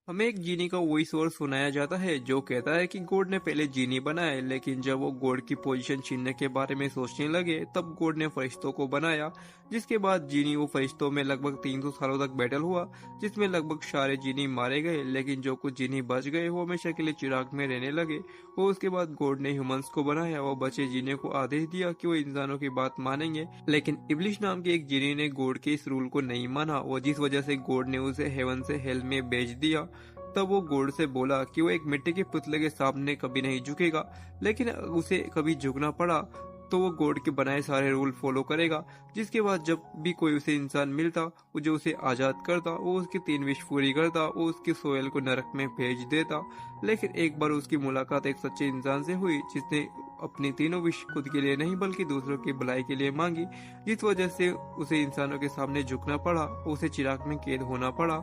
हमें एक जीनी का वॉइस ओवर सुनाया जाता है जो कहता है कि गॉड ने पहले जीनी बनाए, लेकिन जब वो गॉड की पोजीशन छीनने के बारे में सोचने लगे तब गॉड ने फरिश्तों को बनाया। जिसके बाद जीनी वो फरिश्तों में लगभग 300 सालों तक बैटल हुआ, जिसमें लगभग सारे जीनी मारे गए, लेकिन जो कुछ जीनी बच गए वो हमेशा के लिए चिराग में रहने लगे। वो उसके बाद गॉड ने ह्यूमंस को बनाया। वो बचे जीने को आदेश दिया कि वो इंसानों की बात मानेंगे, लेकिन इब्लिश नाम के एक जीनी ने गॉड के इस रूल को नहीं माना, वो जिस वजह से गॉड ने उसे हेवन से हेल में भेज दिया। तब वो गॉड से बोला कि वो एक मिट्टी के पुतले के सामने कभी नहीं झुकेगा, लेकिन उसे कभी झुकना पड़ा तो वो गॉड के बनाए सारे रूल फॉलो करेगा। जिसके बाद जब भी कोई उसे इंसान मिलता वो जो उसे आजाद करता, वो उसकी 3 विश पूरी करता, वो उसकी सोयल को नरक में भेज देता। लेकिन एक बार उसकी मुलाकात एक सच्चे इंसान से हुई जिसने अपनी तीनों विश खुद के लिए नहीं बल्कि दूसरों की भलाई के लिए मांगी, जिस वजह से उसे इंसानों के सामने झुकना पड़ा, उसे चिराग में कैद होना पड़ा।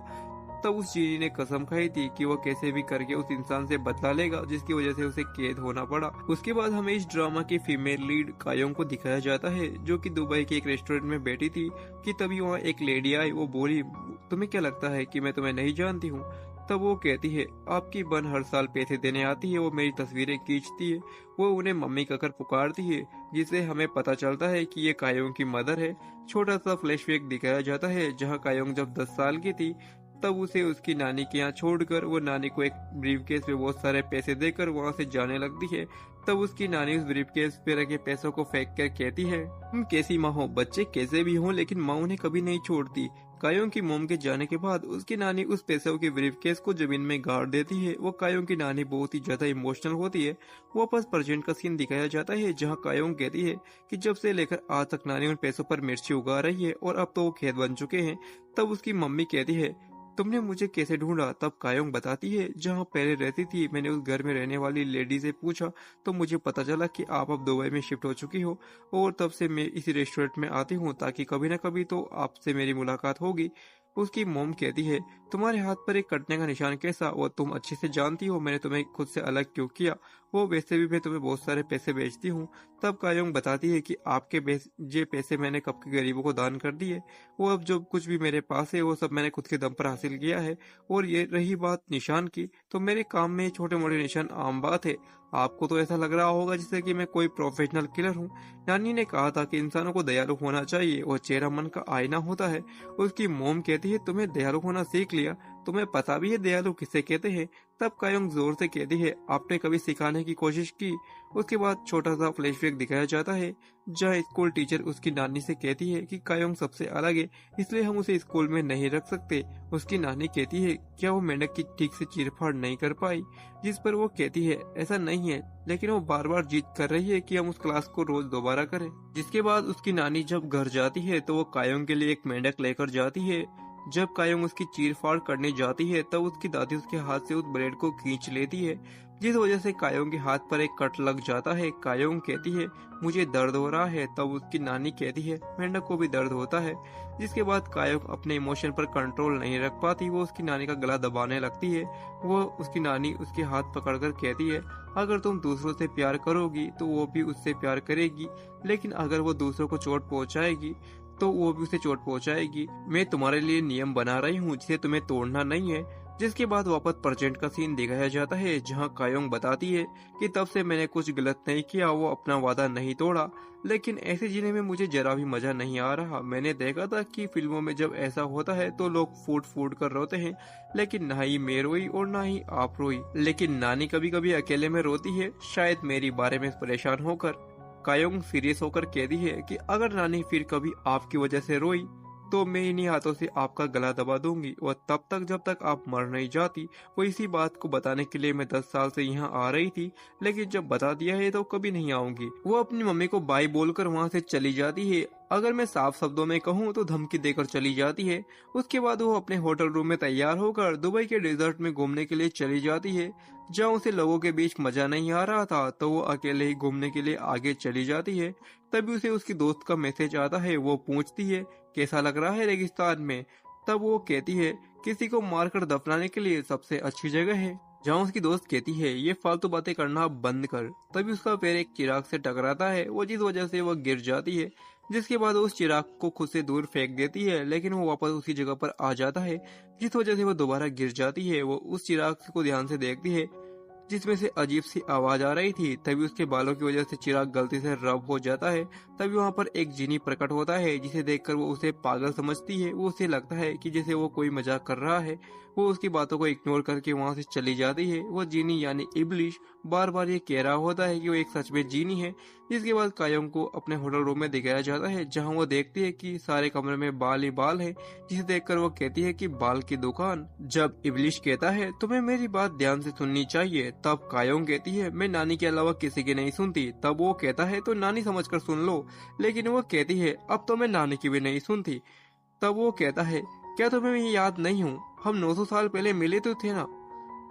तब उस जीनी ने कसम खाई थी कि वो कैसे भी करके उस इंसान से बदला लेगा जिसकी वजह से उसे कैद होना पड़ा। उसके बाद हमें इस ड्रामा की फीमेल लीड कायोंग को दिखाया जाता है जो कि दुबई के एक रेस्टोरेंट में बैठी थी कि तभी वहाँ एक लेडी आई। वो बोली, तुम्हें क्या लगता है कि मैं तुम्हें नहीं जानती हूँ? तब वो कहती है, आपकी बहन हर साल पैसे देने आती है, वो मेरी तस्वीरें खींचती है, वो उन्हें मम्मी कहकर पुकारती है, जिससे हमें पता चलता है कि ये कायोंग की मदर है। छोटा सा फ्लैशबैक दिखाया जाता है जहाँ कायोंग जब 10 साल की थी तब उसे उसकी नानी के यहाँ छोड़कर वो नानी को एक ब्रीफकेस में बहुत सारे पैसे देकर वहाँ से जाने लगती है। तब उसकी नानी उस ब्रीफकेस पे रखे पैसों को फेंक कर कहती है, कैसी माँ हो, बच्चे कैसे भी हों लेकिन माँ उन्हें कभी नहीं छोड़ती। कायों की मोम के जाने के बाद उसकी नानी उस पैसों के ब्रीफकेस को जमीन में गाड़ देती है। वो कायों की नानी बहुत ही ज्यादा इमोशनल होती है। वापस प्रेजेंट का सीन दिखाया जाता है जहाँ कायों कहती है कि जब से लेकर आज तक नानी उन पैसों पर मिर्ची उगा रही है और अब तो वो खेत बन चुके हैं। तब उसकी मम्मी कहती है, तुमने मुझे कैसे ढूंढा? तब कायोंग बताती है, जहाँ पहले रहती थी मैंने उस घर में रहने वाली लेडी से पूछा तो मुझे पता चला कि आप अब दुबई में शिफ्ट हो चुकी हो और तब से मैं इसी रेस्टोरेंट में आती हूँ ताकि कभी न कभी तो आपसे मेरी मुलाकात होगी। उसकी मोम कहती है, तुम्हारे हाथ पर एक कटने का निशान कैसा? वो तुम अच्छे से जानती हो मैंने तुम्हें खुद से अलग क्यों किया, वो वैसे भी मैं तुम्हें बहुत सारे पैसे बेचती हूँ। तब कायोंग बताती है कि आपके ये पैसे मैंने कब के गरीबों को दान कर दिए, वो अब जो कुछ भी मेरे पास है वो सब मैंने खुद के दम पर हासिल किया है। और ये रही बात निशान की, तो मेरे काम में छोटे मोटे निशान आम बात है। आपको तो ऐसा लग रहा होगा जैसे कि मैं कोई प्रोफेशनल किलर हूँ। नानी ने कहा था कि इंसानों को दयालु होना चाहिए और चेहरा मन का आईना होता है। उसकी मोम कहती है, तुम्हें दयालु होना सीख लिया, तुम्हें पता भी है दयालु किसे कहते हैं? तब कायोंग जोर से कहती है, आपने कभी सिखाने की कोशिश की? उसके बाद छोटा सा फ्लैशबैक दिखाया जाता है जहाँ स्कूल टीचर उसकी नानी से कहती है कि कायोंग सबसे अलग है इसलिए हम उसे स्कूल में नहीं रख सकते। उसकी नानी कहती है, क्या वो मेंढक की ठीक से चीरफाड़ नहीं कर पाई? जिस पर वो कहती है, ऐसा नहीं है, लेकिन वो बार बार जिद कर रही है कि हम उस क्लास को रोज दोबारा करें। जिसके बाद उसकी नानी जब घर जाती है तो वो कायोंग के लिए एक मेंढक लेकर जाती है। जब कायोंग उसकी चीरफाड़ करने जाती है तब उसकी दादी उसके हाथ से उस ब्लेड को खींच लेती है, जिस वजह से कायोंग के हाथ पर एक कट लग जाता है। कायोंग कहती है, मुझे दर्द हो रहा है। तब उसकी नानी कहती है, मेंढक को भी दर्द होता है। जिसके बाद कायोंग अपने इमोशन पर कंट्रोल नहीं रख पाती, वो उसकी नानी का गला दबाने लगती है। वो उसकी नानी उसके हाथ पकड़कर कहती है, अगर तुम दूसरों से प्यार करोगी तो वो भी उससे प्यार करेगी, लेकिन अगर वो दूसरों को चोट पहुंचाएगी तो वो भी उसे चोट पहुंचाएगी। मैं तुम्हारे लिए नियम बना रही हूँ जिसे तुम्हें तोड़ना नहीं है। जिसके बाद वापस प्रेजेंट का सीन दिखाया जाता है जहाँ कायोंग बताती है कि तब से मैंने कुछ गलत नहीं किया, वो अपना वादा नहीं तोड़ा, लेकिन ऐसे जीने में मुझे जरा भी मजा नहीं आ रहा। मैंने देखा था कि फिल्मों में जब ऐसा होता है तो लोग फूट फूट कर रोते हैं, लेकिन ना ही मैं रोई और ना ही आप रोई, लेकिन नानी कभी कभी अकेले में रोती है, शायद मेरी बारे में परेशान होकर। कायोंग सीरियस होकर कहती है कि अगर नानी फिर कभी आपकी वजह से रोई तो मैं इन्हीं हाथों से आपका गला दबा दूंगी और तब तक जब तक आप मर नहीं जाती। वो इसी बात को बताने के लिए मैं 10 साल से यहाँ आ रही थी, लेकिन जब बता दिया है तो कभी नहीं आऊंगी। वो अपनी मम्मी को बाय बोलकर वहाँ से चली जाती है। अगर मैं साफ शब्दों में कहूँ तो धमकी देकर चली जाती है। उसके बाद वो अपने होटल रूम में तैयार होकर दुबई के डेजर्ट में घूमने के लिए चली जाती है। जहाँ उसे लोगों के बीच मजा नहीं आ रहा था तो वो अकेले ही घूमने के लिए आगे चली जाती है। तभी उसे उसकी दोस्त का मैसेज आता है। वो पूछती है, कैसा लग रहा है रेगिस्तान में? तब वो कहती है, किसी को मारकर दफनाने के लिए सबसे अच्छी जगह है। जहाँ उसकी दोस्त कहती है, ये फालतू बातें करना बंद कर। तभी उसका पैर एक चिराग से टकराता है, वो जिस वजह से वो गिर जाती है। जिसके बाद वो उस चिराग को खुद से दूर फेंक देती है, लेकिन वो वापस उसी जगह पर आ जाता है जिस वजह से वो दोबारा गिर जाती है। वो उस चिराग को ध्यान से देखती है जिसमें से अजीब सी आवाज आ रही थी। तभी उसके बालों की वजह से चिराग गलती से रब हो जाता है। तभी वहाँ पर एक जिनी प्रकट होता है जिसे देखकर वो उसे पागल समझती है। वो उसे लगता है कि जैसे वो कोई मजाक कर रहा है। वो उसकी बातों को इग्नोर करके वहाँ से चली जाती है। वो जीनी यानी इब्लिश बार बार ये कह रहा होता है कि वो एक सच में जीनी है। जिसके बाद कायम को अपने होटल रूम में दिखाया जाता है जहाँ वो देखती है कि सारे कमरे में बाल ही बाल है, जिसे देखकर वो कहती है कि बाल की दुकान। जब इब्लिश कहता है तुम्हें मेरी बात ध्यान से सुननी चाहिए, तब कायम कहती है मैं नानी के अलावा किसी की नहीं सुनती। तब वो कहता है तो नानी समझकर सुन लो, लेकिन वो कहती है अब तो मैं नानी की भी नहीं सुनती। तब वो कहता है क्या तुम्हें मैं याद नहीं हूँ, हम 900 साल पहले मिले तो थे ना।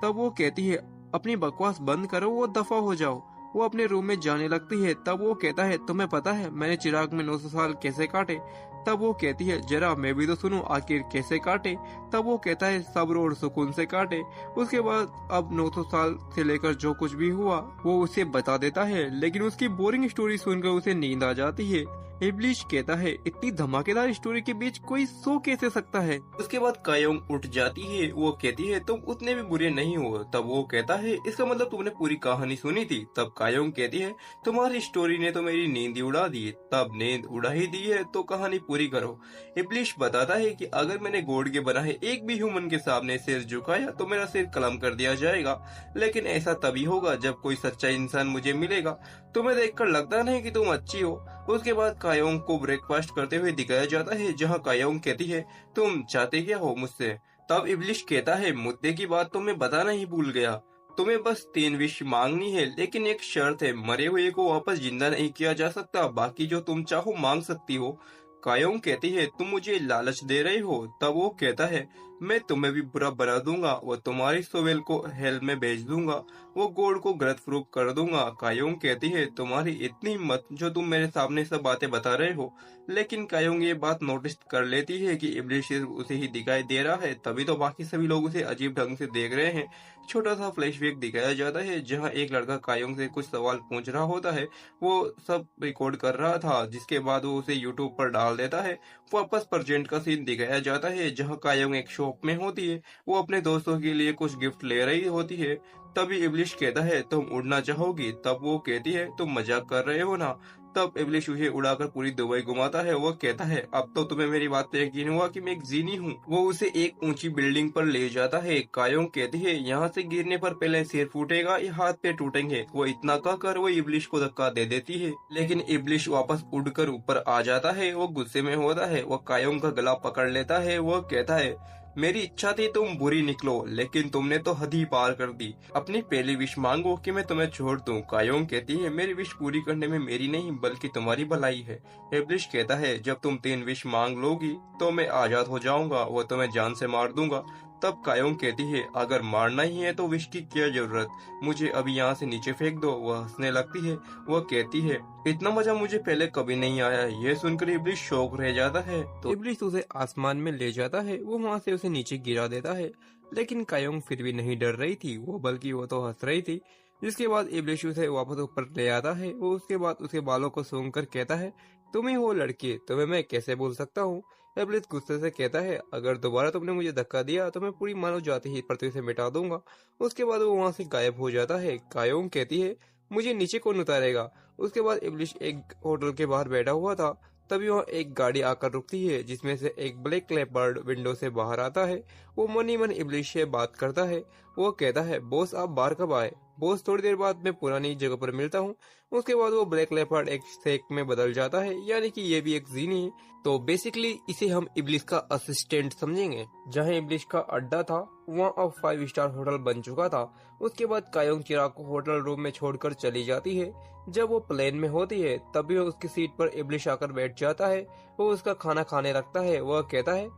तब वो कहती है अपनी बकवास बंद करो, वो दफा हो जाओ। वो अपने रूम में जाने लगती है। तब वो कहता है तुम्हें पता है मैंने चिराग में 900 साल कैसे काटे। तब वो कहती है जरा मैं भी तो सुनूं आखिर कैसे काटे। तब वो कहता है सब्र और सुकून से काटे। उसके बाद अब 900 साल से लेकर जो कुछ भी हुआ वो उसे बता देता है, लेकिन उसकी बोरिंग स्टोरी सुनकर उसे नींद आ जाती है। इब्लिश कहता है इतनी धमाकेदार स्टोरी के बीच कोई सो कैसे सकता है। उसके बाद कायोंग उठ जाती है। वो कहती है तुम उतने भी बुरे नहीं हो। तब वो कहता है इसका मतलब तुमने पूरी कहानी सुनी थी। तब कायोंग कहती है तुम्हारी स्टोरी ने तो मेरी नींद ही उड़ा दी। तब नींद उड़ा ही दी है तो कहानी पूरी करो। इब्लिश बताता है कि अगर मैंने गोड के बनाए एक भी ह्यूमन के सामने सिर झुकाया तो मेरा सिर कलम कर दिया जाएगा, लेकिन ऐसा तभी होगा जब कोई सच्चा इंसान मुझे मिलेगा। तुम्हें देखकर लगता नहीं कि तुम अच्छी हो। उसके बाद कायोंग को ब्रेकफास्ट करते हुए दिखाया जाता है जहां कायोंग कहती है तुम चाहते क्या हो मुझसे। तब इब्लिश कहता है मुद्दे की बात तो मैं बताना ही भूल गया। तुम्हें बस 3 विश मांगनी है, लेकिन एक शर्त है, मरे हुए को वापस जिंदा नहीं किया जा सकता, बाकी जो तुम चाहो मांग सकती हो। कायोंग कहती है तुम मुझे लालच दे रहे हो। तब वो कहता है मैं तुम्हें भी बुरा बना दूंगा, वो तुम्हारी सोवेल को हेल में भेज दूंगा, वो गोड को गलत फरूख कर दूंगा। कायोंग कहती है तुम्हारी इतनी हिम्मत जो तुम मेरे सामने सब बातें बता रहे हो। लेकिन कायोंग ये बात नोटिस कर लेती है कि इब्लिश सिर्फ उसे ही दिखाई दे रहा है, तभी तो बाकी सभी लोग उसे अजीब ढंग से देख रहे हैं। छोटा सा फ्लैशबैक दिखाया जाता है जहाँ एक लड़का कायोंग से कुछ सवाल पूछ रहा होता है। वो सब रिकॉर्ड कर रहा था, जिसके बाद वो उसे यूट्यूब पर डाल देता है। वापस प्रेजेंट का सीन दिखाया जाता है जहाँ कायोंग एक शॉप में होती है। वो अपने दोस्तों के लिए कुछ गिफ्ट ले रही होती है। तभी इब्लिश कहता है तुम उड़ना चाहोगी। तब वो कहती है तुम मजाक कर रहे हो ना। तब इब्लिश उसे उड़ाकर पूरी दुबई घुमाता है। वो कहता है अब तो तुम्हें मेरी बात पे यकीन हुआ कि मैं एक जीनी हूँ। वो उसे एक ऊंची बिल्डिंग पर ले जाता है। कायोंग कहती है यहाँ से गिरने पर पहले सिर फूटेगा या हाथ पे टूटेंगे। वो इतना कहकर वो इब्लिश को धक्का दे देती है, लेकिन इब्लिश वापस उड़कर ऊपर आ जाता है। वो गुस्से में होता है। वो कायोंग का गला पकड़ लेता है। वो कहता है मेरी इच्छा थी तुम बुरी निकलो, लेकिन तुमने तो हद ही पार कर दी। अपनी पहली विश मांगो कि मैं तुम्हें छोड़ दूं। कायोंग कहती है मेरी विश पूरी करने में मेरी नहीं बल्कि तुम्हारी भलाई है। इब्लिश कहता है जब तुम 3 विश मांग लोगी तो मैं आजाद हो जाऊंगा, वो तुम्हें जान से मार दूंगा। तब कायोंग कहती है अगर मारना ही है तो विश की क्या जरूरत, मुझे अभी यहाँ से नीचे फेंक दो। वह हंसने लगती है। वह कहती है इतना मजा मुझे पहले कभी नहीं आया। यह सुनकर इब्लिश शौक रह जाता है तो इब्लिश उसे आसमान में ले जाता है। वो वहाँ से उसे नीचे गिरा देता है, लेकिन कायोंग फिर भी नहीं डर रही थी, बल्कि वो तो हंस रही थी। जिसके बाद इब्लिश उसे वापस ऊपर ले आता है। वो उसके बाद उसके बालों को सूंघकर कहता है तुम ही हो लड़की, तुम्हें मैं कैसे बोल सकता हूँ। इब्लिश गुस्से से कहता है अगर दोबारा तुमने मुझे धक्का दिया तो मैं पूरी मानव जाति ही पृथ्वी से मिटा दूंगा। उसके बाद वो वहाँ से गायब हो जाता है। कायोंग कहती है मुझे नीचे कौन उतारेगा। उसके बाद इब्लिश एक होटल के बाहर बैठा हुआ था। तभी वहाँ एक गाड़ी आकर रुकती है जिसमें से एक ब्लैक लेपर्ड विंडो से बाहर आता है। वो मन ही मन इब्लिश से बात करता है। वो कहता है बॉस आप बाहर कब आए। बॉस थोड़ी देर बाद मैं पुरानी जगह पर मिलता हूँ। उसके बाद वो ब्लैक लेपर्ड एक शेक में बदल जाता है, यानी कि ये भी एक जीनी है। तो बेसिकली इसे हम इब्लिश का असिस्टेंट समझेंगे। जहाँ इब्लिश का अड्डा था वहाँ अब 5 स्टार होटल बन चुका था। उसके बाद कायोंग चिराग को होटल रूम में छोड़कर चली जाती है। जब वो प्लेन में होती है तभी उसकी सीट पर इब्लिश आकर बैठ जाता है। वो उसका खाना खाने लगता है। वह कहता है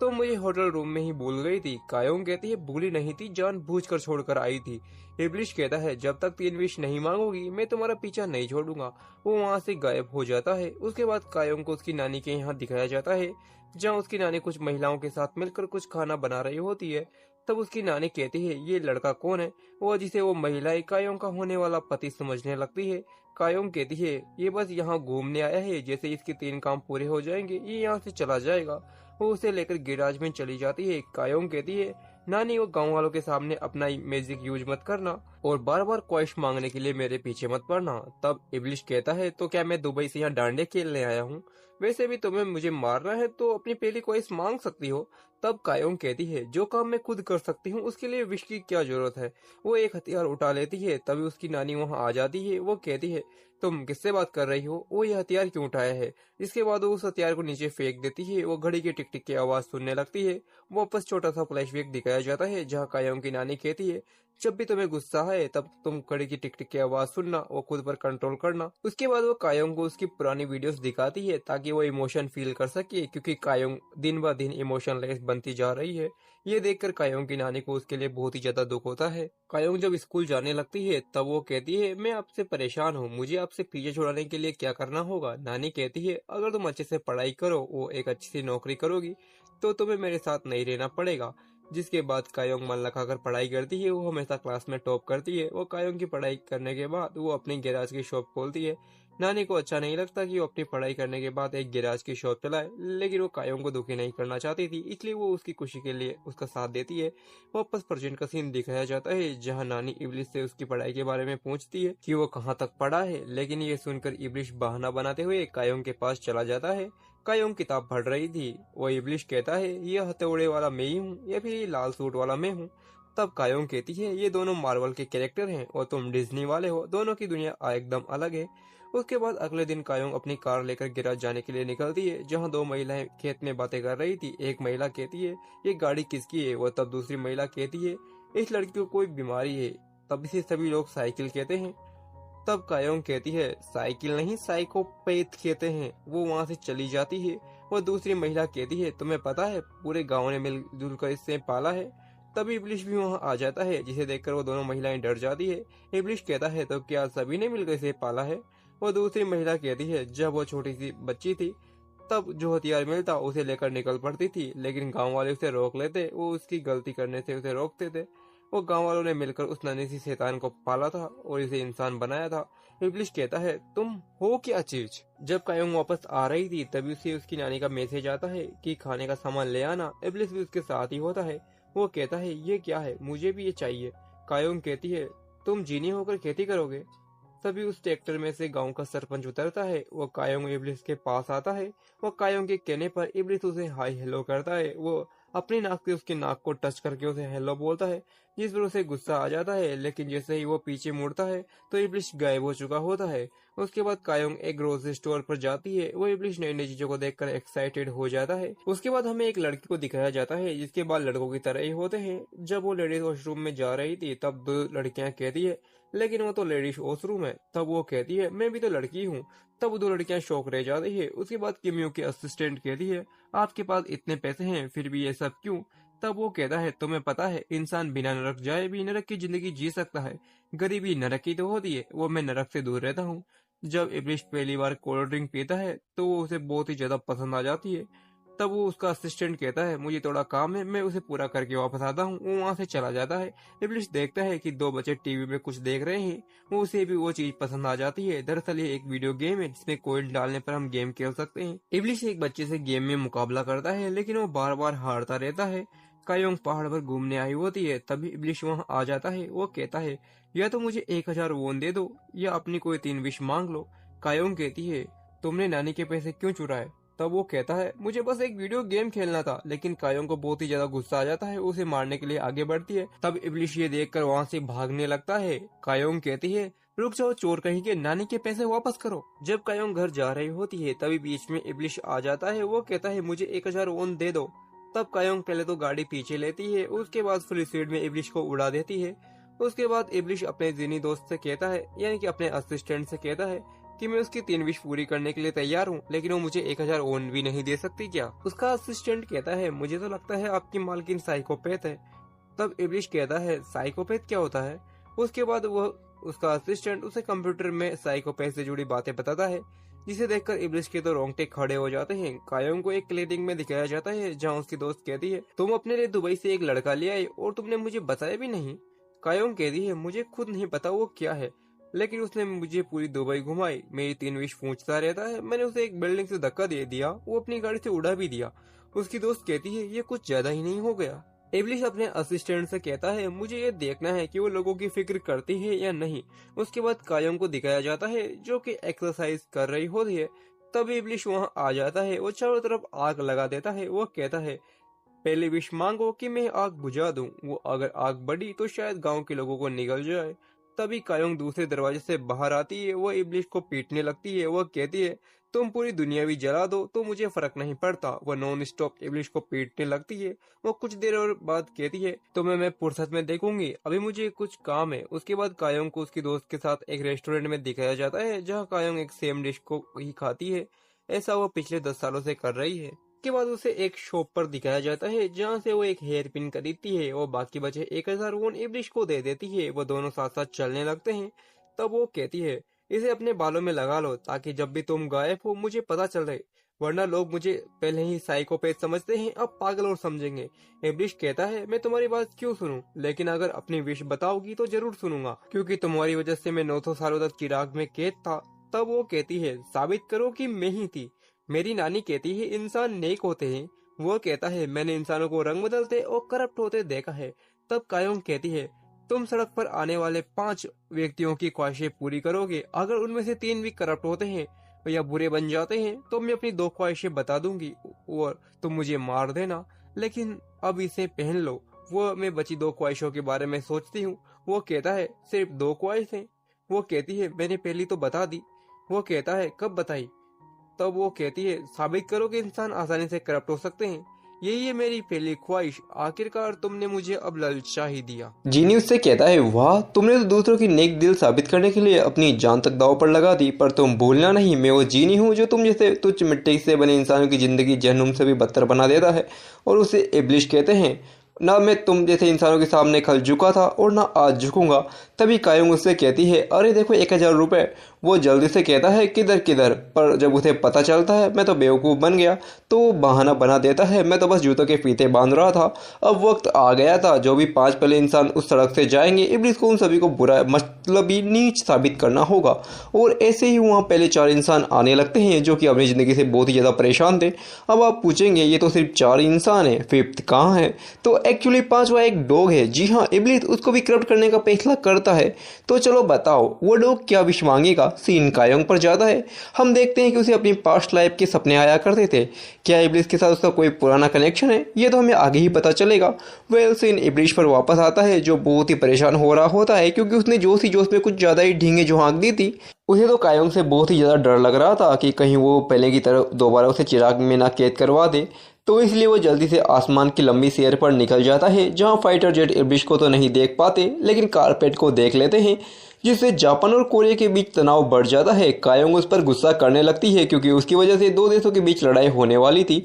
तो मुझे होटल रूम में ही भूल गई थी। कायोंग कहती है भूली नहीं थी, जानबूझकर छोड़कर आई थी। इब्लिश कहता है जब तक 3 विश नहीं मांगोगी मैं तुम्हारा पीछा नहीं छोड़ूंगा। वो वहाँ से गायब हो जाता है। उसके बाद कायोंग को उसकी नानी के यहाँ दिखाया जाता है जहाँ उसकी नानी कुछ महिलाओं के साथ मिलकर कुछ खाना बना रही होती है। तब उसकी नानी कहती है ये लड़का कौन है, वो जिसे वो महिला कायोंग का होने वाला पति समझने लगती है। कायोंग कहती है ये बस यहाँ घूमने आया है, जैसे इसके 3 काम पूरे हो जाएंगे ये यहाँ से चला जाएगा। वो उसे लेकर गैराज में चली जाती है। कायोंग कहती है नानी वो गांव वालों के सामने अपना मैजिक यूज मत करना और बार बार ख्वाहिश मांगने के लिए मेरे पीछे मत पड़ना। तब इब्लिश कहता है तो क्या मैं दुबई से यहाँ डांडे खेलने आया हूँ, वैसे भी तुम्हें मुझे मारना है तो अपनी पहली ख्वाहिश मांग सकती हो। तब कायोंग कहती है जो काम मैं खुद कर सकती हूँ उसके लिए विश की क्या जरूरत है। वो एक हथियार उठा लेती है। तभी उसकी नानी वहाँ आ जाती है। वो कहती है तुम किससे बात कर रही हो, वो ये हथियार क्यों उठाया है। इसके बाद वो उस हथियार को नीचे फेंक देती है। वो घड़ी की टिक टिक की आवाज सुनने लगती है। वापस छोटा सा फ्लैशबैक दिखाया जाता है जहाँ कायोंग की नानी कहती है जब भी तुम्हें गुस्सा है तब तुम घड़ी की टिक टिक की आवाज सुनना और खुद पर कंट्रोल करना। उसके बाद वो कायोंग को उसकी पुरानी वीडियोस दिखाती है ताकि वो इमोशन फील कर सके, क्योंकि कायोंग दिन ब दिन इमोशनलेस बनती जा रही है। ये देखकर कायोंग की नानी को उसके लिए बहुत ही ज्यादा दुख होता है। कायोंग जब स्कूल जाने लगती है तब वो कहती है मैं आपसे परेशान हूँ, मुझे आपसे पीछे छुड़ाने के लिए क्या करना होगा। नानी कहती है अगर तुम अच्छे से पढ़ाई करो वो एक अच्छी सी नौकरी करोगी तो तुम्हें मेरे साथ नहीं रहना पड़ेगा। जिसके बाद कायोंग मन लगाकर पढ़ाई करती है। वो हमेशा क्लास में टॉप करती है। वो कायोंग की पढ़ाई करने के बाद वो अपनी गैराज की शॉप खोलती है। नानी को अच्छा नहीं लगता कि वो अपनी पढ़ाई करने के बाद एक गैराज की शॉप चलाए, लेकिन वो कायोंग को दुखी नहीं करना चाहती थी, इसलिए वो उसकी खुशी के लिए उसका साथ देती है। वापस प्रेजेंट का सीन दिखाया जाता है जहाँ नानी इब्लिश से उसकी पढ़ाई के बारे में पूछती है कि वो कहाँ तक पढ़ा है, लेकिन ये सुनकर इब्लिश बहाना बनाते हुए कायोंग के पास चला जाता है। कायोंग किताब पढ़ रही थी। वो इब्लिश कहता है ये हथौड़े वाला मैं ही हूँ या फिर ये लाल सूट वाला मैं हूँ। तब कायोंग कहती है ये दोनों मार्वल के कैरेक्टर हैं और तुम डिज्नी वाले हो, दोनों की दुनिया एकदम अलग है। उसके बाद अगले दिन कायोंग अपनी कार लेकर गैराज जाने के लिए निकलती है जहाँ 2 महिलाएं खेत में बातें कर रही थी। एक महिला कहती है ये गाड़ी किसकी है, वो तब दूसरी महिला कहती है इस लड़की को कोई बीमारी है, तब इसे सभी लोग साइकिल कहते हैं। तब कायोंग कहती है साइकिल नहीं साइकोपैथ कहते हैं। वो वहाँ से चली जाती है। वो दूसरी महिला कहती है तुम्हें पता है पूरे गांव ने मिलजुल कर इससे पाला है। तभी इब्लिश भी वहाँ आ जाता है जिसे देखकर वो दोनों महिलाएं डर जाती है। इब्लिश कहता है तो क्या सभी ने मिलकर इसे पाला है। वो दूसरी महिला कहती है जब वो छोटी सी बच्ची थी तब जो हथियार मिलता उसे लेकर निकल पड़ती थी, लेकिन गांव वाले उसे रोक लेते, वो उसकी गलती करने से उसे रोकते थे। वो गांव वालों ने मिलकर उस नन्ही सी शैतान को पाला था और इसे इंसान बनाया था। इब्लिश कहता है तुम हो क्या चीज। जब कायोंग वापस आ रही थी तभी उसे उसकी नानी का मैसेज आता है कि खाने का सामान ले आना। इब्लिश भी उसके साथ ही होता है। वो कहता है ये क्या है, मुझे भी ये चाहिए। कायोंग कहती है तुम जीनी होकर खेती करोगे। तभी उस ट्रैक्टर में से गांव का सरपंच उतरता है। वो कायोंग इब्लिश के पास आता है। वो कायोंग के कहने पर इब्लिश उसे हाय हेलो करता है। वो अपनी नाक से उसके नाक को टच करके उसे हेलो बोलता है, जिस पर उसे गुस्सा आ जाता है, लेकिन जैसे ही वो पीछे मुड़ता है तो इब्लिश गायब हो चुका होता है। उसके बाद कायोंग एक ग्रोसरी स्टोर पर जाती है। वो इब्लिश नई नई चीजों को देखकर एक्साइटेड हो जाता है। उसके बाद हमें एक लड़की को दिखाया जाता है जिसके बाल लड़कों की तरह ही होते हैं। जब वो लेडीज वॉशरूम में जा रही थी तब 2 लड़कियां कहती है लेकिन वो तो लेडीज वॉशरूम है। तब वो कहती है मैं भी तो लड़की हूँ। तब 2 लड़कियां शौक रह जाती है। उसके बाद किमियो की असिस्टेंट कहती है आपके पास इतने पैसे हैं फिर भी ये सब क्यों। तब वो कहता है तुम्हें पता है इंसान बिना नरक जाए भी नरक की जिंदगी जी सकता है, गरीबी नरक की तो होती है, वो मैं नरक से दूर रहता हूँ। जब इब्लिश पहली बार कोल्ड ड्रिंक पीता है तो वो उसे बहुत ही ज्यादा पसंद आ जाती है। तब वो उसका असिस्टेंट कहता है मुझे थोड़ा काम है, मैं उसे पूरा करके वापस आता हूँ। वो वहाँ से चला जाता है। इब्लिश देखता है कि 2 बच्चे टीवी में कुछ देख रहे हैं। वो उसे भी वो चीज पसंद आ जाती है। दरअसल ये एक वीडियो गेम है जिसमें कॉइन डालने पर हम गेम खेल सकते हैं। इब्लिश एक बच्चे से गेम में मुकाबला करता है लेकिन वो बार बार हारता रहता है। कायोंग पहाड़ पर घूमने आई होती है। तभी इब्लिश वहाँ आ जाता है। वो कहता है या तो मुझे 1000 वोन दे दो या अपनी कोई 3 विश मांग लो। कायोंग कहती है तुमने नानी के पैसे क्यों चुराए। तब वो कहता है मुझे बस एक वीडियो गेम खेलना था, लेकिन कायोंग को बहुत ही ज्यादा गुस्सा आ जाता है। उसे मारने के लिए आगे बढ़ती है। तब इब्लिश ये देखकर वहाँ से भागने लगता है। कायोंग कहती है रुक जाओ चोर कहीं के, नानी के पैसे वापस करो। जब कायोंग घर जा रही होती है तभी बीच में इब्लिश आ जाता है। वो कहता है मुझे 1000 वोन दे दो। तब कायोंग पहले तो गाड़ी पीछे लेती है, उसके बाद फुल स्पीड में इब्लिश को उड़ा देती है। उसके बाद इब्लिश अपने जिनी दोस्त से कहता है, यानी कि अपने असिस्टेंट से कहता है कि मैं उसकी 3 विश पूरी करने के लिए तैयार हूँ, लेकिन वो मुझे 1000 ओन भी नहीं दे सकती क्या। उसका असिस्टेंट कहता है मुझे तो लगता है आपकी मालकिन साइकोपैथ है। तब इब्लिश कहता है साइकोपैथ क्या होता है। उसके बाद वह उसका असिस्टेंट उसे कंप्यूटर में साइकोपैथ से जुड़ी बातें बताता है, जिसे देखकर इब्लिस के तो रोंगटे खड़े हो जाते हैं। कायोंग को एक क्लिपिंग में दिखाया जाता है जहाँ उसकी दोस्त कहती है, तुम अपने लिए दुबई से एक लड़का ले आए और तुमने मुझे बताया भी नहीं। कायोंग कहती है, मुझे खुद नहीं पता वो क्या है, लेकिन उसने मुझे पूरी दुबई घुमाई। मेरी 3 विश पूछता रहता है। मैंने उसे एक बिल्डिंग से धक्का दे दिया, वो अपनी गाड़ी से उड़ा भी दिया। उसकी दोस्त कहती है, ये कुछ ज्यादा ही नहीं हो गया। इब्लिस अपने असिस्टेंट से कहता है, मुझे ये देखना है कि वो लोगों की फिक्र करती है या नहीं। उसके बाद कायोंग को दिखाया जाता है जो कि एक्सरसाइज कर रही होती है। तब इब्लिस वहाँ आ जाता है, वो चारों तरफ आग लगा देता है। वो कहता है, पहले विश मांगो कि मैं आग बुझा दूं। वो अगर आग बढ़ी तो शायद गांव के लोगों को निगल जाए। तभी कायोंग दूसरे दरवाजे से बाहर आती है। वो इब्लिस को पीटने लगती है। वो कहती है, तुम पूरी दुनिया भी जला दो तो मुझे फर्क नहीं पड़ता। वो नॉन स्टॉप इब्लिस को पीटने लगती है। वो कुछ देर और बाद कहती है, तुम्हें मैं फुर्सत में देखूंगी, अभी मुझे कुछ काम है। उसके बाद कायोंग को उसकी दोस्त के साथ एक रेस्टोरेंट में दिखाया जाता है जहाँ कायोंग एक सेम डिश को ही खाती है। ऐसा वो पिछले 10 सालों से कर रही है। के बाद उसे एक शॉप पर दिखाया जाता है जहाँ से वो एक हेयर पिन खरीदती है। वो बाकी बचे 1000 वोन इब्लिस को दे देती है। वो दोनों साथ साथ चलने लगते हैं। तब वो कहती है, इसे अपने बालों में लगा लो ताकि जब भी तुम गायब हो मुझे पता चल रहे, वरना लोग मुझे पहले ही साइकोपैथ समझते हैं, अब पागल और समझेंगे। इब्लिस कहता है, मैं तुम्हारी बात क्यों सुनूं, लेकिन अगर अपनी विश बताओगी तो जरूर सुनूंगा, क्योंकि तुम्हारी वजह से मैं 900 सालों तक चिराग में कैद था। तब वो कहती है, साबित करो कि मैं ही थी। मेरी नानी कहती है, इंसान नेक होते हैं। वो कहता है, मैंने इंसानों को रंग बदलते और करप्ट होते देखा है। तब कायोंग कहती है, तुम सड़क पर आने वाले 5 व्यक्तियों की ख्वाहिशें पूरी करोगे। अगर उनमें से 3 भी करप्ट होते हैं या बुरे बन जाते हैं तो मैं अपनी 2 ख्वाहिशें बता दूंगी और तुम मुझे मार देना, लेकिन अब इसे पहन लो। वो मैं बची 2 ख्वाहिशों के बारे में सोचती हूँ। वो कहता है, सिर्फ 2 ख्वाहिशें? वो कहती है, मैंने पहली तो बता दी। वो कहता है, कब बताई? तब वो कहती है, साबित करो कि इंसान आसानी से करप्ट हो सकते हैं। यही है मेरी पहली ख्वाहिश। आखिरकार तुमने मुझे अब ललचा ही दिया। जीनी उससे कहता है, वाह, तुमने तो दूसरों की नेक दिल साबित करने के लिए अपनी जान तक दांव पर लगा दी, पर तुम भूलना नहीं, मैं वो जीनी हूँ जो तुम जैसे तुच्छ मिट्टी से बने इंसानों की जिंदगी जहन्नुम से भी बदतर बना देता है। और उसे इब्लिस कहते हैं, ना मैं तुम जैसे इंसानों के सामने कल झुका था और ना आज झुकूंगा। तभी कायोंग उससे कहती है, अरे देखो 1000 रुपए। वो जल्दी से कहता है, किधर किधर, पर जब उसे पता चलता है मैं तो बेवकूफ़ बन गया तो वो बहाना बना देता है, मैं तो बस जूतों के फीते बांध रहा था। अब वक्त आ गया था, जो भी 5 पहले इंसान उस सड़क से जाएंगे, इब्लिस को उन सभी को बुरा मतलबी नीच साबित करना होगा। और ऐसे ही वहाँ पहले 4 इंसान आने लगते हैं जो कि अपनी ज़िंदगी से बहुत ही ज़्यादा परेशान थे। अब आप पूछेंगे, ये तो सिर्फ 4 इंसान है, 5th कहाँ है? तो एक्चुअली 5वां एक डॉग है। जी हाँ, इब्लिस उसको भी करप्ट करने का फैसला करता है। तो चलो बताओ, वो डॉग क्या विश मांगेगा? सीन कायोंग पर जाता है। हम देखते हैं कि उसे अपनी पास्ट लाइफ के सपने आया करते थे। क्या इब्लिस के साथ उसका कोई पुराना कनेक्शन है? ये तो हमें आगे ही पता चलेगा। वेल, सीन इब्लिस पर वापस आता है जो बहुत ही परेशान हो रहा होता है क्योंकि उसने जोश ही जोश में कुछ ज़्यादा ही ढींगे झाँक दी थी। उसे तो कायोंग से बहुत ही ज़्यादा डर लग रहा था कि कहीं वो पहले की तरह दोबारा उसे चिराग में ना कैद करवा दे। तो इसलिए वो जल्दी से आसमान की लंबी सैर पर निकल जाता है जहां फाइटर जेट इब्लिस को तो नहीं देख पाते लेकिन कारपेट को देख लेते हैं, जिससे जापान और कोरिया के बीच तनाव बढ़ जाता है। कायोंग उस पर गुस्सा करने लगती है क्योंकि उसकी वजह से 2 देशों के बीच लड़ाई होने वाली थी।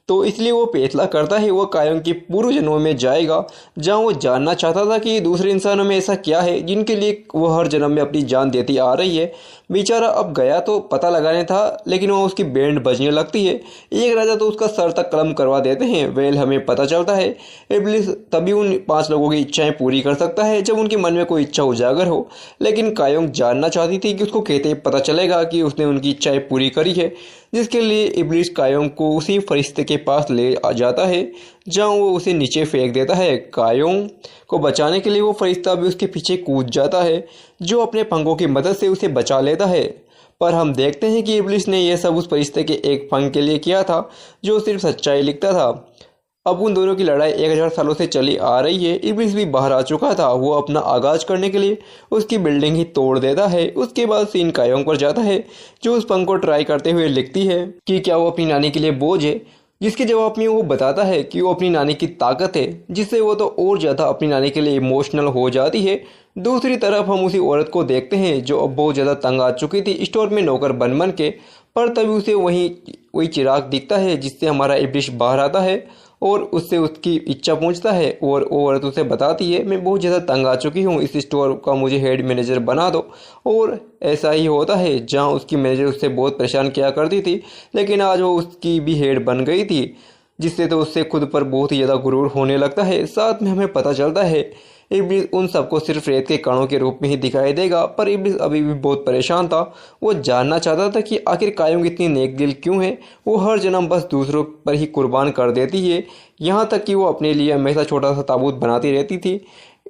तो इसलिए वो फैसला करता है वो कायोंग के पूर्व जन्मों में जाएगा जहां वो जानना चाहता था कि दूसरे इंसानों में ऐसा क्या है जिनके लिए वो हर जन्म में अपनी जान देती आ रही है। बेचारा अब गया तो पता लगाने था, लेकिन वो उसकी बैंड बजने लगती है। एक राजा तो उसका सर तक कलम करवा देते हैं। वेल, हमें पता चलता है इब्लिस तभी उन 5 लोगों की इच्छाएं पूरी कर सकता है जब उनके मन में कोई इच्छा उजागर हो। लेकिन कायोंग जानना चाहती थी कि उसको कहते ही पता चलेगा कि उसने उनकी इच्छाएं पूरी करी है, जिसके लिए इब्लिस कायोंग को उसी फरिश्ते के पास ले आ जाता है जहां वो उसे नीचे फेंक देता है। कायोंग को बचाने के लिए वो फरिश्ता भी उसके पीछे कूद जाता है जो अपने पंखों की मदद से उसे बचा लेता है। पर हम देखते हैं कि इब्लिस ने यह सब उस फरिश्ते के एक पंख के लिए किया था जो सिर्फ सच्चाई लिखता था। अब उन दोनों की लड़ाई 1000 सालों से चली आ रही है। इब्लिस भी बाहर आ चुका था। वो अपना आगाज करने के लिए उसकी बिल्डिंग ही तोड़ देता है। उसके बाद सीन कायोंग पर जाता है जो उस पंख को ट्राई करते हुए लिखती है कि क्या वो अपनी नानी के लिए बोझ है, जिसके जवाब में वो बताता है कि वो अपनी नानी की ताकत है, जिससे वो तो और ज़्यादा अपनी नानी के लिए इमोशनल हो जाती है। दूसरी तरफ हम उसी औरत को देखते हैं जो अब बहुत ज़्यादा तंग आ चुकी थी स्टोर में नौकर बन बन के, पर तभी उसे वही चिराग दिखता है जिससे हमारा इब्लिस बाहर आता है और उससे उसकी इच्छा पूछता है और वो औरत उसे बताती है, मैं बहुत ज़्यादा तंग आ चुकी हूँ, इस स्टोर का मुझे हेड मैनेजर बना दो। और ऐसा ही होता है, जहाँ उसकी मैनेजर उससे बहुत परेशान किया करती थी, लेकिन आज वो उसकी भी हेड बन गई थी, जिससे तो उससे खुद पर बहुत ही ज़्यादा गुरूर होने लगता है। साथ में हमें पता चलता है इब्लिस उन सबको सिर्फ रेत के कणों के रूप में ही दिखाई देगा, पर इब्लिस अभी भी बहुत परेशान था। वो जानना चाहता था कि आखिर कायोंग इतनी नेक दिल क्यों है। वो हर जन्म बस दूसरों पर ही कुर्बान कर देती है, यहाँ तक कि वो अपने लिए हमेशा छोटा सा ताबूत बनाती रहती थी।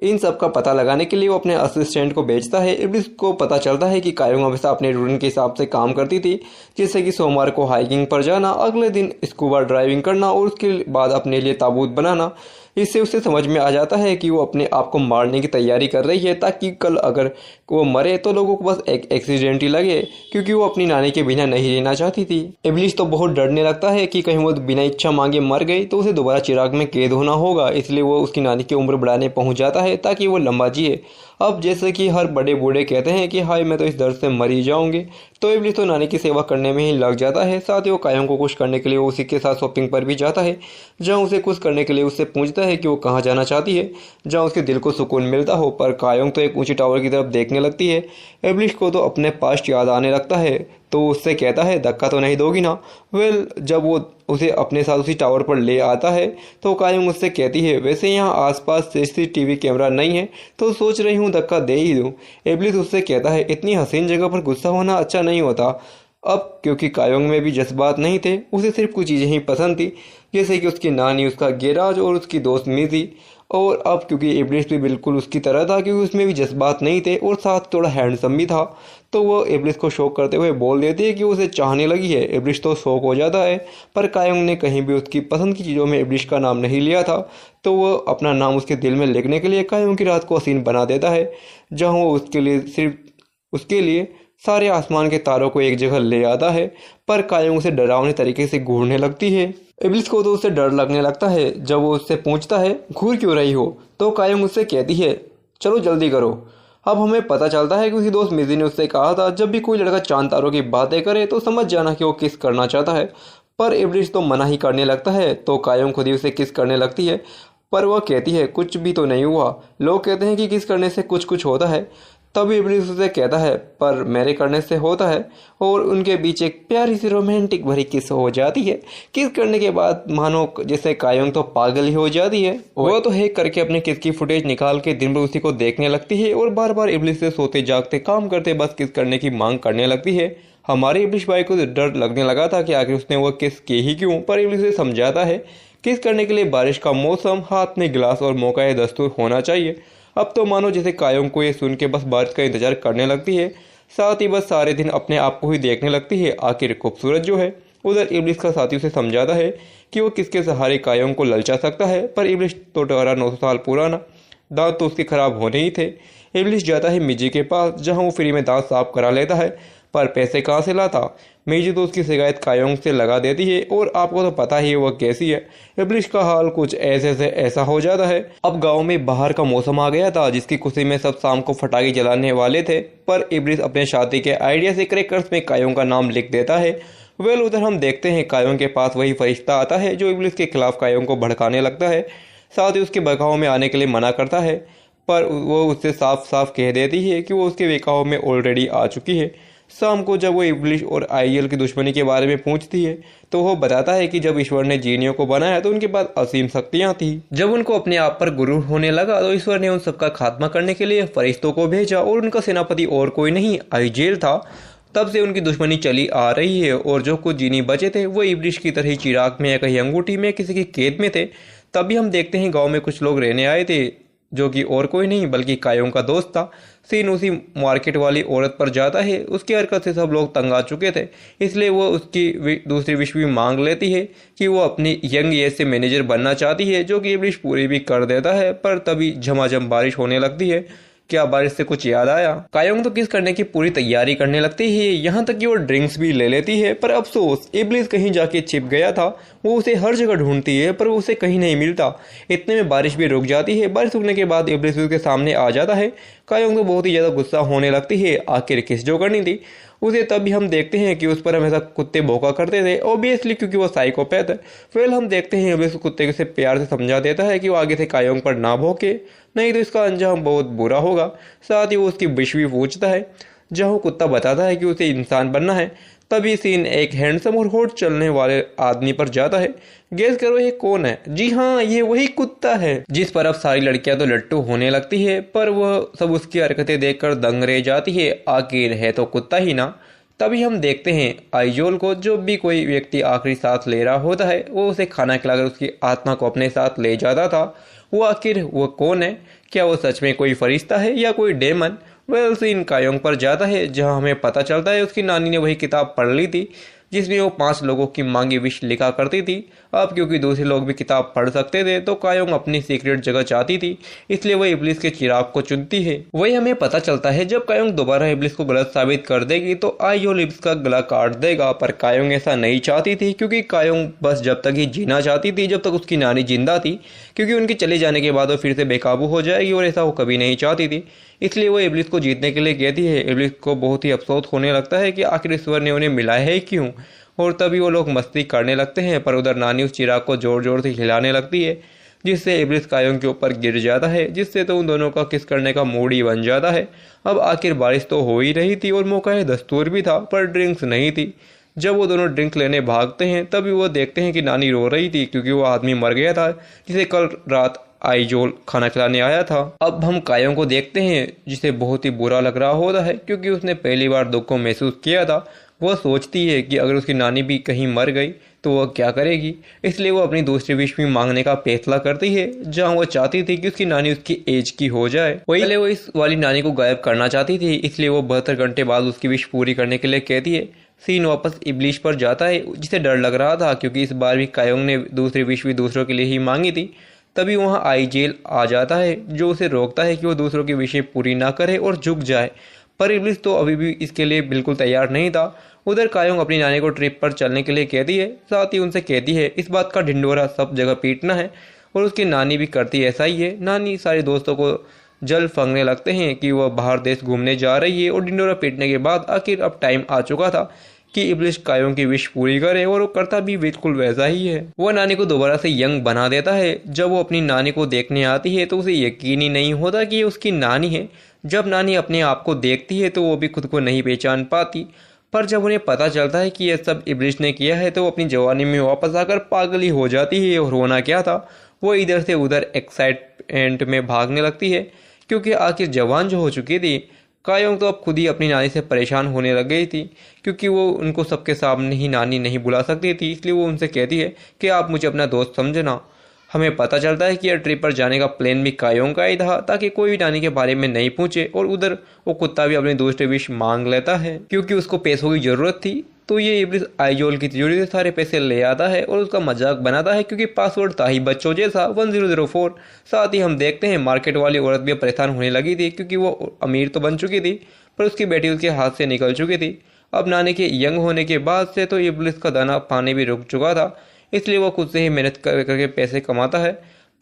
इन सब का पता लगाने के लिए वो अपने असिस्टेंट को भेजता है। इब्लिस को पता चलता है कि कायोंग हमेशा अपने रूटीन के हिसाब से काम करती थी, जैसे कि सोमवार को हाइकिंग पर जाना, अगले दिन स्कूबा ड्राइविंग करना और उसके बाद अपने लिए ताबूत बनाना। इससे उसे समझ में आ जाता है कि वो अपने आप को मारने की तैयारी कर रही है, ताकि कल अगर वो मरे तो लोगों को बस एक एक्सीडेंट ही लगे, क्योंकि वो अपनी नानी के बिना नहीं रहना चाहती थी। इब्लिस तो बहुत डरने लगता है कि कहीं वो बिना इच्छा मांगे मर गई तो उसे दोबारा चिराग में कैद होना होगा, इसलिए वो उसकी नानी की उम्र बढ़ाने पहुंच जाता है ताकि वो लंबा जिए। अब जैसे कि हर बड़े बूढ़े कहते हैं कि हाय मैं तो इस दर्द से मर ही जाऊंगे, तो इब्लिस तो नानी की सेवा करने में ही लग जाता है। साथ ही वो कायोंग को खुश करने के लिए वो उसी के साथ शॉपिंग पर भी जाता है, जहाँ उसे खुश करने के लिए उससे पूछता है कि वो कहाँ जाना चाहती है, जहाँ उसके दिल को सुकून मिलता हो। पर कायोंग तो एक ऊंची टावर की तरफ देखने लगती है। इब्लिस को तो अपने पास्ट याद आने लगता है, तो उससे कहता है धक्का तो नहीं दोगी ना। जब वो उसे अपने साथ उसी टावर पर ले आता है तो कायोंग उससे कहती है, वैसे यहाँ आसपास सीसीटीवी कैमरा नहीं है तो सोच रही हूँ धक्का दे ही दूँ। इब्लिस उससे कहता है, इतनी हसीन जगह पर गुस्सा होना अच्छा नहीं होता। अब क्योंकि कायोंग में भी जज्बात नहीं थे, उसे सिर्फ कुछ चीज़ें ही पसंद थी, जैसे कि उसकी नानी, उसका गैराज और उसकी दोस्त मिजी। और अब क्योंकि इब्लिस भी बिल्कुल उसकी तरह था, क्योंकि उसमें भी जज्बात नहीं थे और साथ थोड़ा हैंडसम भी था, तो वो इब्लिस को शौक करते हुए बोल देती है कि उसे चाहने लगी है। इब्लिस तो शौक हो जाता है, पर कायोंग ने कहीं भी उसकी पसंद की चीज़ों में इब्लिस का नाम नहीं लिया था, तो वो अपना नाम उसके दिल में लिखने के लिए कायोंग की रात को हसीन बना देता है, जहाँ वो उसके लिए सारे आसमान के तारों को एक जगह ले आता है। पर कायोंग उसे डरावने तरीके से घूरने लगती है। इब्लिस को तो उससे डर लगने लगता है। जब वो उससे पूछता है घूर क्यों रही हो, तो कायोंग उससे कहती है, चलो जल्दी करो। अब हमें पता चलता है कि उसकी दोस्त मिजी ने उससे कहा था, जब भी कोई लड़का चांद तारों की बातें करे तो समझ जाना कि वो किस करना चाहता है। पर इब्लिस तो मना ही करने लगता है, तो कायोंग खुद ही उसे किस करने लगती है, पर वह कहती है कुछ भी तो नहीं हुआ, लोग कहते हैं कि किस करने से कुछ कुछ होता है। तब इब्लिस उसे कहता है, पर मेरे करने से होता है, और उनके बीच एक प्यारी सी रोमांटिक भरी किस हो जाती है। किस करने के बाद मानो जैसे कायोंग तो पागल ही हो जाती है। वो तो हैक करके अपने किस की फुटेज निकाल के दिन भर उसी को देखने लगती है और बार बार इब्लिस से सोते जागते काम करते बस किस करने की मांग करने लगती है। हमारे इब्लिस भाई को डर लगने लगा था कि आखिर उसने वो किस की ही क्यों, पर इब्लिस से समझाता है किस करने के लिए बारिश का मौसम, हाथ में गिलास और मौका दस्तूर होना चाहिए। अब तो मानो जैसे कायोंग को ये सुन के बस बारिश का इंतजार करने लगती है, साथ ही बस सारे दिन अपने आप को ही देखने लगती है, आखिर खूबसूरत जो है। उधर इब्लिस का साथी उसे समझाता है कि वो किसके सहारे कायोंग को ललचा सकता है, पर इब्लिस तो डरा 900 साल पुराना, दांत तो उसके खराब होने ही थे। इब्लिस जाता है मिजी के पास, जहाँ वो फ्री में दांत साफ करा लेता है, पर पैसे कहाँ से लाता। मिजी तो उसकी शिकायत कायोंग से लगा देती है, और आपको तो पता ही है वह कैसी है। इब्लिस का हाल कुछ ऐसे से ऐसा हो जाता है। अब गांव में बाहर का मौसम आ गया था, जिसकी खुशी में सब शाम को फटाखे जलाने वाले थे, पर इब्लिस अपने शादी के आइडिया से क्रैकर्स में कायोंग का नाम लिख देता है। उधर हम देखते हैं कायोंग के पास वही फरिश्ता आता है जो इब्लिस के खिलाफ कायोंग को भड़काने लगता है, साथ ही उसके बहकाव में आने के लिए मना करता है, पर वो उससे साफ साफ कह देती है कि वो उसके बहकाव में ऑलरेडी आ चुकी है। शाम को जब वो इब्लिस और आईएल की दुश्मनी के बारे में पूछती है, तो वो बताता है कि जब ईश्वर ने जीनियों को बनाया तो उनके पास असीम शक्तियां थी। जब उनको अपने आप पर गुरूर होने लगा तो ईश्वर ने उन सबका खात्मा करने के लिए फरिश्तों को भेजा, और उनका सेनापति और कोई नहीं आईजेल था। तब से उनकी दुश्मनी चली आ रही है, और जो कुछ जीनी बचे थे वो इब्लिस की तरह ही चिराग में या कहीं अंगूठी में किसी की कैद में थे। तभी हम देखते हैं गाँव में कुछ लोग रहने आए थे, जो कि और कोई नहीं बल्कि कायोंग का दोस्त था। सीन उसी मार्केट वाली औरत पर जाता है। उसकी हरकत से सब लोग तंग आ चुके थे, इसलिए वो उसकी दूसरी विश भी मांग लेती है कि वो अपनी यंग एज से मैनेजर बनना चाहती है, जो कि इब्लिस पूरी भी कर देता है। पर तभी झमाझम बारिश होने लगती है। क्या बारिश से कुछ याद आया? कायोंग तो किस करने की पूरी तैयारी करने लगती है, यहाँ तक कि वो ड्रिंक्स भी ले लेती है। पर अफसोस इब्लिस कहीं जाके छिप गया था। वो उसे हर जगह ढूंढती है, पर वो उसे कहीं नहीं मिलता। इतने में बारिश भी रुक जाती है। बारिश रुकने के बाद इब्लिस उसके सामने आ जाता है। कायोंग तो बहुत ही ज़्यादा गुस्सा होने लगती है, आखिर किस जो करनी थी। उसे तभी हम देखते हैं कि उस पर हमेशा कुत्ते भौंका करते थे, ऑब्वियसली क्योंकि वो साइकोपैथ है। फिर हम देखते हैं इब्लिस कुत्ते से प्यार से समझा देता है कि वो आगे से कायोंग पर ना भौंके, नहीं तो इसका अंजाम बहुत बुरा होगा। साथ ही वो उसकी विश भी पूछता है, जहाँ वो कुत्ता बताता है कि उसे इंसान बनना है। तभी सीन एक हैंडसम और होठ चलने वाले आदमी पर जाता है। गेस करो ये कौन है? जी हाँ, ये वही कुत्ता है जिस पर अब सारी लड़कियां तो लट्टू होने लगती है, पर वह सब उसकी हरकतें देखकर दंग रह जाती है। आखिर है तो कुत्ता ही ना। तभी हम देखते हैं आइजोल को। जब भी कोई व्यक्ति आखिरी सांस ले रहा होता है वो उसे खाना खिलाकर उसकी आत्मा को अपने साथ ले जाता था। वो आखिर वो कौन है? क्या वो सच में कोई फरिश्ता है या कोई डेमन? वेल सीन कायोंग पर जाता है, जहां हमें पता चलता है उसकी नानी ने वही किताब पढ़ ली थी जिसमें वो 5 लोगों की मांगी विश लिखा करती थी। अब क्योंकि दूसरे लोग भी किताब पढ़ सकते थे तो कायोंग अपनी सीक्रेट जगह चाहती थी, इसलिए वह इब्लिस के चिराग को चुनती है। वही हमें पता चलता है जब कायोंग दोबारा इब्लिस को गलत साबित कर देगी तो आइजोल इब्लिस का गला काट देगा, पर कायोंग ऐसा नहीं चाहती थी क्योंकि कायोंग बस जब तक ही जीना चाहती थी जब तक उसकी नानी जिंदा थी, क्योंकि उनके चले जाने के बाद वो फिर से बेकाबू हो जाएगी और ऐसा वो कभी नहीं चाहती थी। इसलिए वो इब्लिस को जीतने के लिए कहती है। इब्लिस को बहुत ही अफसोस होने लगता है कि आखिर ईश्वर ने उन्हें मिलाया है क्यों, और तभी वो लोग मस्ती करने लगते हैं। पर उधर नानी उस चिराग को जोर जोर से हिलाने लगती है जिससे इब्लिस कायोंग के ऊपर गिर जाता है, जिससे तो उन दोनों का किस करने का मूड ही बन जाता है। अब आखिर बारिश तो हो ही रही थी और मौका दस्तूर भी था, पर ड्रिंक्स नहीं थी। जब वो दोनों ड्रिंक लेने भागते हैं तभी वो देखते हैं कि नानी रो रही थी क्योंकि वो आदमी मर गया था जिसे कल रात आइजोल खाना खिलाने आया था। अब हम कायोंग को देखते हैं जिसे बहुत ही बुरा लग रहा होता है क्योंकि उसने पहली बार दुख को महसूस किया था। वह सोचती है कि अगर उसकी नानी भी कहीं मर गई तो वह क्या करेगी, इसलिए वो अपनी दूसरी विश भी मांगने का फैसला करती है, जहां वो चाहती थी कि उसकी नानी उसकी एज की हो जाए। वही पहले वो इस वाली नानी को गायब करना चाहती थी, इसलिए वो 72 घंटे बाद उसकी विश पूरी करने के लिए कहती है। सीन वापस इब्लिस पर जाता है जिसे डर लग रहा था क्योंकि इस बार भी कायोंग ने दूसरी विश भी दूसरों के लिए ही मांगी थी। तभी वहाँ आइजेल आ जाता है जो उसे रोकता है कि वो दूसरों की विशें पूरी ना करे और झुक जाए, पर इब्लिस तो अभी भी इसके लिए बिल्कुल तैयार नहीं था। उधर कायोंग अपनी नानी को ट्रिप पर चलने के लिए कहती है, साथ ही उनसे कहती है इस बात का ढिंडोरा सब जगह पीटना है, और उसकी नानी भी करती ऐसा ही है। नानी सारे दोस्तों को जल फंगने लगते हैं कि वह बाहर देश घूमने जा रही है, और ढिंडोरा पीटने के बाद आखिर अब टाइम आ चुका था कि इब्लिस कायोंग की विश पूरी करे, और वो करता भी बिल्कुल वैसा ही है। वह नानी को दोबारा से यंग बना देता है। जब वो अपनी नानी को देखने आती है तो उसे यकीन ही नहीं होता कि ये उसकी नानी है। जब नानी अपने आप को देखती है तो वो भी खुद को नहीं पहचान पाती, पर जब उन्हें पता चलता है कि यह सब इब्लिस ने किया है तो वो अपनी जवानी में वापस आकर पागल ही हो जाती है। और होना क्या था, वो इधर से उधर एक्साइटमेंट में भागने लगती है क्योंकि आखिर जवान जो हो चुकी थी। कायोंग तो अब खुद ही अपनी नानी से परेशान होने लग गई थी क्योंकि वो उनको सबके सामने ही नानी नहीं बुला सकती थी, इसलिए वो उनसे कहती है कि आप मुझे अपना दोस्त समझना। हमें पता चलता है कि यह ट्रिप पर जाने का प्लान भी कायोंग का ही था ताकि कोई भी नानी के बारे में नहीं पूछे, और उधर वो कुत्ता भी अपनी दूसरी विश मांग लेता है क्योंकि उसको पैसों की जरूरत थी। तो ये इब्लिस आइजोल की तिजोरी से सारे पैसे ले आता है और उसका मजाक बनाता है क्योंकि पासवर्ड था ही बच्चों जैसा 1004। साथ ही हम देखते हैं मार्केट वाली औरत भी परेशान होने लगी थी क्योंकि वो अमीर तो बन चुकी थी पर उसकी बेटी उसके हाथ से निकल चुकी थी। अब नानी के यंग होने के बाद से तो इब्लिस का दाना पानी भी रुक चुका था, इसलिए वो खुद से ही मेहनत करके पैसे कमाता है।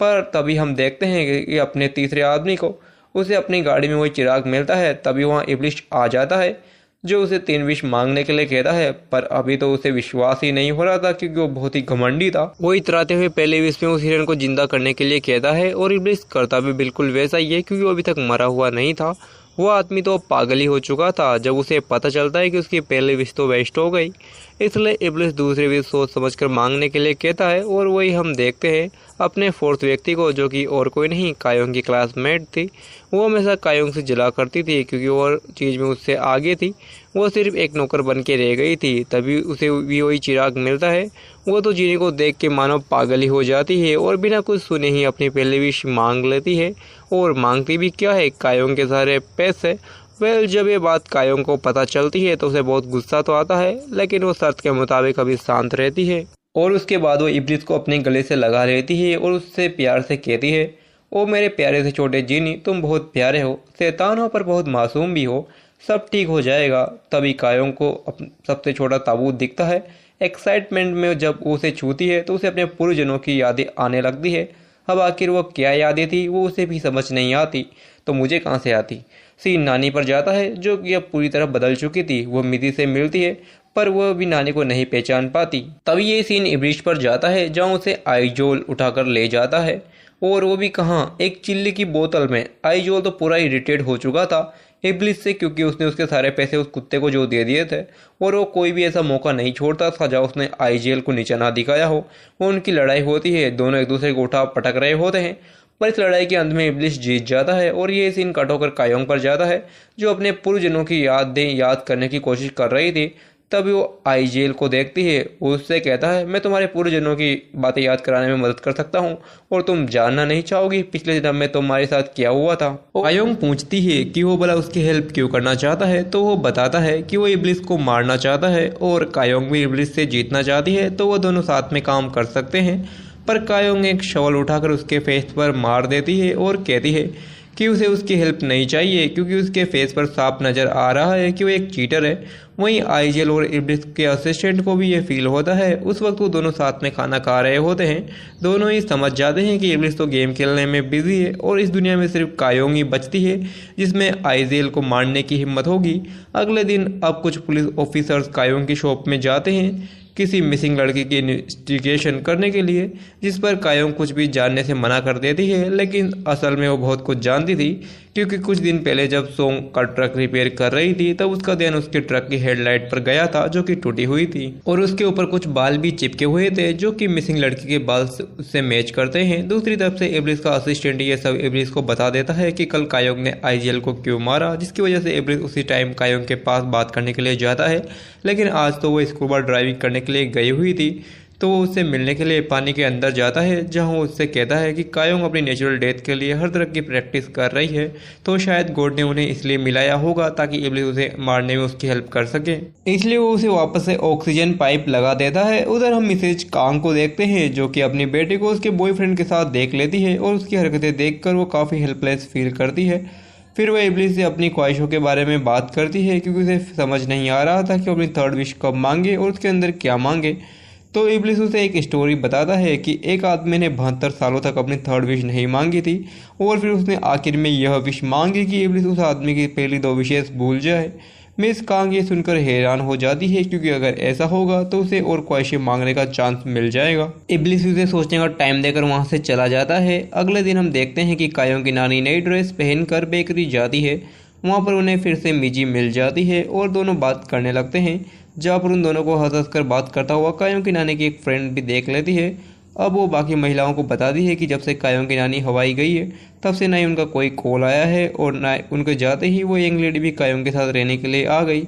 पर तभी हम देखते हैं कि अपने तीसरे आदमी को उसे अपनी गाड़ी में वही चिराग मिलता है। तभी वहाँ इब्लिस आ जाता है जो उसे 3 विश मांगने के लिए कहता है, पर अभी तो उसे विश्वास ही नहीं हो रहा था क्योंकि वो बहुत ही घमंडी था। वो इतराते हुए पहले विश में उस हिरन को जिंदा करने के लिए कहता है, और इब्लिस करता भी बिल्कुल वैसा ही है क्योंकि वो अभी तक मरा हुआ नहीं था। वो आदमी तो पागल ही हो चुका था जब उसे पता चलता है कि उसकी पहली विश तो वेस्ट हो गई, इसलिए इब्लिस दूसरी विश सोच समझकर मांगने के लिए कहता है। और वही हम देखते हैं अपने 4th व्यक्ति को, जो कि और कोई नहीं कायोंग की क्लासमेट थी। वो हमेशा कायोंग से जला करती थी क्योंकि और चीज़ में उससे आगे थी, वो सिर्फ एक नौकर बन के रह गई थी। तभी उसे भी वही चिराग मिलता है। वो तो जीनी को देख के मानो पागल ही हो जाती है और बिना कुछ सुने ही अपनी पहली विश मांग लेती है। और मांगती भी क्या है, कायोंग के सारे पैसे। वेल जब ये बात कायोंग को पता चलती है तो उसे बहुत गुस्सा तो आता है, लेकिन वो शर्त के मुताबिक अभी शांत रहती है। और उसके बाद वो इब्लिस को अपने गले से लगा लेती है और उससे प्यार से कहती है, ओ मेरे प्यारे से छोटे जीनी, तुम बहुत प्यारे हो, शैतान हो पर बहुत मासूम भी हो, सब ठीक हो जाएगा। तभी कायोंग को सबसे छोटा ताबूत दिखता है। एक्साइटमेंट में जब वो उसे छूती है तो उसे अपने पूर्वजनों की यादें आने लगती है। अब आखिर वो क्या यादें थी वो उसे भी समझ नहीं आती, तो मुझे कहाँ से आती। सीन नानी पर जाता है जो कि अब पूरी तरह बदल चुकी थी। वो मिदी से मिलती है पर वह भी नानी को नहीं पहचान पाती। तभी ये सीन इब्लिश पर जाता है जहाँ उसे आइजोल उठाकर ले जाता है, और वो भी कहाँ, एक चिल्ली की बोतल में। आइजोल तो पूरा इरिटेट हो चुका था इब्लिस से, क्योंकि उसने उसके सारे पैसे उस कुत्ते को जो दे दिए थे, और वो कोई भी ऐसा मौका नहीं छोड़ता था जहाँ उसने आइजेल को नीचा ना दिखाया हो। वो उनकी लड़ाई होती है, दोनों एक दूसरे को उठा पटक रहे होते हैं, पर इस लड़ाई के अंत में इब्लिस जीत जाता है। और ये सीन कट होकर कायोंग पर जाता है जो अपने पूर्वजन्मों की याद करने की कोशिश कर रही थी। तभी वो आइजेल को देखती है, उससे कहता है मैं तुम्हारे पूर्वजन्मों की बातें याद कराने में मदद कर सकता हूँ, और तुम जानना नहीं चाहोगी पिछले जन्म में तुम्हारे साथ क्या हुआ था। कायोंग पूछती है कि वो भला उसकी हेल्प क्यों करना चाहता है, तो वो बताता है कि वो इब्लिस को मारना चाहता है, और कायोंग भी इब्लिस से जीतना चाहती है, तो वो दोनों साथ में काम कर सकते हैं। पर कायोंग एक शॉल उठाकर उसके फेस पर मार देती है और कहती है कि उसे उसकी हेल्प नहीं चाहिए, क्योंकि उसके फेस पर साफ नज़र आ रहा है कि वो एक चीटर है। वहीं आइजेल और इब्लिस के असिस्टेंट को भी ये फील होता है। उस वक्त वो दोनों साथ में खाना खा रहे होते हैं। दोनों ही समझ जाते हैं कि इब्लिस तो गेम खेलने में बिजी है, और इस दुनिया में सिर्फ कायोंग ही बचती है जिसमें आइजेल को मारने की हिम्मत होगी। अगले दिन अब कुछ पुलिस ऑफिसर्स कायोंग की शॉप में जाते हैं किसी मिसिंग लड़की की इन्वेस्टिगेशन करने के लिए, जिस पर कायोंग कुछ भी जानने से मना कर देती है, लेकिन असल में वो बहुत कुछ जानती थी, क्योंकि कुछ दिन पहले जब सोंग का ट्रक रिपेयर कर रही थी तब उसका ध्यान उसके ट्रक की हेडलाइट पर गया था जो कि टूटी हुई थी, और उसके ऊपर कुछ बाल भी चिपके हुए थे जो कि मिसिंग लड़की के बाल से मैच करते हैं। दूसरी तरफ से इब्लिस का असिस्टेंट ये सब इब्लिस को बता देता है कि कल कायोंग ने आइजेल को क्यों मारा, जिसकी वजह से इब्लिस उसी टाइम कायोंग के पास बात करने के लिए जाता है। लेकिन आज तो वो स्कूबा ड्राइविंग करने के लिए गई हुई थी, तो वो उससे मिलने के लिए पानी के अंदर जाता है, जहां वो उससे कहता है कि कायोंग अपनी नेचुरल डेथ के लिए हर तरह की प्रैक्टिस कर रही है, तो शायद गॉड ने उन्हें इसलिए मिलाया होगा ताकि इब्लिस उसे मारने में उसकी हेल्प कर सके। इसलिए वो उसे वापस से ऑक्सीजन पाइप लगा देता है। उधर हम मिसेज कांग को देखते हैं जो कि अपनी बेटी को उसके बॉयफ्रेंड के साथ देख लेती है, और उसकी हरकतें देखकर वो काफ़ी हेल्पलेस फील करती है। फिर वह इब्लिस से अपनी ख्वाहिशों के बारे में बात करती है, क्योंकि उसे समझ नहीं आ रहा था कि वो अपनी थर्ड विश कब मांगे और उसके अंदर क्या मांगे। तो इब्लिस उसे एक स्टोरी बताता है कि एक आदमी ने 72 सालों तक अपनी थर्ड विश नहीं मांगी थी, और फिर उसने आखिर में यह विश मांगी कि इब्लिस उस आदमी की पहली 2 विशेष भूल जाए। मिस कांग ये सुनकर हैरान हो जाती है, क्योंकि अगर ऐसा होगा तो उसे और ख्वाहिशें मांगने का चांस मिल जाएगा। इब्लिस उसे सोचने का टाइम देकर वहां से चला जाता है। अगले दिन हम देखते हैं कि कायोंग की नानी नई ड्रेस पहनकर बेकरी जाती है। वहां पर उन्हें फिर से मिजी मिल जाती है और दोनों बात करने लगते हैं, जहाँ पर उन दोनों को हंस हंस कर बात करता हुआ कायोंग की नानी की एक फ्रेंड भी देख लेती है। अब वो बाकी महिलाओं को बताती है कि जब से कायोंग की नानी हवाई गई है तब से ना ही उनका कोई कॉल आया है, और ना उनके जाते ही वो यंग लेडी भी कायोंग के साथ रहने के लिए आ गई।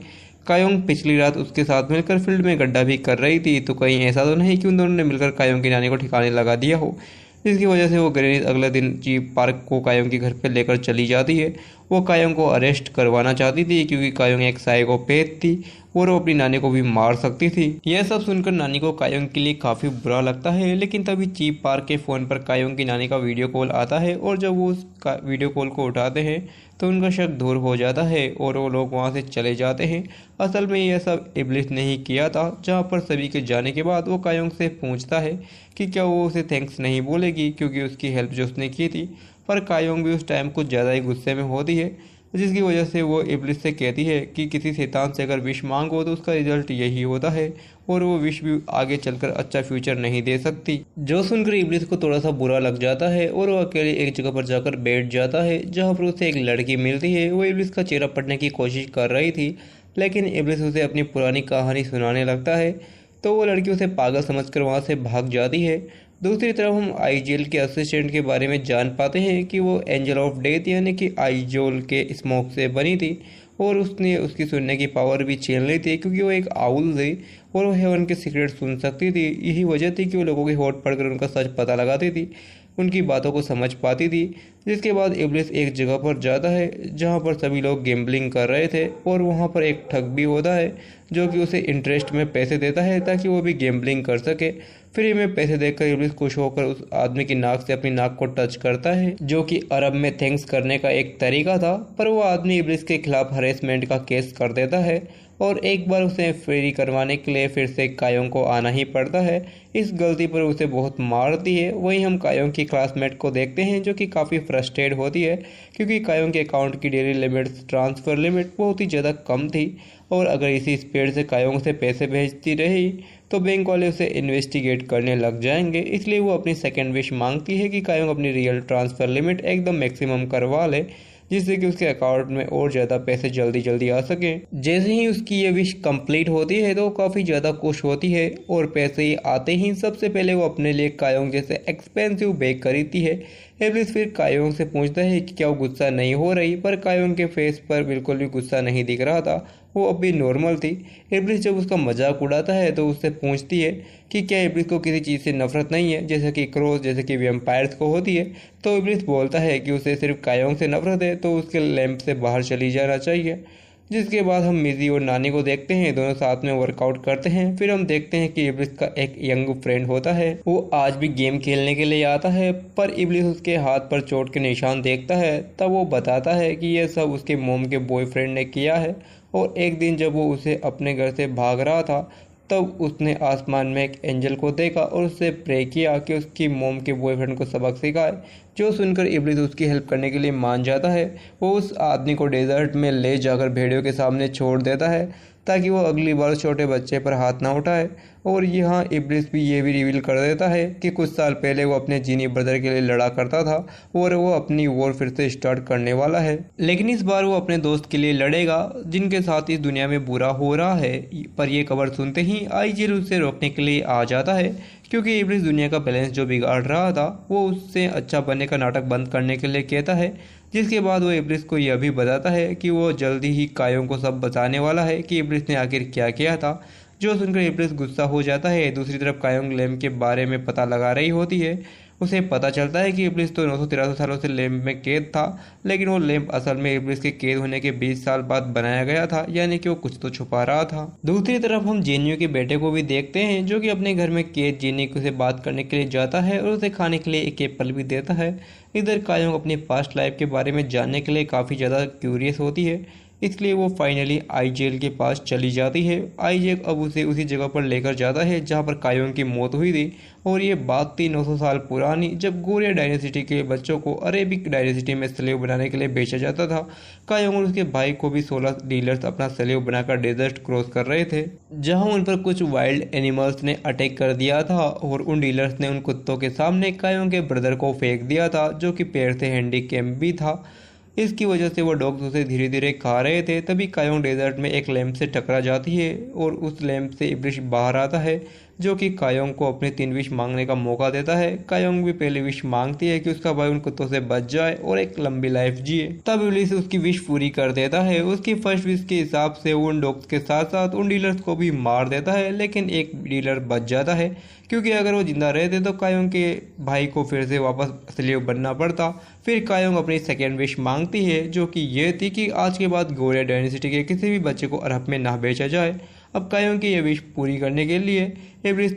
कायोंग पिछली रात उसके साथ मिलकर फील्ड में गड्ढा भी कर रही थी, तो कहीं ऐसा तो नहीं कि उन दोनों ने मिलकर कायोंग की नानी को ठिकाने लगा दिया हो, जिसकी वजह से वो ग्रेनिस अगले दिन जीप पार्क को कायोंग के घर पर लेकर चली जाती है। वो कायोंग को अरेस्ट करवाना चाहती थी, क्योंकि कायोंग एक साइकोपैथ थी और वो अपनी नानी को भी मार सकती थी। यह सब सुनकर नानी को कायोंग के लिए काफ़ी बुरा लगता है, लेकिन तभी चीप पार्क के फ़ोन पर कायोंग की नानी का वीडियो कॉल आता है, और जब वो उस वीडियो कॉल को उठाते हैं तो उनका शक दूर हो जाता है और वो लोग वहाँ से चले जाते हैं। असल में यह सब इब्लिस ने ही किया था। जहाँ पर सभी के जाने के बाद वो कायोंग से पूछता है कि क्या वो उसे थैंक्स नहीं बोलेगी, क्योंकि उसकी हेल्प जो उसने की थी। पर कायोंग भी उस टाइम कुछ ज़्यादा ही गुस्से में होती है, जिसकी वजह से वो इब्लिस से कहती है कि किसी शैतान से अगर विश मांगो तो उसका रिजल्ट यही होता है, और वो विश भी आगे चलकर अच्छा फ्यूचर नहीं दे सकती। जो सुनकर इब्लिस को थोड़ा सा बुरा लग जाता है और वो अकेले एक जगह पर जाकर बैठ जाता है, जहाँ पर उसे एक लड़की मिलती है। वो इब्लिस का चेहरा पढ़ने की कोशिश कर रही थी, लेकिन इब्लिस उसे अपनी पुरानी कहानी सुनाने लगता है, तो वो लड़की उसे पागल समझकर वहाँ से भाग जाती है। दूसरी तरफ हम आइजेल के असिस्टेंट के बारे में जान पाते हैं कि वो एंजल ऑफ डेथ यानी कि आइजोल के स्मोक से बनी थी, और उसने उसकी सुनने की पावर भी छीन ली थी, क्योंकि वो एक आउल थी और वो हेवन के सीक्रेट सुन सकती थी। यही वजह थी कि वो लोगों के होठ पढ़कर उनका सच पता लगाती थी, उनकी बातों को समझ पाती थी। जिसके बाद इब्लिस एक जगह पर जाता है जहाँ पर सभी लोग गैम्बलिंग कर रहे थे, और वहाँ पर एक ठग भी होता है जो कि उसे इंटरेस्ट में पैसे देता है ताकि वो भी गैम्बलिंग कर सके। फ्री में पैसे देकर इब्लिस खुश होकर उस आदमी की नाक से अपनी नाक को टच करता है, जो कि अरब में थैंक्स करने का एक तरीका था। पर वो आदमी इब्लिस के खिलाफ हरेसमेंट का केस कर देता है और एक बार उसे फ्री करवाने के लिए फिर से कायोंग को आना ही पड़ता है। इस गलती पर उसे बहुत मारती है। वहीं हम कायोंग की क्लासमेट को देखते हैं जो कि काफ़ी फ्रस्ट्रेट होती है क्योंकि कायोंग के अकाउंट की डेली लिमिट, ट्रांसफ़र लिमिट बहुत ही ज़्यादा कम थी और अगर इसी स्पीड से कायोंग से पैसे भेजती रही तो बैंक वाले उसे इन्वेस्टिगेट करने लग जाएंगे। इसलिए वो अपनी सेकेंड विश मांगती है कि कायोंग अपनी रियल ट्रांसफ़र लिमिट एकदम मैक्सिमम करवा ले जिससे कि उसके अकाउंट में और ज़्यादा पैसे जल्दी जल्दी आ सकें। जैसे ही उसकी ये विश कंप्लीट होती है तो वो काफ़ी ज़्यादा खुश होती है और पैसे ही आते ही सबसे पहले वो अपने लिए कायोंग जैसे एक्सपेंसिव बैग खरीदती है। एब्लिस फिर कायोंग से पूछता है कि क्या वो गुस्सा नहीं हो रही, पर कायोंग के फेस पर बिल्कुल भी गुस्सा नहीं दिख रहा था, वो अब भी नॉर्मल थी। एब्लिस जब उसका मजाक उड़ाता है तो उससे पूछती है कि क्या एब्लिस को किसी चीज़ से नफरत नहीं है जैसे कि क्रोस, जैसे कि वैम्पायर्स को होती है। तो एब्लिस बोलता है कि उसे सिर्फ कायोंग से नफरत है तो उसके लैंप से बाहर चली जाना चाहिए। जिसके बाद हम मिजी और नानी को देखते हैं, दोनों साथ में वर्कआउट करते हैं। फिर हम देखते हैं कि इब्लिस का एक यंग फ्रेंड होता है, वो आज भी गेम खेलने के लिए आता है पर इब्लिस उसके हाथ पर चोट के निशान देखता है। तब वो बताता है कि यह सब उसके मोम के बॉयफ्रेंड ने किया है और एक दिन जब वो उसे अपने घर से भाग रहा था तब उसने आसमान में एक एंजल को देखा और उससे प्रे किया कि उसकी मोम के बॉयफ्रेंड को सबक सिखाए। जो सुनकर इब्लिस उसकी हेल्प करने के लिए मान जाता है। वो उस आदमी को डेजर्ट में ले जाकर भेड़ियों के सामने छोड़ देता है ताकि वो अगली बार छोटे बच्चे पर हाथ ना उठाए। और यहाँ इब्लिस भी ये भी रिवील कर देता है कि कुछ साल पहले वो अपने जीनी ब्रदर के लिए लड़ा करता था और वो अपनी वॉर फिर से स्टार्ट करने वाला है, लेकिन इस बार वो अपने दोस्त के लिए लड़ेगा जिनके साथ इस दुनिया में बुरा हो रहा है। पर यह खबर सुनते ही आईजिल उसे रोकने के लिए आ जाता है क्योंकि इब्लिस दुनिया का बैलेंस जो बिगाड़ रहा था वो उससे अच्छा बनने का नाटक बंद करने के लिए कहता है। जिसके बाद वो इब्लिस को यह भी बताता है कि वो जल्दी ही कायों को सब बताने वाला है कि इब्लिस ने आखिर क्या किया था। जो सुनकर इब्लिस गुस्सा हो जाता है। दूसरी तरफ कायोंग लैम्प के बारे में पता लगा रही होती है। उसे पता चलता है कि इब्लिस तो 983 सालों से लैम्प में कैद था, लेकिन वो लैम्प असल में इब्लिस के कैद होने के 20 साल बाद बनाया गया था, यानी कि वो कुछ तो छुपा रहा था। दूसरी तरफ हम जेनियो के बेटे को भी देखते हैं जो कि अपने घर में कैद जेनियो से बात करने के लिए जाता है और उसे खाने के लिए एक एप्पल भी देता है। इधर कायोंग अपनी पास्ट लाइफ के बारे में जानने के लिए काफ़ी ज़्यादा क्यूरियस होती है, इसलिए वो फाइनली आईजेल के पास चली जाती है। आईजेल अब उसे उसी जगह पर लेकर जाता है जहाँ पर कायोंग की मौत हुई थी और ये बात थी 900 साल पुरानी, जब गोरिया डायनेसिटी के बच्चों को अरेबिक डायनेसिटी में स्लेव बनाने के लिए बेचा जाता था। कायोंग और उसके भाई को भी 16 डीलर्स अपना स्लेव बनाकर डेजर्ट क्रॉस कर रहे थे जहाँ उन पर कुछ वाइल्ड एनिमल्स ने अटैक कर दिया था और उन डीलर्स ने उन कुत्तों के सामने कायोंग के ब्रदर को फेंक दिया था जो कि पैर से हैंडीकैप भी था। इसकी वजह से वो डॉग्स उसे धीरे धीरे खा रहे थे। तभी कायोंग डेजर्ट में एक लैंप से टकरा जाती है और उस लैंप से इब्लिस बाहर आता है जो कि कायोंग को अपने 3 विश मांगने का मौका देता है। कायोंग भी पहली विश मांगती है कि उसका भाई उन कुत्तों से बच जाए और एक लंबी लाइफ जिए। तब इब्लिस उसकी विश पूरी कर देता है। उसकी फर्स्ट विश के हिसाब से वो उन डॉग्स के साथ साथ उन डीलर्स को भी मार देता है, लेकिन एक डीलर बच जाता है क्योंकि अगर वो जिंदा रहते तो कायोंग के भाई को फिर से वापस स्लेव बनना पड़ता। फिर कायोंग अपनी सेकेंड विश मांगती है जो कि ये थी कि आज के बाद गोरिया डायनेसिटी के किसी भी बच्चे को अरब में ना बेचा जाए। अब कायोंग की यह विश पूरी करने के लिए इब्लिस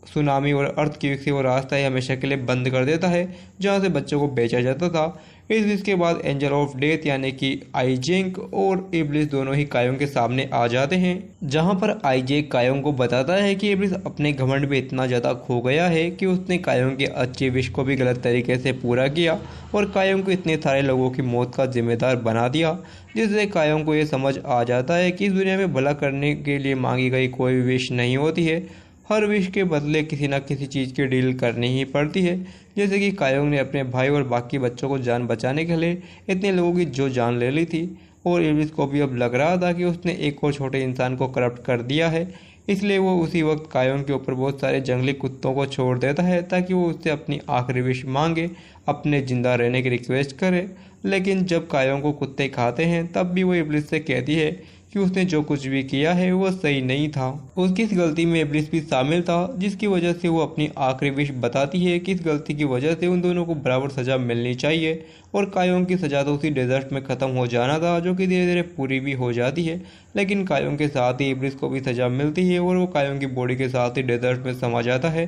सुनामी और अर्थक्वेक से वो रास्ता ही हमेशा के लिए बंद कर देता है जहाँ से बच्चों को बेचा जाता था। इस विश के बाद एंजल ऑफ डेथ यानी कि आईजेक और इब्लिस दोनों ही कायोंग के सामने आ जाते हैं, जहाँ पर आईजेक कायोंग को बताता है कि इब्लिस अपने घमंड में इतना ज़्यादा खो गया है कि उसने कायोंग के अच्छे विश को भी गलत तरीके से पूरा किया और कायोंग को इतने सारे लोगों की मौत का जिम्मेदार बना दिया, जिससे कायोंग को ये समझ आ जाता है कि इस दुनिया में भला करने के लिए मांगी गई कोई भी विश नहीं होती है। हर विश के बदले किसी न किसी चीज़ की डील करनी ही पड़ती है। जैसे कि कायोंग ने अपने भाई और बाकी बच्चों को जान बचाने के लिए इतने लोगों की जो जान ले ली थी और इब्लिस को भी अब लग रहा था कि उसने एक और छोटे इंसान को करप्ट कर दिया है। इसलिए वो उसी वक्त कायोंग के ऊपर बहुत सारे जंगली कुत्तों को छोड़ देता है ताकि वो उससे अपनी आखिरी विश मांगे, अपने जिंदा रहने की रिक्वेस्ट करे। लेकिन जब कायोंग को कुत्ते खाते हैं तब भी वो इब्लिस से कहती है कि उसने जो कुछ भी किया है वो सही नहीं था। उसकी इस गलती में इब्लिस भी शामिल था, जिसकी वजह से वो अपनी आखिरी विश बताती है कि इस गलती की वजह से उन दोनों को बराबर सजा मिलनी चाहिए। और कायोंग की सजा तो उसी डेजर्ट में ख़त्म हो जाना था जो कि धीरे धीरे पूरी भी हो जाती है। लेकिन कायोंग के साथ ही इब्लिस को भी सजा मिलती है और वो कायोंग की बॉडी के साथ ही डेजर्ट में समा जाता है,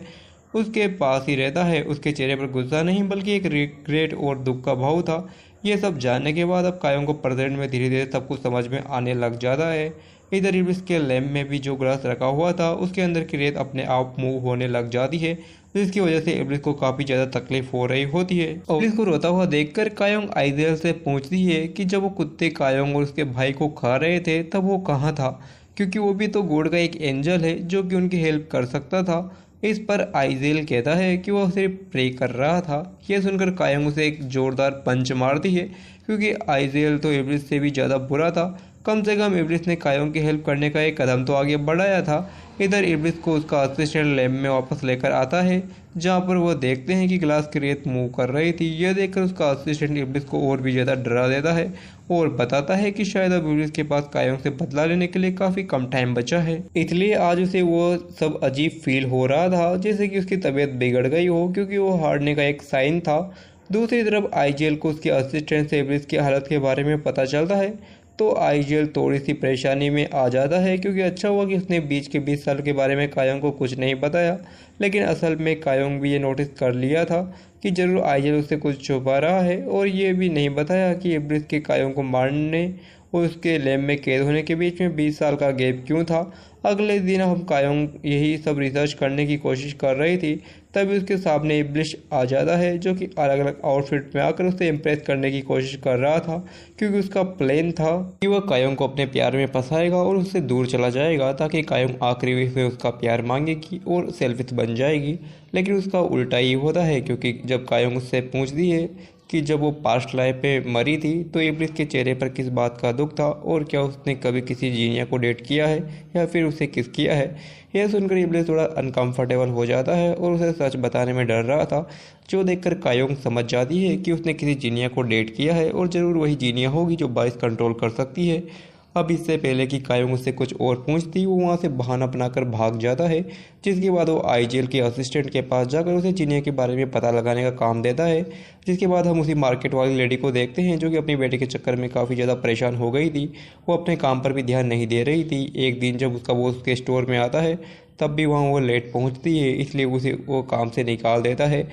उसके पास ही रहता है। उसके चेहरे पर गुस्सा नहीं बल्कि एक रिग्रेट और दुख का भाव था। ये सब जानने के बाद अब कायोंग को प्रेजेंट में धीरे धीरे सब कुछ समझ में आने लग जाता है। इधर इब्लिस के लैम्प में भी जो ग्लास रखा हुआ था उसके अंदर की रेत अपने आप मूव होने लग जाती है, जिसकी वजह से इब्लिस को काफी ज्यादा तकलीफ हो रही होती है। और इब्लिस को रोता हुआ देखकर कायोंग आइजेल से पूछती है कि जब वो कुत्ते कायोंग और उसके भाई को खा रहे थे तब वो कहाँ था, क्योंकि वो भी तो गॉड का एक एंजल है जो कि उनकी हेल्प कर सकता था। इस पर आइजेल कहता है कि वह सिर्फ प्रे कर रहा था। यह सुनकर कायोंग उसे एक जोरदार पंच मारती है, क्योंकि आइजेल तो इब्लिस से भी ज़्यादा बुरा था। कम से कम इब्लिस ने कायोंग की हेल्प करने का एक कदम तो आगे बढ़ाया था। इधर इब्लिस को उसका असिस्टेंट लैब में वापस लेकर आता है, जहाँ पर वह देखते हैं कि ग्लास की रेत मूव कर रही थी। यह देखकर उसका असिस्टेंट इब्लिस को और भी ज़्यादा डरा देता है और बताता है कि शायद अब इब्लिस के पास कायोंग से बदला लेने के लिए काफ़ी कम टाइम बचा है, इसलिए आज उसे वो सब अजीब फील हो रहा था, जैसे कि उसकी तबीयत बिगड़ गई हो, क्योंकि वो हारने का एक साइन था। दूसरी तरफ आईजेल को उसके असिस्टेंट से इब्लिस की हालत के बारे में पता चलता है, तो आईजेल थोड़ी सी परेशानी में आ जाता है, क्योंकि अच्छा हुआ कि उसने बीच के 20 साल के बारे में कायोंग को कुछ नहीं बताया। लेकिन असल में कायोंग भी ये नोटिस कर लिया था कि जरूर आईजेल उससे कुछ छुपा रहा है, और ये भी नहीं बताया कि इब्लिस के कायोंग को मारने और उसके लैब में कैद होने के बीच में 20 साल का गैप क्यों था। अगले दिन हम कायोंग यही सब रिसर्च करने की कोशिश कर रही थी, तभी उसके सामने इब्लिस आ जाता है, जो कि अलग अलग आउटफिट में आकर उसे इम्प्रेस करने की कोशिश कर रहा था, क्योंकि उसका प्लान था कि वह कायोंग को अपने प्यार में फंसाएगा और उससे दूर चला जाएगा, ताकि कायोंग आखिरी विश में उसका प्यार मांगेगी और सेल्फिश बन जाएगी। लेकिन उसका उल्टा ही होता है, क्योंकि जब कायोंग उससे पूछती है कि जब वो पास्ट लाइफ पे मरी थी तो इब्लिस के चेहरे पर किस बात का दुख था, और क्या उसने कभी किसी जीनिया को डेट किया है या फिर उसे किस किया है। यह सुनकर इब्लिस थोड़ा अनकंफर्टेबल हो जाता है और उसे सच बताने में डर रहा था, जो देखकर कायोंग समझ जाती है कि उसने किसी जीनिया को डेट किया है, और ज़रूर वही जीनिया होगी जो बाइस कंट्रोल कर सकती है। अब इससे पहले कि कायोंग उससे कुछ और पूछती, वो वहाँ से बहाना बनाकर भाग जाता है, जिसके बाद वो आईजेल के असिस्टेंट के पास जाकर उसे जीनिया के बारे में पता लगाने का काम देता है। जिसके बाद हम उसी मार्केट वाली लेडी को देखते हैं, जो कि अपनी बेटे के चक्कर में काफ़ी ज़्यादा परेशान हो गई थी। वो अपने काम पर भी ध्यान नहीं दे रही थी। एक दिन जब उसका बॉस उसके स्टोर में आता है, तब भी वहाँ वो लेट पहुँचती है, इसलिए उसे वो काम से निकाल देता है,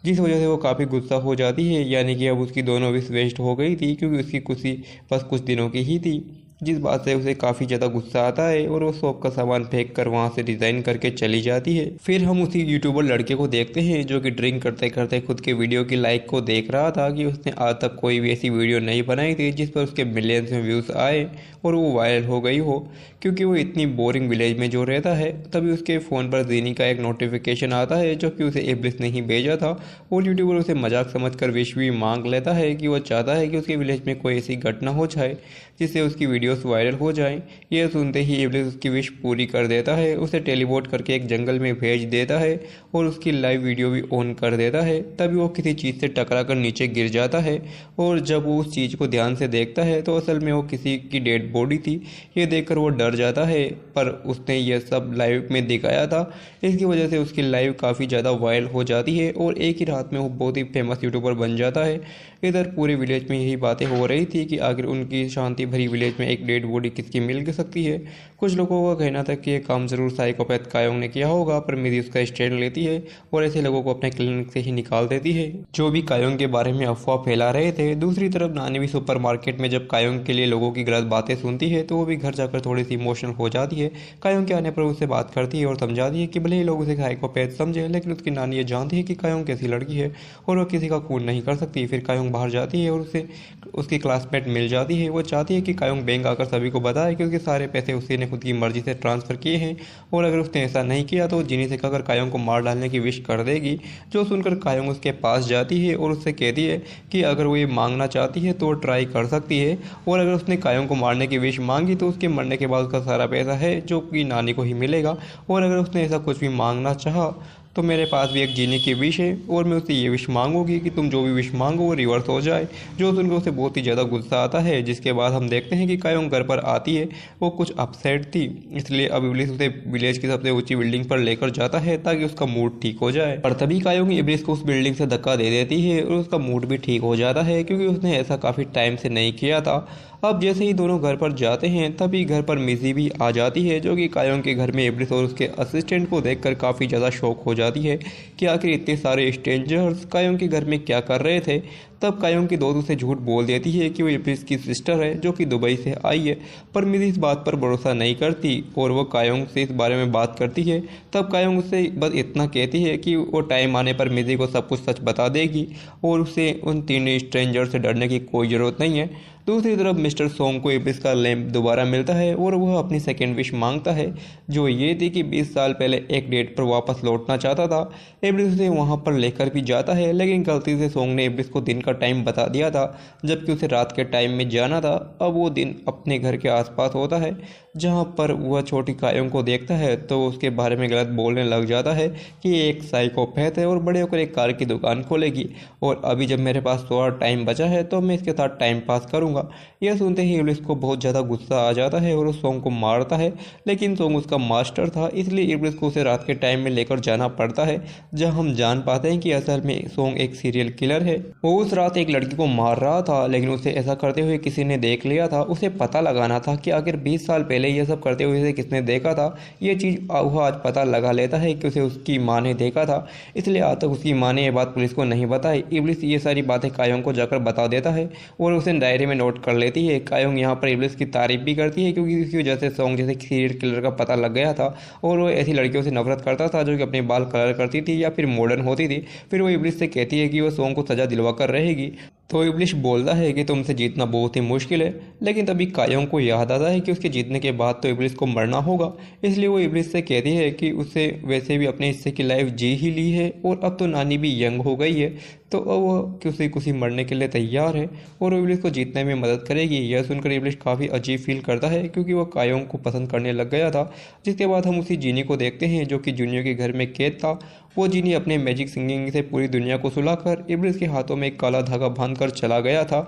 जिस वजह से वो काफ़ी गुस्सा हो जाती है। यानी कि अब उसकी दोनों विश वेस्ट हो गई थी, क्योंकि उसकी खुशी बस कुछ दिनों की ही थी, जिस बात से उसे काफ़ी ज़्यादा गुस्सा आता है और वो शॉप का सामान फेंक कर वहाँ से रिज़ाइन करके चली जाती है। फिर हम उसी यूट्यूबर लड़के को देखते हैं, जो कि ड्रिंक करते करते खुद के वीडियो की लाइक को देख रहा था कि उसने आज तक कोई भी ऐसी वीडियो नहीं बनाई थी जिस पर उसके मिलियंस में व्यूज़ आए और वो वायरल हो गई हो, क्योंकि वो इतनी बोरिंग विलेज में जो रहता है। तभी उसके फ़ोन पर जीनी का एक नोटिफिकेशन आता है, जो कि उसे इब्लिस ने ही भेजा था, और यूट्यूबर उसे मजाक समझकर विश भी मांग लेता है कि वो चाहता है कि उसके विलेज में कोई ऐसी घटना हो जाए जिससे उसकी वीडियोस वायरल हो जाएं। यह सुनते ही इब्लिस उसकी विश पूरी कर देता है, उसे टेलीपोर्ट करके एक जंगल में भेज देता है और उसकी लाइव वीडियो भी ऑन कर देता है। तभी वो किसी चीज़ से टकरा कर नीचे गिर जाता है, और जब वो उस चीज़ को ध्यान से देखता है तो असल में वो किसी की डेड बॉडी थी। ये देखकर वो डर जाता है, पर उसने यह सब लाइव में दिखाया था, इसकी वजह से उसकी लाइव काफ़ी ज़्यादा वायरल हो जाती है और एक ही रात में वो बहुत ही फेमस यूट्यूबर बन जाता है। इधर पूरे विलेज में यही बातें हो रही थी कि आखिर उनकी शांति भरी विलेज में एक डेड बॉडी किसकी मिल सकती है। कुछ लोगों का कहना था कि यह काम जरूर साइकोपैथ कायोंग ने किया होगा, पर मेरी उसका स्टैंड लेती है और ऐसे लोगों को अपने क्लिनिक से ही निकाल देती है, जो भी कायोंग के बारे में अफवाह फैला रहे थे। दूसरी तरफ नानी भी सुपरमार्केट में जब कायोंग के लिए लोगों की गलत बातें सुनती है, तो वो भी घर जाकर थोड़ी सी इमोशनल हो जाती है। कायोंग के आने पर उससे बात करती है और समझाती है कि भले ही लोग उसे साइकोपैथ समझे, लेकिन उसकी नानी ये जानती है कि कायोंग कैसी लड़की है और वो किसी का खून नहीं कर सकती। फिर कायोंग बाहर जाती है और उसे उसकी क्लासमेट मिल जाती है। वो चाहती है कि कायोंग बैंक आकर सभी को बताए कि उसके सारे पैसे उसी ने खुद की मर्जी से ट्रांसफ़र किए हैं, और अगर उसने ऐसा नहीं किया तो जीनी से कहकर कायोंग को मार डालने की विश कर देगी। जो सुनकर कायोंग उसके पास जाती है और उससे कहती है कि अगर वो ये मांगना चाहती है तो ट्राई कर सकती है, और अगर उसने कायोंग को मारने की विश मांगी तो उसके मरने के बाद उसका सारा पैसा है जो कि नानी को ही मिलेगा, और अगर उसने ऐसा कुछ भी मांगना चाहा तो मेरे पास भी एक जीने की विश है और मैं उससे ये विश मांगूंगी कि तुम जो भी विश मांगो वो रिवर्स हो जाए। जो सुनकर उसे बहुत ही ज़्यादा गुस्सा आता है, जिसके बाद हम देखते हैं कि कायोंग घर पर आती है। वो कुछ अपसेट थी, इसलिए अब इब्लिस उसे विलेज की सबसे ऊंची बिल्डिंग पर लेकर जाता है ताकि उसका मूड ठीक हो जाए। पर तभी कायोंग इब्लिस को उस बिल्डिंग से धक्का दे देती है और उसका मूड भी ठीक हो जाता है, क्योंकि उसने ऐसा काफ़ी टाइम से नहीं किया था। अब जैसे ही दोनों घर पर जाते हैं, तभी घर पर मिजी भी आ जाती है, जो कि कायोंग के घर में इब्लिस और उसके असिस्टेंट को देखकर काफ़ी ज़्यादा शॉक हो जाती है कि आखिर इतने सारे स्ट्रेंजर्स कायोंग के घर में क्या कर रहे थे। तब कायोंग की दोस्त उसे झूठ बोल देती है कि वो इब्लिस की सिस्टर है जो कि दुबई से आई है, पर मिजी इस बात पर भरोसा नहीं करती और वो कायोंग से इस बारे में बात करती है। तब कायोंग उससे बस इतना कहती है कि वो टाइम आने पर मिजी को सब कुछ सच बता देगी और उसे उन 3 स्ट्रेंजर से डरने की कोई ज़रूरत नहीं है। दूसरी तरफ मिस्टर सोंग को इब्लिस का लैंप दोबारा मिलता है और वह अपनी सेकेंड विश मांगता है, जो ये थी कि 20 साल पहले एक डेट पर वापस लौटना चाहता था। इब्लिस उसे वहाँ पर लेकर भी जाता है, लेकिन गलती से सोंग ने इब्लिस को दिन का टाइम बता दिया था जबकि उसे रात के टाइम में जाना था। अब वो दिन अपने घर के आसपास होता है जहाँ पर वह छोटी कायोंग को देखता है तो उसके बारे में गलत बोलने लग जाता है कि ये एक साइकोपैथ है और बड़े होकर एक कार की दुकान खोलेगी और अभी जब मेरे पास थोड़ा टाइम बचा है तो मैं इसके साथ टाइम पास करूँगा। यह सुनते ही इब्लिस को बहुत ज़्यादा गुस्सा आ जाता है और उस सोंग को मारता है, लेकिन सोंग उसका मास्टर था इसलिए इब्लिस को उसे रात के टाइम में लेकर जाना पड़ता है, जहाँ हम जान पाते हैं कि असल में सोंग एक सीरियल किलर है। वो उस रात एक लड़की को मार रहा था, लेकिन उसे ऐसा करते हुए किसी ने देख लिया था। उसे पता लगाना था कि आखिर 20 साल पहले यह सब करते हुए उसे किसने देखा था। ये चीज़ वह आज पता लगा लेता है कि उसे उसकी माँ ने देखा था, इसलिए आज तक उसकी माँ ने यह बात पुलिस को नहीं बताई। इब्लिस ये सारी बातें कायोंग को जाकर बता देता है और उसे डायरी में नोट कर लेती है। कायोंग यहाँ पर इब्लिस की तारीफ भी करती है क्योंकि इसकी वजह से सोंग जैसे सीरियल किलर का पता लग गया था और वो ऐसी लड़कियों से नफरत करता था जो कि अपने बाल कलर करती थी या फिर मॉडर्न होती थी। फिर वो इब्लिस से कहती है कि वो सोंग को सजा दिलवा कर रहेगी। तो इब्लिस बोलता है कि तुमसे जीतना बहुत ही मुश्किल है, लेकिन तभी कायोंग को याद आता है कि उसके जीतने के बाद तो इब्लिस को मरना होगा, इसलिए वो इब्लिस से कहती है कि उसे वैसे भी अपने हिस्से की लाइफ जी ही ली है और अब तो नानी भी यंग हो गई है, तो अब वो किसी कुछ मरने के लिए तैयार है और वो इब्लिस को जीतने में मदद करेगी। यह सुनकर इब्लिस काफ़ी अजीब फील करता है क्योंकि वो कायोंग को पसंद करने लग गया था। जिसके बाद हम उसी जीनी को देखते हैं जो कि जूनियर के घर में कैद था। वो जीनी अपने मैजिक सिंगिंग से पूरी दुनिया को सुलाकर इब्लिस के हाथों में एक काला धागा बांधकर चला गया था।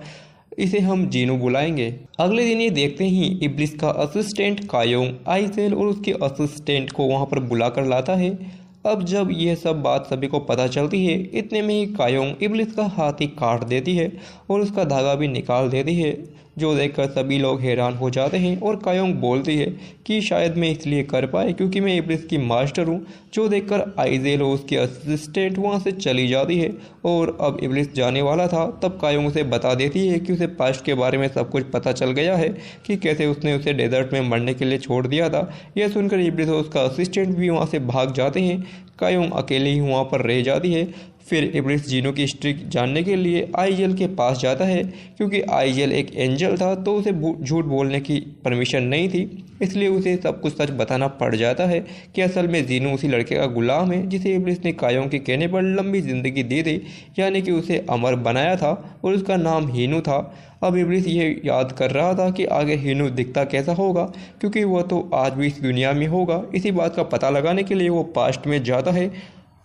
इसे हम जीनू बुलाएंगे। अगले दिन ये देखते ही इब्लिस का असिस्टेंट कायोंग आइजेल और उसके असिस्टेंट को वहाँ पर बुलाकर लाता है। अब जब यह सब बात सभी को पता चलती है, इतने में ही कायोंग इब्लिस का हाथ ही काट देती है और उसका धागा भी निकाल देती है, जो देखकर सभी लोग हैरान हो जाते हैं और कायोंग बोलती है कि शायद मैं इसलिए कर पाए क्योंकि मैं इब्लिस की मास्टर हूँ, जो देखकर आइजेल और उसकी असिस्टेंट वहाँ से चली जाती है। और अब इब्लिस जाने वाला था तब कायोंग उसे बता देती है कि उसे पास्ट के बारे में सब कुछ पता चल गया है कि कैसे उसने उसे डेजर्ट में मरने के लिए छोड़ दिया था। यह सुनकर इब्लिस और उसका असिस्टेंट भी वहाँ से भाग जाते हैं। कायोंग अकेले ही वहाँ पर रह जाती है। फिर इब्लिस जीनो की हिस्ट्री जानने के लिए आइजेल के पास जाता है क्योंकि आइजेल एक एंजल था तो उसे झूठ बोलने की परमिशन नहीं थी, इसलिए उसे सब कुछ सच बताना पड़ जाता है कि असल में जीनो उसी लड़के का गुलाम है जिसे इब्लिस ने कायोंग के कहने पर लंबी ज़िंदगी दी थी, यानी कि उसे अमर बनाया था और उसका नाम हीनू था। अब इब्लिस ये याद कर रहा था कि आगे हीनू दिखता कैसा होगा क्योंकि वह तो आज भी इस दुनिया में होगा। इसी बात का पता लगाने के लिए वो पास्ट में जाता है,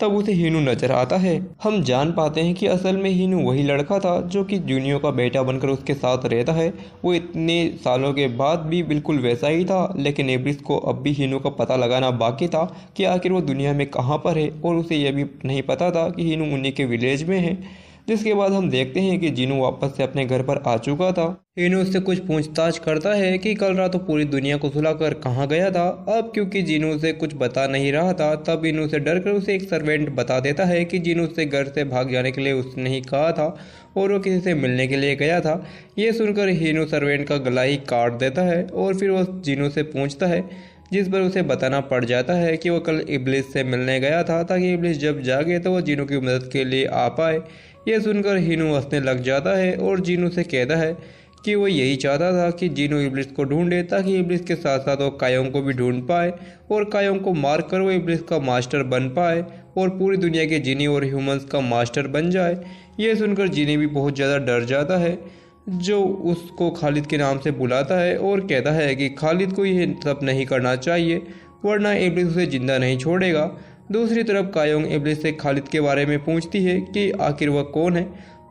तब उसे हीनू नजर आता है। हम जान पाते हैं कि असल में हीनू वही लड़का था जो कि जूनियो का बेटा बनकर उसके साथ रहता है। वो इतने सालों के बाद भी बिल्कुल वैसा ही था, लेकिन इब्लिस को अब भी हीनू का पता लगाना बाकी था कि आखिर वो दुनिया में कहाँ पर है और उसे यह भी नहीं पता था कि हीनू उन्हीं के विलेज में है। जिसके बाद हम देखते हैं कि जीनू वापस से अपने घर पर आ चुका था। हीनू उससे कुछ पूछताछ करता है कि कल रात तो पूरी दुनिया को सुलाकर कहाँ गया था। अब क्योंकि जीनू उसे कुछ बता नहीं रहा था, तब हीनू से डरकर उसे एक सर्वेंट बता देता है कि जीनू उससे घर से भाग जाने के लिए उसने ही कहा था और वो किसी से मिलने के लिए गया था। ये सुनकर हीनू सर्वेंट का गला ही काट देता है और फिर वो जीनू से पूछता है, जिस पर उसे बताना पड़ जाता है कि वो कल इब्लिस से मिलने गया था ताकि इब्लिस जब जागे तो वो जीनू की मदद के लिए आ पाए। यह सुनकर हीनू हंसने लग जाता है और जीनू से कहता है कि वो यही चाहता था कि जीनू इब्लिस को ढूंढे ताकि इब्लिस के साथ साथ वो कायोंग को भी ढूंढ पाए और कायोंग को मार कर वो इब्लिस का मास्टर बन पाए और पूरी दुनिया के जीनी और ह्यूमंस का मास्टर बन जाए। यह सुनकर जीनी भी बहुत ज़्यादा डर जाता है, जो उसको खालिद के नाम से बुलाता है और कहता है कि खालिद को यह सब नहीं करना चाहिए वरना इब्लिस उसे जिंदा नहीं छोड़ेगा। दूसरी तरफ कायोंग इब्लिस से खालिद के बारे में पूछती है कि आखिर वह कौन है,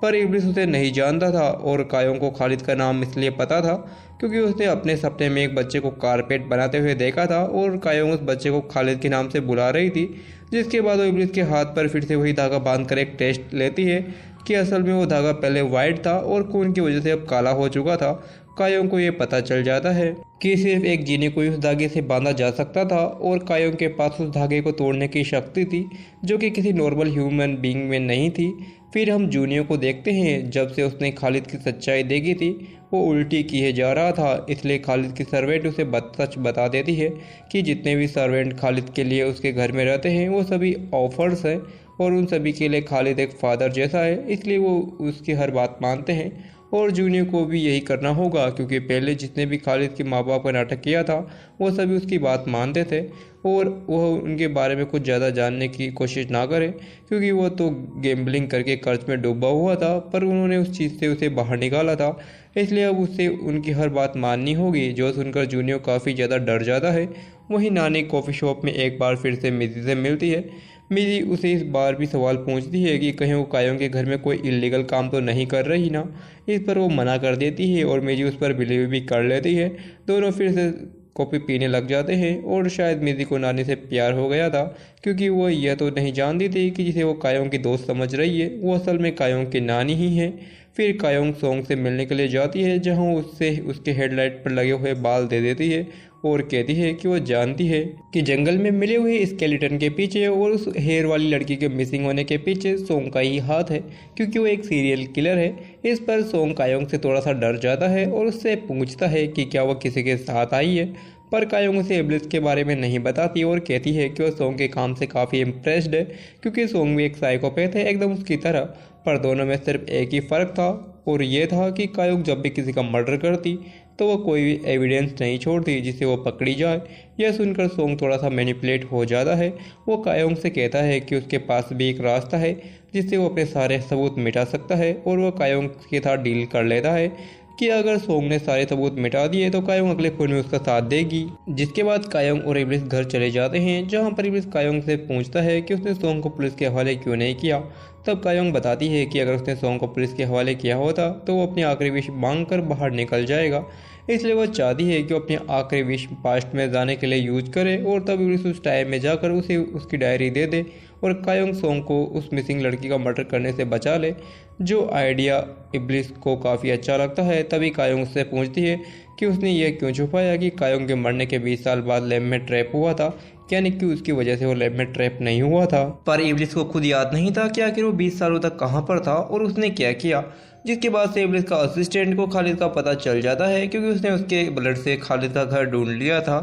पर इब्लिस उसे नहीं जानता था और कायोंग को खालिद का नाम इसलिए पता था क्योंकि उसने अपने सपने में एक बच्चे को कारपेट बनाते हुए देखा था और कायोंग उस बच्चे को खालिद के नाम से बुला रही थी। जिसके बाद वो इब्लिस के हाथ पर फिर से वही धागा बांधकर एक टेस्ट लेती है कि असल में वो धागा पहले वाइट था और खून की वजह से अब काला हो चुका था। कायों को ये पता चल जाता है कि सिर्फ एक जीनी को उस धागे से बांधा जा सकता था और कायों के पास उस धागे को तोड़ने की शक्ति थी जो कि किसी नॉर्मल ह्यूमन बीइंग में नहीं थी। फिर हम जूनियो को देखते हैं। जब से उसने खालिद की सच्चाई देखी थी वो उल्टी किए जा रहा था, इसलिए खालिद की सर्वेंट उसे सच बता देती है कि जितने भी सर्वेंट खालिद के लिए उसके घर में रहते हैं वो सभी ऑफर्स हैं और उन सभी के लिए खालिद एक फादर जैसा है, इसलिए वो उसकी हर बात मानते हैं। और जूनियर को भी यही करना होगा क्योंकि पहले जितने भी खालिद के माँ बाप का नाटक किया था वो सभी उसकी बात मानते थे और वह उनके बारे में कुछ ज़्यादा जानने की कोशिश ना करे क्योंकि वो तो गैम्बलिंग करके कर्ज में डूबा हुआ था, पर उन्होंने उस चीज़ से उसे बाहर निकाला था, इसलिए अब उससे उनकी हर बात माननी होगी। जो सुनकर जूनियर काफ़ी ज़्यादा डर जाता है। वहीं नानी कॉफ़ी शॉप में एक बार फिर से मिजी से मिलती है। मिजी उसे इस बार भी सवाल पूछती है कि कहीं वो कायों के घर में कोई इलीगल काम तो नहीं कर रही ना। इस पर वो मना कर देती है और मिजी उस पर बिलीव भी कर लेती है। दोनों फिर से कॉफ़ी पीने लग जाते हैं और शायद मिजी को नानी से प्यार हो गया था क्योंकि वो यह तो नहीं जानती थी कि जिसे वो कायों की दोस्त समझ रही है वो असल में कायों की नानी ही है। फिर कायोंग सोंग से मिलने के लिए जाती है जहां उससे उसके हेडलाइट पर लगे हुए बाल दे देती है और कहती है कि वो जानती है कि जंगल में मिले हुए स्केलेटन के पीछे और उस हेयर वाली लड़की के मिसिंग होने के पीछे सोंग का ही हाथ है क्योंकि वो एक सीरियल किलर है। इस पर सोंग कायोंग से थोड़ा सा डर जाता है और उससे पूछता है कि क्या वो किसी के साथ आई है, पर कायोंग उसे इब्लिस के बारे में नहीं बताती और कहती है कि वो सोंग के काम से काफ़ी इम्प्रेस्ड है क्योंकि सोंग भी एक साइकोपैथ है एकदम उसकी तरह। पर दोनों में सिर्फ एक ही फ़र्क था और ये था कि कायोंग जब भी किसी का मर्डर करती तो वो कोई भी एविडेंस नहीं छोड़ती जिससे वो पकड़ी जाए। यह सुनकर सोंग थोड़ा सा मैनिपुलेट हो जाता है। वो कायोंग से कहता है कि उसके पास भी एक रास्ता है जिससे वो अपने सारे सबूत मिटा सकता है और वो कायोंग के साथ डील कर लेता है कि अगर सोंग ने सारे सबूत मिटा दिए तो कायोंग अगले खून में उसका साथ देगी। जिसके बाद कायोंग और इब्लिस घर चले जाते हैं जहां पर इब्लिस कायोंग से पूछता है कि उसने सोंग को पुलिस के हवाले क्यों नहीं किया। तब कायोंग बताती है कि अगर उसने सोंग को पुलिस के हवाले किया होता तो वो अपनी आखिरी विश मांग कर बाहर निकल जाएगा, इसलिए वो चाहती है कि वो अपनी आखिरी विश पास्ट में जाने के लिए यूज करे और तब इब्लिस उस टाइम में जाकर उसे उसकी डायरी दे दे और कायोंग सोंग को उस मिसिंग लड़की का मर्डर करने से बचा ले। जो आइडिया इब्लिस को काफ़ी अच्छा लगता है। तभी कायोंग उससे पूछती है कि उसने यह क्यों छुपाया कि कायोंग के मरने के 20 साल बाद लैब में ट्रैप हुआ था, यानी कि उसकी वजह से वो लैब में ट्रैप नहीं हुआ था। पर इब्लिस को खुद याद नहीं था कि आखिर वो 20 सालों तक कहाँ पर था और उसने क्या किया। जिसके बाद से इब्लिस का असिस्टेंट को खालिद का पता चल जाता है क्योंकि उसने उसके ब्लड से खालिद का घर ढूंढ लिया था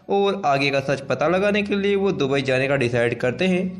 और आगे का सच पता लगाने के लिए वो दुबई जाने का डिसाइड करते हैं,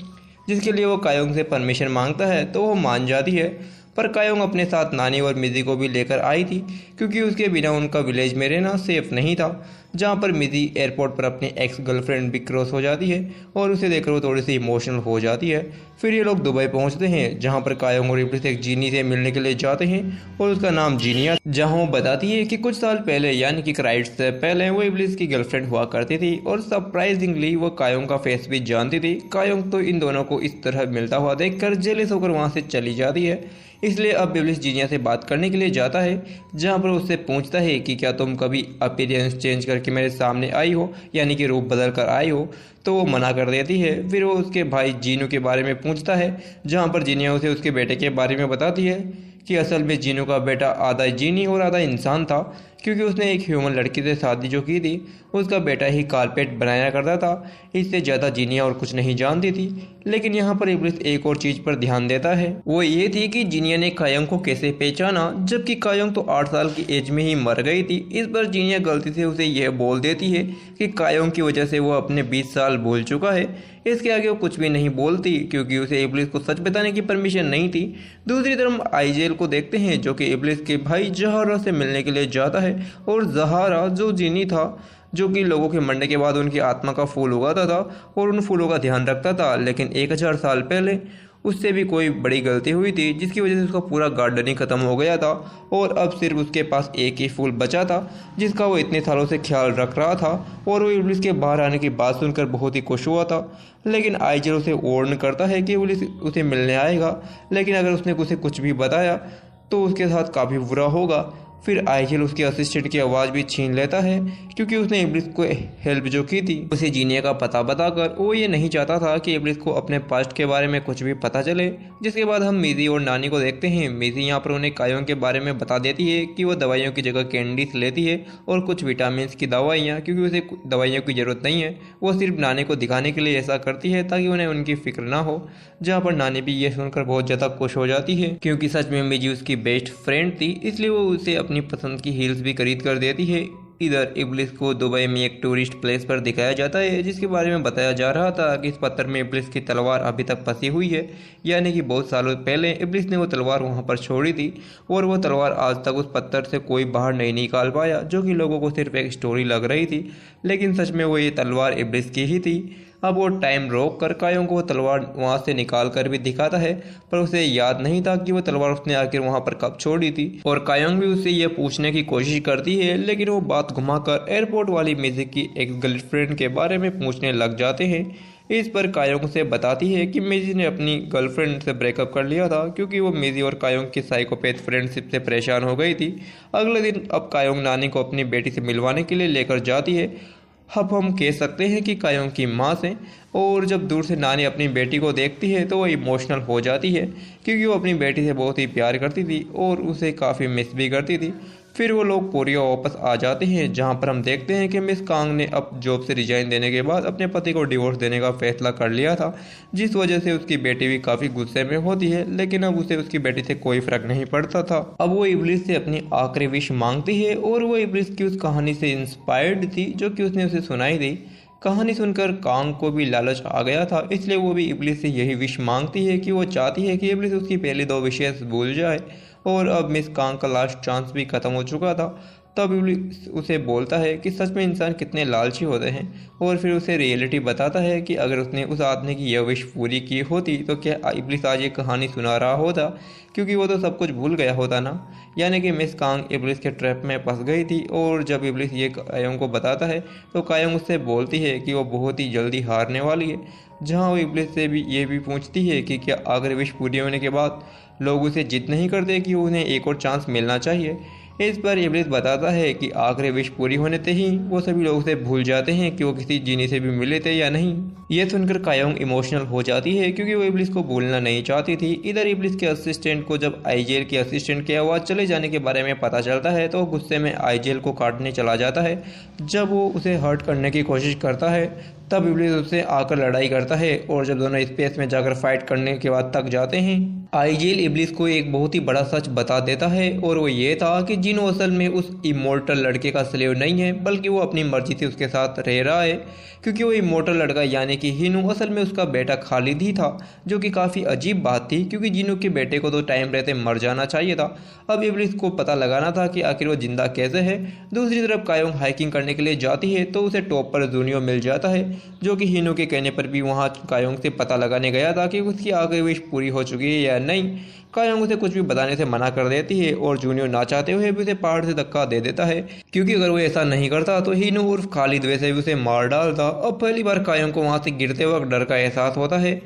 जिसके लिए वो कायोंग से परमिशन मांगता है तो वो मान जाती है। पर कायोंग अपने साथ नानी और मिजी को भी लेकर आई थी क्योंकि उसके बिना उनका विलेज में रहना सेफ नहीं था। जहाँ पर मिजी एयरपोर्ट पर अपनी एक्स गर्लफ्रेंड भी क्रॉस हो जाती है और उसे देखकर वो थोड़ी सी इमोशनल हो जाती है। फिर ये लोग दुबई पहुँचते हैं जहाँ पर कायोंग और इब्लिस एक जीनी से मिलने के लिए जाते हैं और उसका नाम जीनिया, जहाँ वो बताती है कि कुछ साल पहले यानी कि क्राइड से पहले वो इब्लिस की गर्लफ्रेंड हुआ करती थी और सरप्राइजिंगली वो कायोंग का फेस भी जानती थी। कायोंग तो इन दोनों को इस तरह मिलता हुआ देखकर जेलस होकर वहाँ से चली जाती है, इसलिए अब इब्लिस जीनिया से बात करने के लिए जाता है जहाँ पर उससे पूछता है कि क्या तुम कभी अपीयरेंस चेंज करके मेरे सामने आई हो, यानी कि रूप बदल कर आई हो। तो वो मना कर देती है। फिर वो उसके भाई जीनू के बारे में पूछता है जहाँ पर जीनिया उसे उसके बेटे के बारे में बताती है कि असल में जीनू का बेटा आधा जीनी और आधा इंसान था क्योंकि उसने एक ह्यूमन लड़की से शादी जो की थी उसका बेटा ही कारपेट बनाया करता था, इससे ज़्यादा जीनिया और कुछ नहीं जानती थी। लेकिन यहाँ पर इब्लिस एक और चीज़ पर ध्यान देता है, वो ये थी कि जीनिया ने कायोंग को कैसे पहचाना जबकि कायोंग तो 8 साल की एज में ही मर गई थी। इस पर जीनिया गलती से उसे यह बोल देती है कि कायोंग की वजह से वो अपने 20 साल भूल चुका है। इसके आगे वो कुछ भी नहीं बोलती क्योंकि उसे इब्लिस को सच बताने की परमिशन नहीं थी। दूसरी तरफ आइजेल को देखते हैं जो कि इब्लिस के भाई जहारा से मिलने के लिए जाता है और जहारा जो जीनी था जो कि लोगों के मरने के बाद उनकी आत्मा का फूल उगाता था और उन फूलों का ध्यान रखता था, लेकिन 1000 साल पहले उससे भी कोई बड़ी गलती हुई थी जिसकी वजह से उसका पूरा गार्डन ही खत्म हो गया था और अब सिर्फ उसके पास एक ही फूल बचा था जिसका वो इतने सालों से ख्याल रख रहा था। और वो इब्लिस के बाहर आने की बात सुनकर बहुत ही खुश हुआ था, लेकिन आइजल उसे वार्न करता है कि इब्लिस उसे मिलने आएगा, लेकिन अगर उसने उसे कुछ भी बताया तो उसके साथ काफ़ी बुरा होगा। फिर आइजल उसके असिस्टेंट की आवाज़ भी छीन लेता है क्योंकि उसने इब्लिस को हेल्प जो की थी उसे जीने का पता बताकर। वो ये नहीं चाहता था कि इब्लिस को अपने पास्ट के बारे में कुछ भी पता चले। जिसके बाद हम मिजी और नानी को देखते हैं। मिजी यहाँ पर उन्हें कायोंग के बारे में बता देती है कि वो दवाइयों की जगह कैंडीज लेती है और कुछ विटामिन की दवाइयाँ, क्योंकि उसे दवाइयों की ज़रूरत नहीं है। वो सिर्फ नानी को दिखाने के लिए ऐसा करती है ताकि उन्हें उनकी फिक्र ना हो। जहाँ पर नानी भी ये सुनकर बहुत ज़्यादा खुश हो जाती है क्योंकि सच में मिजी उसकी बेस्ट फ्रेंड थी, इसलिए वो उसे अपनी पसंद की हील्स भी खरीद कर देती है। इधर इब्लिस को दुबई में एक टूरिस्ट प्लेस पर दिखाया जाता है जिसके बारे में बताया जा रहा था कि इस पत्थर में इब्लिस की तलवार अभी तक फंसी हुई है, यानी कि बहुत सालों पहले इब्लिस ने वो तलवार वहाँ पर छोड़ी थी और वो तलवार आज तक उस पत्थर से कोई बाहर नहीं निकाल पाया, जो कि लोगों को सिर्फ एक स्टोरी लग रही थी, लेकिन सच में वो ये तलवार इब्लिस की ही थी। अब वो टाइम रोक कर कायोंग को तलवार वहाँ से निकाल कर भी दिखाता है, पर उसे याद नहीं था कि वो तलवार उसने आखिर वहाँ पर कब छोड़ी थी। और कायोंग भी उससे ये पूछने की कोशिश करती है, लेकिन वो बात घुमाकर एयरपोर्ट वाली मिजी की एक गर्लफ्रेंड के बारे में पूछने लग जाते हैं। इस पर कायोंग से बताती है कि मिजी ने अपनी गर्लफ्रेंड से ब्रेकअप कर लिया था क्योंकि वो मिजी और कायोंग की साइकोपैथ फ्रेंडशिप से परेशान हो गई थी। अगले दिन अब कायोंग नानी को अपनी बेटी से मिलवाने के लिए लेकर जाती है। अब हम कह सकते हैं कि कायोंग की माँ से। और जब दूर से नानी अपनी बेटी को देखती है तो वो इमोशनल हो जाती है क्योंकि वो अपनी बेटी से बहुत ही प्यार करती थी और उसे काफ़ी मिस भी करती थी। फिर वो लोग कोरिया वापस आ जाते हैं जहाँ पर हम देखते हैं कि मिस कांग ने अब जॉब से रिजाइन देने के बाद अपने पति को डिवोर्स देने का फैसला कर लिया था, जिस वजह से उसकी बेटी भी काफ़ी गुस्से में होती है, लेकिन अब उसे उसकी बेटी से कोई फर्क नहीं पड़ता था। अब वो इब्लिस से अपनी आखिरी विश मांगती है और वो इब्लिस की उस कहानी से इंस्पायर्ड थी जो कि उसने उसे सुनाई थी। कहानी सुनकर कांग को भी लालच आ गया था, इसलिए वो भी इब्लिस से यही विश मांगती है कि वो चाहती है कि इब्लिस उसकी पहली 2 विशेष भूल जाए। और अब मिस कांग का लास्ट चांस भी खत्म हो चुका था। तब इब्लिस उसे बोलता है कि सच में इंसान कितने लालची होते हैं और फिर उसे रियलिटी बताता है कि अगर उसने उस आदमी की यह विश पूरी की होती तो क्या इब्लिस आज ये कहानी सुना रहा होता, क्योंकि वो तो सब कुछ भूल गया होता ना। यानी कि मिस कांग इब्लिस के ट्रैप में फंस गई थी। और जब इब्लिस ये कायोंग को बताता है तो कायोंग उससे बोलती है कि वो बहुत ही जल्दी हारने वाली है, जहाँ वो इब्लिस से भी ये भी पूछती है कि क्या आखिरी विश पूरी होने के बाद लोग उसे जिद नहीं करते कि उन्हें एक और चांस मिलना चाहिए। इस पर इब्लिस बताता है कि आखिरी विश पूरी होने से ही वो सभी लोग उसे भूल जाते हैं कि वो किसी जीनी से भी मिले थे या नहीं। ये सुनकर कायोंग इमोशनल हो जाती है क्योंकि वो इब्लिस को भूलना नहीं चाहती थी। इधर इब्लिस के असिस्टेंट को जब आइजेल के असिस्टेंट की आवाज़ चले जाने के बारे में पता चलता है तो वो गुस्से में आइजेल को काटने चला जाता है। जब वो उसे हर्ट करने की कोशिश करता है तब इब्लिस उससे आकर लड़ाई करता है और जब दोनों स्पेस में जाकर फाइट करने के बाद थक जाते हैं, आइजेल इब्लिस को एक बहुत ही बड़ा सच बता देता है और वो ये था कि जिनो असल में उस इमोर्टल लड़के का स्लेव नहीं है, बल्कि वो अपनी मर्जी से उसके साथ रह रहा है, क्योंकि वो इमोर्टल लड़का यानी कि हिनू असल में उसका बेटा खालिद ही था, जो कि काफ़ी अजीब बात थी क्योंकि जिनो के बेटे को तो टाइम रहते मर जाना चाहिए था। अब इब्लिस को पता लगाना था कि आखिर वो जिंदा कैसे है। दूसरी तरफ कायोंग हाइकिंग करने के लिए जाती है तो उसे टॉप पर जूनियो मिल जाता है, जो कि हिनो के कहने पर भी वहाँ कायोंग से पता लगाने गया था कि उसकी आखिरी विश पूरी हो चुकी है या नहीं। कायोंग उसे कुछ भी बताने से मना कर देती है और जूनियो ना चाहते हुए भी उसे पहाड़ से धक्का दे देता है, क्योंकि अगर वो ऐसा नहीं करता तो हिनो उर्फ खालिद वैसे भी उसे मार डालता। अब पहली बार कायोंग को वहाँ से गिरते वक्त डर का एहसास होता है।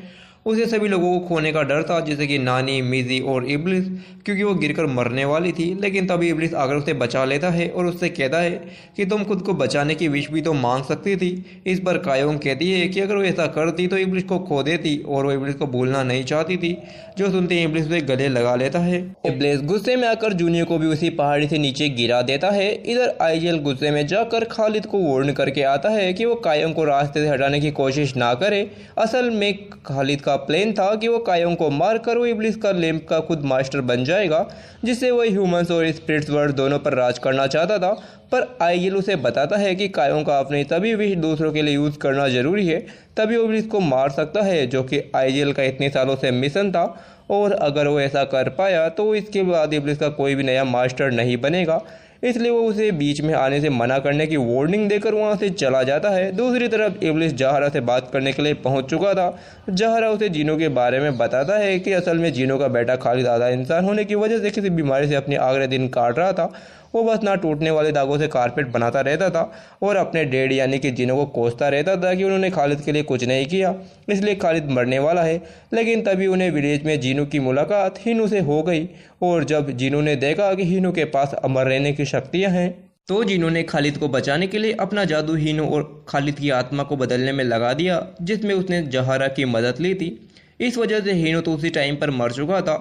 उसे सभी लोगों को खोने का डर था, जैसे कि नानी, मिजी और इब्लिस, क्योंकि वो गिरकर मरने वाली थी। लेकिन तभी इब्लिस आकर उसे बचा लेता है और उससे कहता है कि तुम खुद को बचाने की विश भी तो मांग सकती थी। इस पर कायोंग कहती है कि अगर वो ऐसा करती तो इब्लिस को खो देती और वो इब्लिस को भूलना नहीं चाहती थी, जो सुनते ही इब्लिस उसे गले लगा लेता है। इब्लिस गुस्से में आकर जूनियर को भी उसी पहाड़ी से नीचे गिरा देता है। इधर आइजेल गुस्से में जाकर खालिद को वार्न करके आता है कि वो कायोंग को रास्ते से हटाने की कोशिश ना करे। असल में खालिद का प्लान था कि वो कायोंग को मारकर वो इब्लिस का लैंप का खुद मास्टर बन जाएगा, जिससे वो ह्यूमंस और स्पिरिट्स वर्ल्ड दोनों पर राज करना चाहता था। पर आइजेल उसे बताता है कि कायोंग का अपने तभी विश दूसरों के लिए यूज़ करना जरूरी है, तभी वो इब्लिस को मार सकता है, जो कि आइजेल का इतने सालों से मिशन था। और अगर वो ऐसा कर पाया तो इसके बाद इब्लिस का कोई भी नया मास्टर नहीं बनेगा, इसलिए वो उसे बीच में आने से मना करने की वार्निंग देकर वहाँ से चला जाता है। दूसरी तरफ इब्लिस जहरा से बात करने के लिए पहुँच चुका था। जहरा उसे जीनो के बारे में बताता है कि असल में जीनो का बेटा खालिद आधा इंसान होने की वजह से किसी बीमारी से अपने आखिरी दिन काट रहा था वो बस ना टूटने वाले दागों से कारपेट बनाता रहता था और अपने डैड यानी कि जिनों को कोसता रहता था कि उन्होंने खालिद के लिए कुछ नहीं किया, इसलिए खालिद मरने वाला है। लेकिन तभी उन्हें विलेज में जीनू की मुलाकात हीनू से हो गई और जब जीनू ने देखा कि हीनू के पास अमर रहने की शक्तियाँ हैं तो जीनू ने खालिद को बचाने के लिए अपना जादू हीनू और खालिद की आत्मा को बदलने में लगा दिया, जिसमें उसने जहारा की मदद ली थी। इस वजह से हीनू तो उसी टाइम पर मर चुका था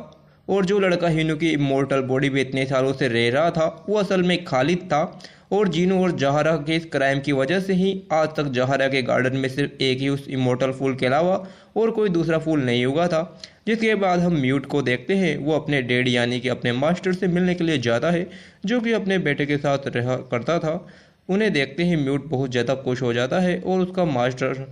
और जो लड़का हीनू की इमोर्टल बॉडी में इतने सालों से रह रहा था वो असल में खालिद था। और जीनू और जहारा के इस क्राइम की वजह से ही आज तक जहारा के गार्डन में सिर्फ एक ही उस इमोर्टल फूल के अलावा और कोई दूसरा फूल नहीं उगा था। जिसके बाद हम म्यूट को देखते हैं, वो अपने डैड यानी कि अपने मास्टर से मिलने के लिए जाता है जो कि अपने बेटे के साथ रहा करता था। उन्हें देखते ही म्यूट बहुत ज़्यादा खुश हो जाता है और उसका मास्टर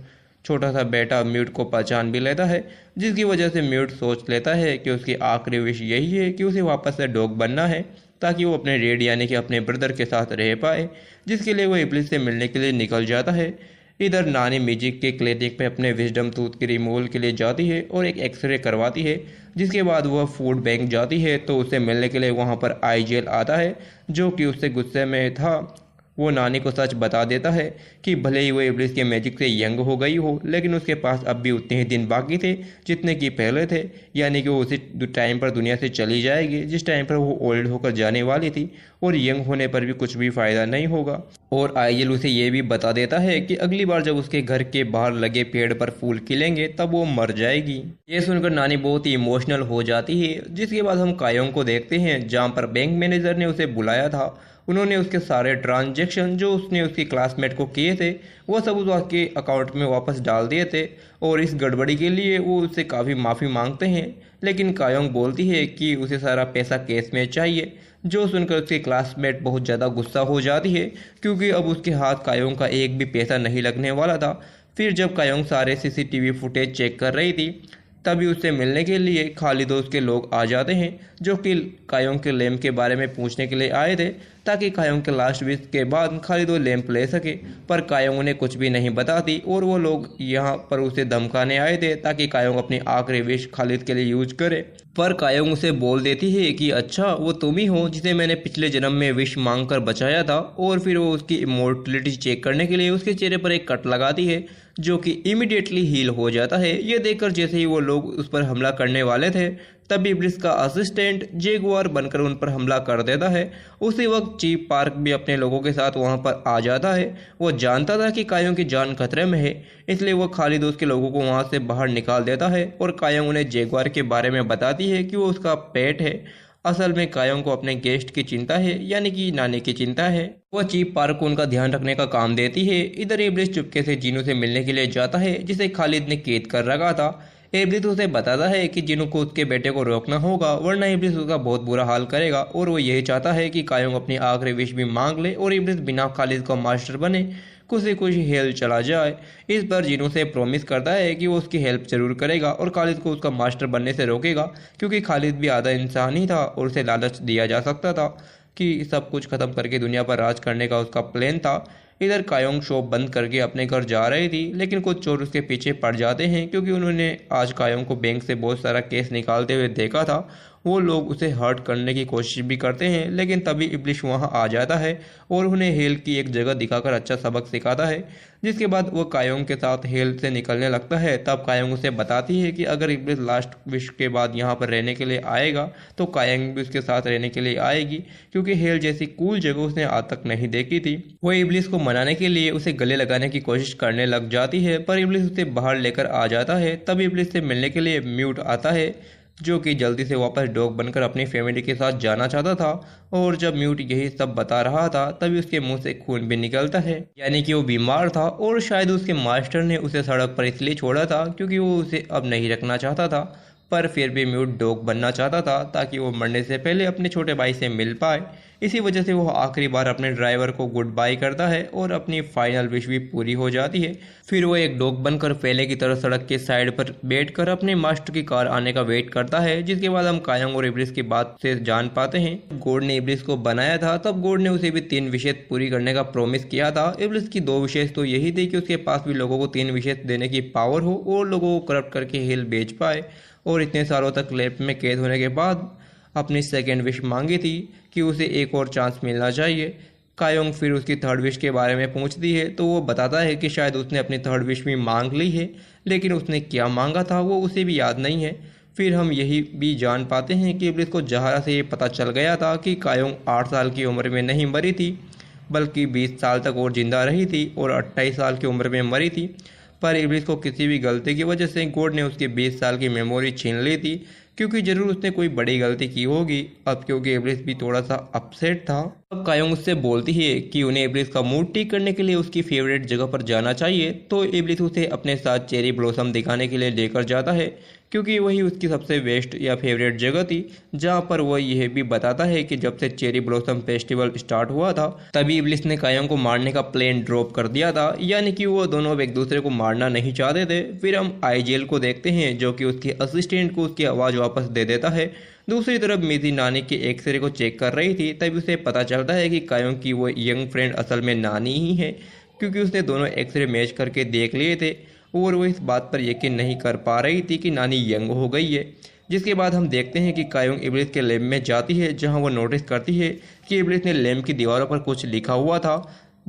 छोटा सा बेटा म्यूट को पहचान भी लेता है, जिसकी वजह से म्यूट सोच लेता है कि उसकी आखिरी विश यही है कि उसे वापस से डॉग बनना है ताकि वो अपने डैड यानी कि अपने ब्रदर के साथ रह पाए, जिसके लिए वो इब्लिस से मिलने के लिए निकल जाता है। इधर नानी म्यूजिक के क्लिनिक में अपने विजडम टूथ के रिमूवल के लिए जाती है और एक एक्सरे करवाती है। जिसके बाद वह फूड बैंक जाती है तो उसे मिलने के लिए वहाँ पर आईजेल आता है जो कि उससे गुस्से में था। वो नानी को सच बता देता है कि भले ही वो इब्लिस के मैजिक से यंग हो गई हो लेकिन उसके पास अब भी उतने ही दिन बाकी थे जितने कि पहले थे, यानी कि वो उसी टाइम पर दुनिया से चली जाएगी जिस टाइम पर वो ओल्ड होकर जाने वाली थी और यंग होने पर भी कुछ भी फ़ायदा नहीं होगा। और आइजल उसे ये भी बता देता है कि अगली बार जब उसके घर के बाहर लगे पेड़ पर फूल खिलेंगे तब वो मर जाएगी। ये सुनकर नानी बहुत ही इमोशनल हो जाती है। जिसके बाद हम कायोंग को देखते हैं जहाँ पर बैंक मैनेजर ने उसे बुलाया था। उन्होंने उसके सारे ट्रांजैक्शन जो उसने उसकी क्लासमेट को किए थे वो सब उसके अकाउंट में वापस डाल दिए थे और इस गड़बड़ी के लिए वो उससे काफ़ी माफ़ी मांगते हैं। लेकिन कायोंग बोलती है कि उसे सारा पैसा कैश में चाहिए, जो सुनकर उसके क्लासमेट बहुत ज़्यादा गुस्सा हो जाती है क्योंकि अब उसके हाथ कायोंग का एक भी पैसा नहीं लगने वाला था। फिर जब कायोंग सारे सीसीटीवी फुटेज चेक कर रही थी तभी उससे मिलने के लिए खालिद और उसके लोग आ जाते हैं जो कि कायोंग के लैम्प के बारे में पूछने के लिए आए थे ताकि कायोंग के लास्ट विश के बाद खालिद वो लैम्प ले सके। पर कायोंग उन्हें कुछ भी नहीं बताती और वो लोग यहाँ पर उसे धमकाने आए थे ताकि कायोंग अपनी आखिरी विश खालिद के लिए यूज करे। पर कायोंग उसे बोल देती है कि अच्छा वो तुम ही हो जिसे मैंने पिछले जन्म में विश मांग कर बचाया था। और फिर वो उसकी इमोर्टलिटी चेक करने के लिए उसके चेहरे पर एक कट लगाती है जो कि इमीडिएटली हील हो जाता है। ये देखकर जैसे ही वो लोग उस पर हमला करने वाले थे तभी इब्लिस का असिस्टेंट जेगुआर बनकर उन पर हमला कर देता है। उसी वक्त चीफ पार्क भी अपने लोगों के साथ वहां पर आ जाता है। वो जानता था कि कायों की जान खतरे में है, इसलिए वो खालिद उसके लोगों को वहां से बाहर निकाल देता है और कायों उन्हें जेगुआर के बारे में बताती है कि वो उसका पेट है। असल में कायों को अपने गेस्ट की चिंता है, यानी कि नानी की चिंता है। वह चीप पार्क को उनका ध्यान रखने का काम देती है। इधर इब्लिस चुपके से जीनू से मिलने के लिए जाता है जिसे खालिद ने कैद कर रखा था। इब्लिस उसे बताता है कि जीनू को उसके बेटे को रोकना होगा वरना इब्लिस उसका बहुत बुरा हाल करेगा और वो यही चाहता है कि कायों अपनी आखिरी विश भी मांग ले और इब्लिस बिना खालिद का मास्टर बने कुछ से कुछ हेल्प चला जाए। इस पर जीनू से प्रॉमिस करता है कि वो उसकी हेल्प जरूर करेगा और खालिद को उसका मास्टर बनने से रोकेगा क्योंकि खालिद भी आधा इंसान ही था और उसे लालच दिया जा सकता था कि सब कुछ खत्म करके दुनिया पर राज करने का उसका प्लान था। इधर कायोंग शॉप बंद करके अपने घर जा रही थी लेकिन कुछ चोर उसके पीछे पड़ जाते हैं क्योंकि उन्होंने आज कायोंग को बैंक से बहुत सारा केस निकालते हुए देखा था। वो लोग उसे हर्ट करने की कोशिश भी करते हैं लेकिन तभी इब्लिस वहां आ जाता है और उन्हें हेल की एक जगह दिखाकर अच्छा सबक सिखाता है। जिसके बाद वो कायोंग के साथ हेल से निकलने लगता है। तब कायोंग उसे बताती है कि अगर इब्लिस लास्ट विश के बाद यहाँ पर रहने के लिए आएगा तो कायोंग भी उसके साथ रहने के लिए आएगी क्योंकि हेल जैसी कूल जगह उसने आज तक नहीं देखी थी। वो इब्लिस को मनाने के लिए उसे गले लगाने की कोशिश करने लग जाती है पर इब्लिस उसे बाहर लेकर आ जाता है। तब इब्लिस से मिलने के लिए म्यूट आता है जो कि जल्दी से वापस डॉग बनकर अपनी फैमिली के साथ जाना चाहता था। और जब म्यूट यही सब बता रहा था तभी उसके मुंह से खून भी निकलता है, यानी कि वो बीमार था और शायद उसके मास्टर ने उसे सड़क पर इसलिए छोड़ा था क्योंकि वो उसे अब नहीं रखना चाहता था। पर फिर भी म्यूट डॉग बनना चाहता था ताकि वो मरने से पहले अपने छोटे भाई से मिल पाए। इसी वजह से वो आखिरी बार अपने ड्राइवर को गुड बाय करता है और अपनी फाइनल विश भी पूरी हो जाती है। फिर वो एक डॉग बनकर पहले की तरह सड़क के साइड पर बैठकर अपने मास्टर की कार आने का वेट करता है। जिसके बाद हम कायोंग और इब्लिस की बात से जान पाते हैं गॉड ने इब्लिस को बनाया था तब गॉड ने उसे भी 3 विशेष पूरी करने का प्रॉमिस किया था। इब्लिस की 2 विशेष तो यही थी कि उसके पास भी लोगों को 3 विशेष देने की पावर हो और लोगों को करप्ट करके हेल बेच पाए। और इतने सालों तक लैब में कैद होने के बाद अपनी सेकेंड विश मांगी थी कि उसे एक और चांस मिलना चाहिए। कायोंग फिर उसकी थर्ड विश के बारे में पूछती है तो वो बताता है कि शायद उसने अपनी थर्ड विश भी मांग ली है, लेकिन उसने क्या मांगा था वो उसे भी याद नहीं है। फिर हम यही भी जान पाते हैं कि इब्लिस को जहारा से ये पता चल गया था कि कायोंग 8 साल की उम्र में नहीं मरी थी, बल्कि 20 साल तक और जिंदा रही थी और 28 साल की उम्र में मरी थी। पर इब्लिस को किसी भी गलती की वजह से गॉड ने उसकी 20 साल की मेमोरी छीन ली थी, क्योंकि जरूर उसने कोई बड़ी गलती की होगी। अब क्योंकि इब्लिस भी थोड़ा सा अपसेट था, अब कायोंग उससे बोलती है कि उन्हें इब्लिस का मूड ठीक करने के लिए उसकी फेवरेट जगह पर जाना चाहिए। तो इब्लिस उसे अपने साथ चेरी ब्लॉसम दिखाने के लिए लेकर जाता है, क्योंकि वही उसकी सबसे बेस्ट या फेवरेट जगह थी, जहाँ पर वह यह भी बताता है कि जब से चेरी ब्लॉसम फेस्टिवल स्टार्ट हुआ था तभी इब्लिस ने कायोंग को मारने का प्लान ड्रॉप कर दिया था, यानी कि वो दोनों अब एक दूसरे को मारना नहीं चाहते थे। फिर हम आईजेल को देखते हैं जो कि उसके असिस्टेंट को उसकी आवाज़ वापस दे देता है। दूसरी तरफ मिजी नानी के एक्सरे को चेक कर रही थी, तभी उसे पता चलता है कि कायोंग की वो यंग फ्रेंड असल में नानी ही है, क्योंकि उसने दोनों एक्सरे मैच करके देख लिए थे और वो इस बात पर यकीन नहीं कर पा रही थी कि नानी यंग हो गई है। जिसके बाद हम देखते हैं कि कायोंग इब्लिस के लैब में जाती है, जहां वो नोटिस करती है कि इब्लिस ने लैब की दीवारों पर कुछ लिखा हुआ था,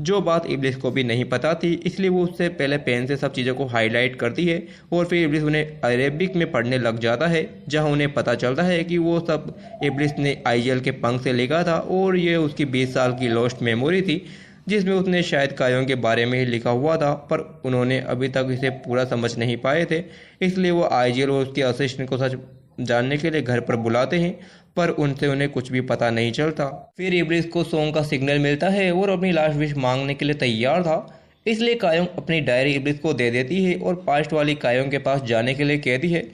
जो बात इब्लिस को भी नहीं पता थी। इसलिए वो उससे पहले पेन से सब चीज़ों को हाईलाइट करती है और फिर इब्लिस उन्हें अरेबिक में पढ़ने लग जाता है, जहां उन्हें पता चलता है कि वो सब इब्लिस ने आईजेल के पंख से लिखा था और ये उसकी 20 साल की लॉस्ट मेमोरी थी, जिसमें उसने शायद कायोंग के बारे में ही लिखा हुआ था, पर उन्होंने अभी तक इसे पूरा समझ नहीं पाए थे। इसलिए वो आईजेल और उसके असिस्टेंट को सच जानने के लिए घर पर बुलाते हैं, पर उनसे उन्हें कुछ भी पता नहीं चलता। फिर इब्लिस को सॉन्ग का सिग्नल मिलता है और अपनी लास्ट विश मांगने के लिए तैयार था, इसलिए कायोंग अपनी डायरी इब्लिस को दे देती है और पास्ट वाली कायोंग के पास जाने के लिए कहती है।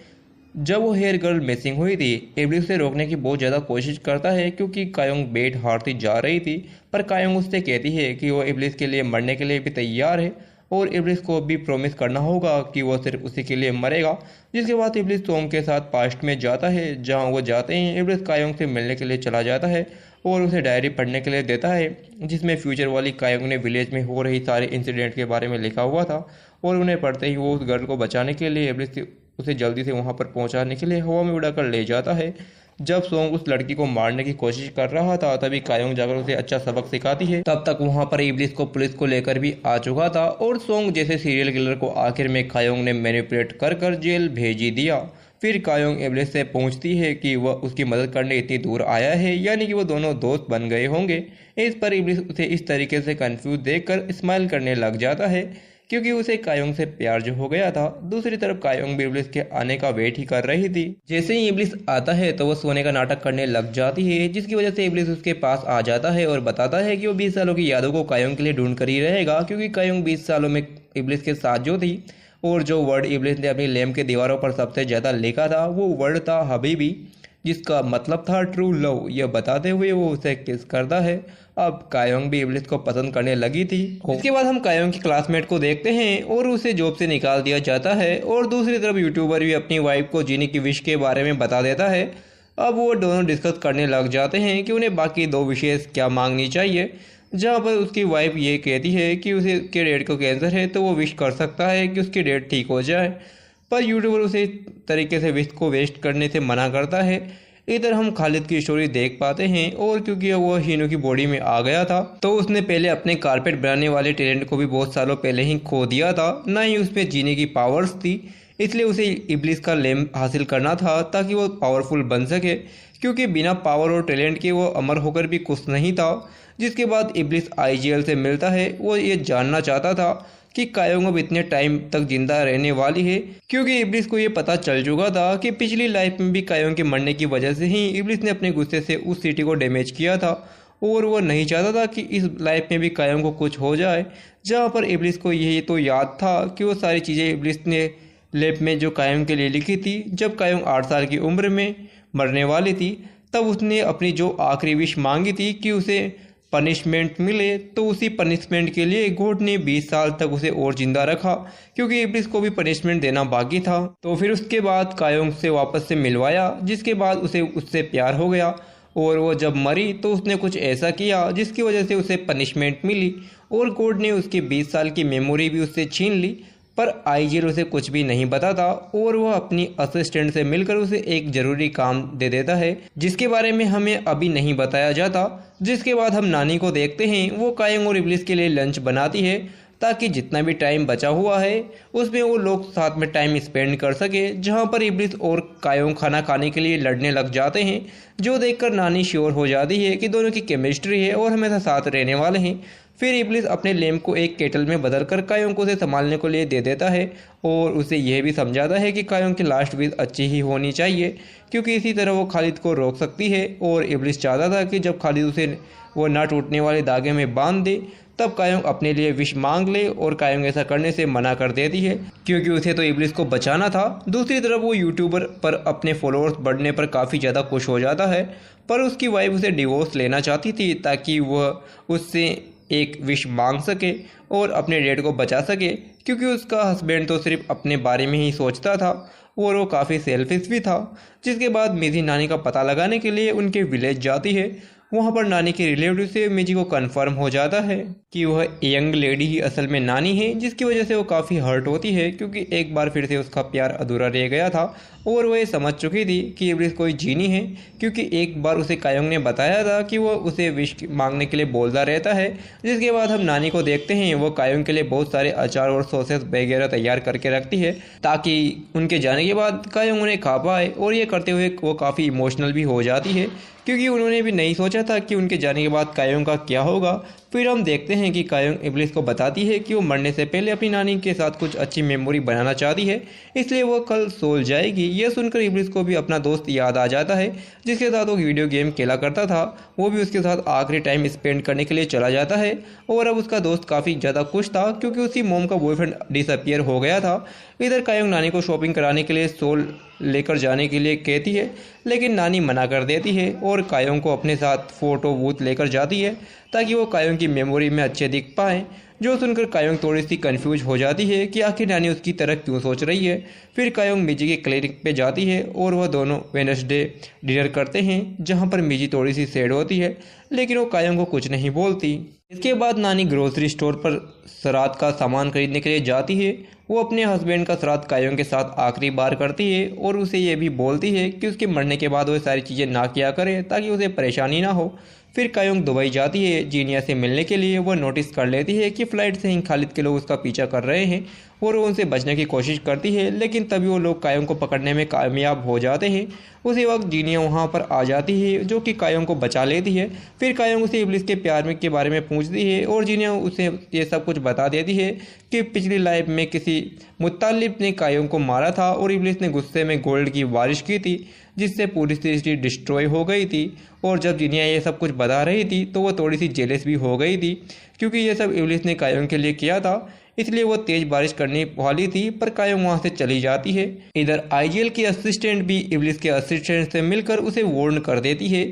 जब वो हेयर गर्ल मिसिंग हुई थी, इब्लिस उसे रोकने की बहुत ज़्यादा कोशिश करता है, क्योंकि कायोंग बेट हारती जा रही थी, पर कायोंग उससे कहती है कि वो इब्लिस के लिए मरने के लिए भी तैयार है और इब्लिस को भी प्रॉमिस करना होगा कि वो सिर्फ उसी के लिए मरेगा। जिसके बाद इब्लिस टॉम के साथ पास्ट में जाता है, जहां वो जाते हैं इब्लिस कायोंग से मिलने के लिए चला जाता है और उसे डायरी पढ़ने के लिए देता है, जिसमें फ्यूचर वाली कायोंग ने विलेज में हो रही सारे इंसिडेंट के बारे में लिखा हुआ था। और उन्हें पढ़ते ही वो उस गर्ल को बचाने के लिए इब्लिस उसे जल्दी से वहां पर पहुंचाने के लिए हवा में उड़ाकर ले जाता है। जब सोंग उस लड़की को मारने की कोशिश कर रहा था, तभी कायोंग जाकर उसे अच्छा सबक सिखाती है। तब तक वहां पर इब्लिस को पुलिस को लेकर भी आ चुका था और सोंग जैसे सीरियल किलर को आखिर में कायोंग ने मैनिपुलेट कर कर जेल भेज ही दिया। फिर कायोंग इब्लिस से पूछती है कि वह उसकी मदद करने इतनी दूर आया है, यानी कि वो दोनों दोस्त बन गए होंगे। इस पर इब्लिस उसे इस तरीके से कंफ्यूज देखकर स्माइल करने लग जाता है, क्योंकि उसे कायोंग से प्यार जो हो गया था। दूसरी तरफ कायोंग भी इब्लिस के आने का वेट ही कर रही थी। जैसे ही इब्लिस आता है तो वो सोने का नाटक करने लग जाती है, जिसकी वजह से इब्लिस उसके पास आ जाता है और बताता है कि वो 20 सालों की यादों को कायोंग के लिए ढूंढ कर ही रहेगा, क्योंकि कायोंग 20 सालों में इब्लिस के साथ जो थी और जो वर्ड इब्लिस ने अपनी लैम्प के दीवारों पर सबसे ज्यादा लिखा था वो वर्ड था हबीबी, जिसका मतलब था ट्रू लव। यह बताते हुए वो उसे किस करता है। अब कायोंग भी इब्लिस को पसंद करने लगी थी। इसके बाद हम कायोंग की क्लासमेट को देखते हैं और उसे जॉब से निकाल दिया जाता है और दूसरी तरफ यूट्यूबर भी अपनी वाइफ को जीने की विश के बारे में बता देता है। अब वो दोनों डिस्कस करने लग जाते हैं कि उन्हें बाकी 2 विशेष क्या मांगनी चाहिए, जहाँ पर उसकी वाइफ ये कहती है कि उसे के डैड को कैंसर है तो वो विश कर सकता है कि उसकी डैड ठीक हो जाए, पर यूट्यूबर उसे इस तरीके से विश को वेस्ट करने से मना करता है। इधर हम खालिद की स्टोरी देख पाते हैं और क्योंकि वो हीनो की बॉडी में आ गया था तो उसने पहले अपने कारपेट बनाने वाले टैलेंट को भी बहुत सालों पहले ही खो दिया था, ना ही उसमें जीने की पावर्स थी। इसलिए उसे इब्लिस का लैम्प हासिल करना था ताकि वो पावरफुल बन सके, क्योंकि बिना पावर और टैलेंट के वो अमर होकर भी खुश नहीं था। जिसके बाद इब्लिस आईजीएल से मिलता है। वो ये जानना चाहता था कि कायोंग अब इतने टाइम तक जिंदा रहने वाली है, क्योंकि इब्लिस को ये पता चल चुका था कि पिछली लाइफ में भी कायोंग के मरने की वजह से ही इब्लिस ने अपने गुस्से से उस सिटी को डैमेज किया था और वो नहीं चाहता था कि इस लाइफ में भी कायोंग को कुछ हो जाए। जहाँ पर इब्लिस को यही तो याद था कि वो सारी चीज़ें इब्लिस ने लैब में जो कायोंग के लिए लिखी थी। जब कायोंग 8 साल की उम्र में मरने वाली थी तब उसने अपनी जो आखिरी विश मांगी थी कि उसे पनिशमेंट मिले, तो उसी पनिशमेंट के लिए गॉड ने 20 साल तक उसे और जिंदा रखा, क्योंकि इब्लिस को भी पनिशमेंट देना बाकी था। तो फिर उसके बाद कायोंग से वापस से मिलवाया, जिसके बाद उसे उससे प्यार हो गया और वो जब मरी तो उसने कुछ ऐसा किया जिसकी वजह से उसे पनिशमेंट मिली और गॉड ने उसकी 20 साल की मेमोरी भी उससे छीन ली। पर आईजीएल उसे कुछ भी नहीं बताता और वह अपनी असिस्टेंट से मिलकर उसे एक जरूरी काम दे देता है जिसके बारे में हमें अभी नहीं बताया जाता। जिसके बाद हम नानी को देखते हैं, वो कायंग और इब्लिस के लिए लंच बनाती है ताकि जितना भी टाइम बचा हुआ है उसमें वो लोग साथ में टाइम स्पेंड कर सके। जहाँ पर इब्लिस और कायोंग खाना खाने के लिए लड़ने लग जाते हैं, जो देखकर नानी श्योर हो जाती है कि दोनों की केमिस्ट्री है और हमेशा साथ रहने वाले हैं। फिर इब्लिस अपने लैम्प को एक केटल में बदलकर कायोंग को उसे संभालने को लिए दे देता है और उसे यह भी समझाता है कि कायोंग की लास्ट विश अच्छी ही होनी चाहिए, क्योंकि इसी तरह वो खालिद को रोक सकती है। और इब्लिस चाहता था कि जब खालिद उसे वो ना टूटने वाले धागे में बांध दे तब कायोंग अपने लिए विश मांग ले, और कायोंग ऐसा करने से मना कर देती है क्योंकि उसे तो इब्लिस को बचाना था। दूसरी तरफ वो यूट्यूबर पर अपने फॉलोअर्स बढ़ने पर काफ़ी ज़्यादा खुश हो जाता है, पर उसकी वाइफ उसे डिवोर्स लेना चाहती थी ताकि वह उससे एक विश मांग सके और अपने डेड को बचा सके, क्योंकि उसका हस्बैंड तो सिर्फ अपने बारे में ही सोचता था और वो काफ़ी सेल्फिश भी था। जिसके बाद मिजी नानी का पता लगाने के लिए उनके विलेज जाती है। वहाँ पर नानी के रिलेटिव से मिजी को कंफर्म हो जाता है कि वह यंग लेडी ही असल में नानी है, जिसकी वजह से वो काफ़ी हर्ट होती है क्योंकि एक बार फिर से उसका प्यार अधूरा रह गया था और वह समझ चुकी थी कि इब्लिस कोई जीनी है, क्योंकि एक बार उसे कायोंग ने बताया था कि वह उसे विश मांगने के लिए बोलता रहता है। जिसके बाद हम नानी को देखते हैं, वो कायोंग के लिए बहुत सारे अचार और सॉसेस वगैरह तैयार करके रखती है ताकि उनके जाने के बाद कायोंग उन्हें खा पाए, और ये करते हुए वो काफ़ी इमोशनल भी हो जाती है क्योंकि उन्होंने भी नहीं सोचा था कि उनके जाने के बाद कायोंग का क्या होगा। फिर हम देखते हैं कि कायोंग इब्लिस को बताती है कि वो मरने से पहले अपनी नानी के साथ कुछ अच्छी मेमोरी बनाना चाहती है, इसलिए वो कल सोल जाएगी। यह सुनकर इब्लिस को भी अपना दोस्त याद आ जाता है जिसके साथ वो वीडियो गेम खेला करता था, वो भी उसके साथ आखिरी टाइम स्पेंड करने के लिए चला जाता है। और अब उसका दोस्त काफ़ी ज़्यादा खुश था क्योंकि उसकी मोम का बॉयफ्रेंड डिसअपियर हो गया था। इधर कायोंग नानी को शॉपिंग कराने के लिए सोल लेकर जाने के लिए कहती है, लेकिन नानी मना कर देती है और कायोंग को अपने साथ फोटो बूथ लेकर जाती है ताकि वो कायोंग की मेमोरी में अच्छे दिख पाए। जो सुनकर कायोंग थोड़ी सी कंफ्यूज हो जाती है कि आखिर नानी उसकी तरह क्यों सोच रही है। फिर कायोंग मिजी के क्लिनिक पे जाती है और वह दोनों वेडनेसडे डिनर करते हैं, जहां पर मिजी थोड़ी सी सैड होती है लेकिन वो कायोंग को कुछ नहीं बोलती। इसके बाद नानी ग्रोसरी स्टोर पर श्राद्ध का सामान खरीदने के लिए जाती है। वो अपने हस्बैंड का श्राद्ध कायोंग के साथ आखिरी बार करती है और उसे ये भी बोलती है कि उसके मरने के बाद वो सारी चीज़ें ना किया करे ताकि उसे परेशानी ना हो। फिर कायोंग दुबई जाती है जीनिया से मिलने के लिए। वह नोटिस कर लेती है कि फ़्लाइट से ही खालिद के लोग उसका पीछा कर रहे हैं और वो उनसे बचने की कोशिश करती है, लेकिन तभी वो लोग कायोंग को पकड़ने में कामयाब हो जाते हैं। उसी वक्त जीनिया वहाँ पर आ जाती है जो कि कायोंग को बचा लेती है। फिर कायोंग उसे इब्लिस के प्यार में के बारे में पूछती है और जीनिया उसे ये सब कुछ बता देती है कि पिछली लाइफ में किसी मुत्तालिब ने कायोंग को मारा था और इब्लिस ने गुस्से में गोल्ड की बारिश की थी जिससे पूरी सृष्टि डिस्ट्रॉय हो गई थी। और जब जीनिया ये सब कुछ बता रही थी तो वो थोड़ी सी जेलस भी हो गई थी क्योंकि ये सब इब्लिस ने कायोंग के लिए किया था, इसलिए वो तेज बारिश करने वाली थी, पर कायोंग वहाँ से चली जाती है। इधर आईजीएल की असिस्टेंट भी इब्लिस के असिस्टेंट से मिलकर उसे वार्न कर देती है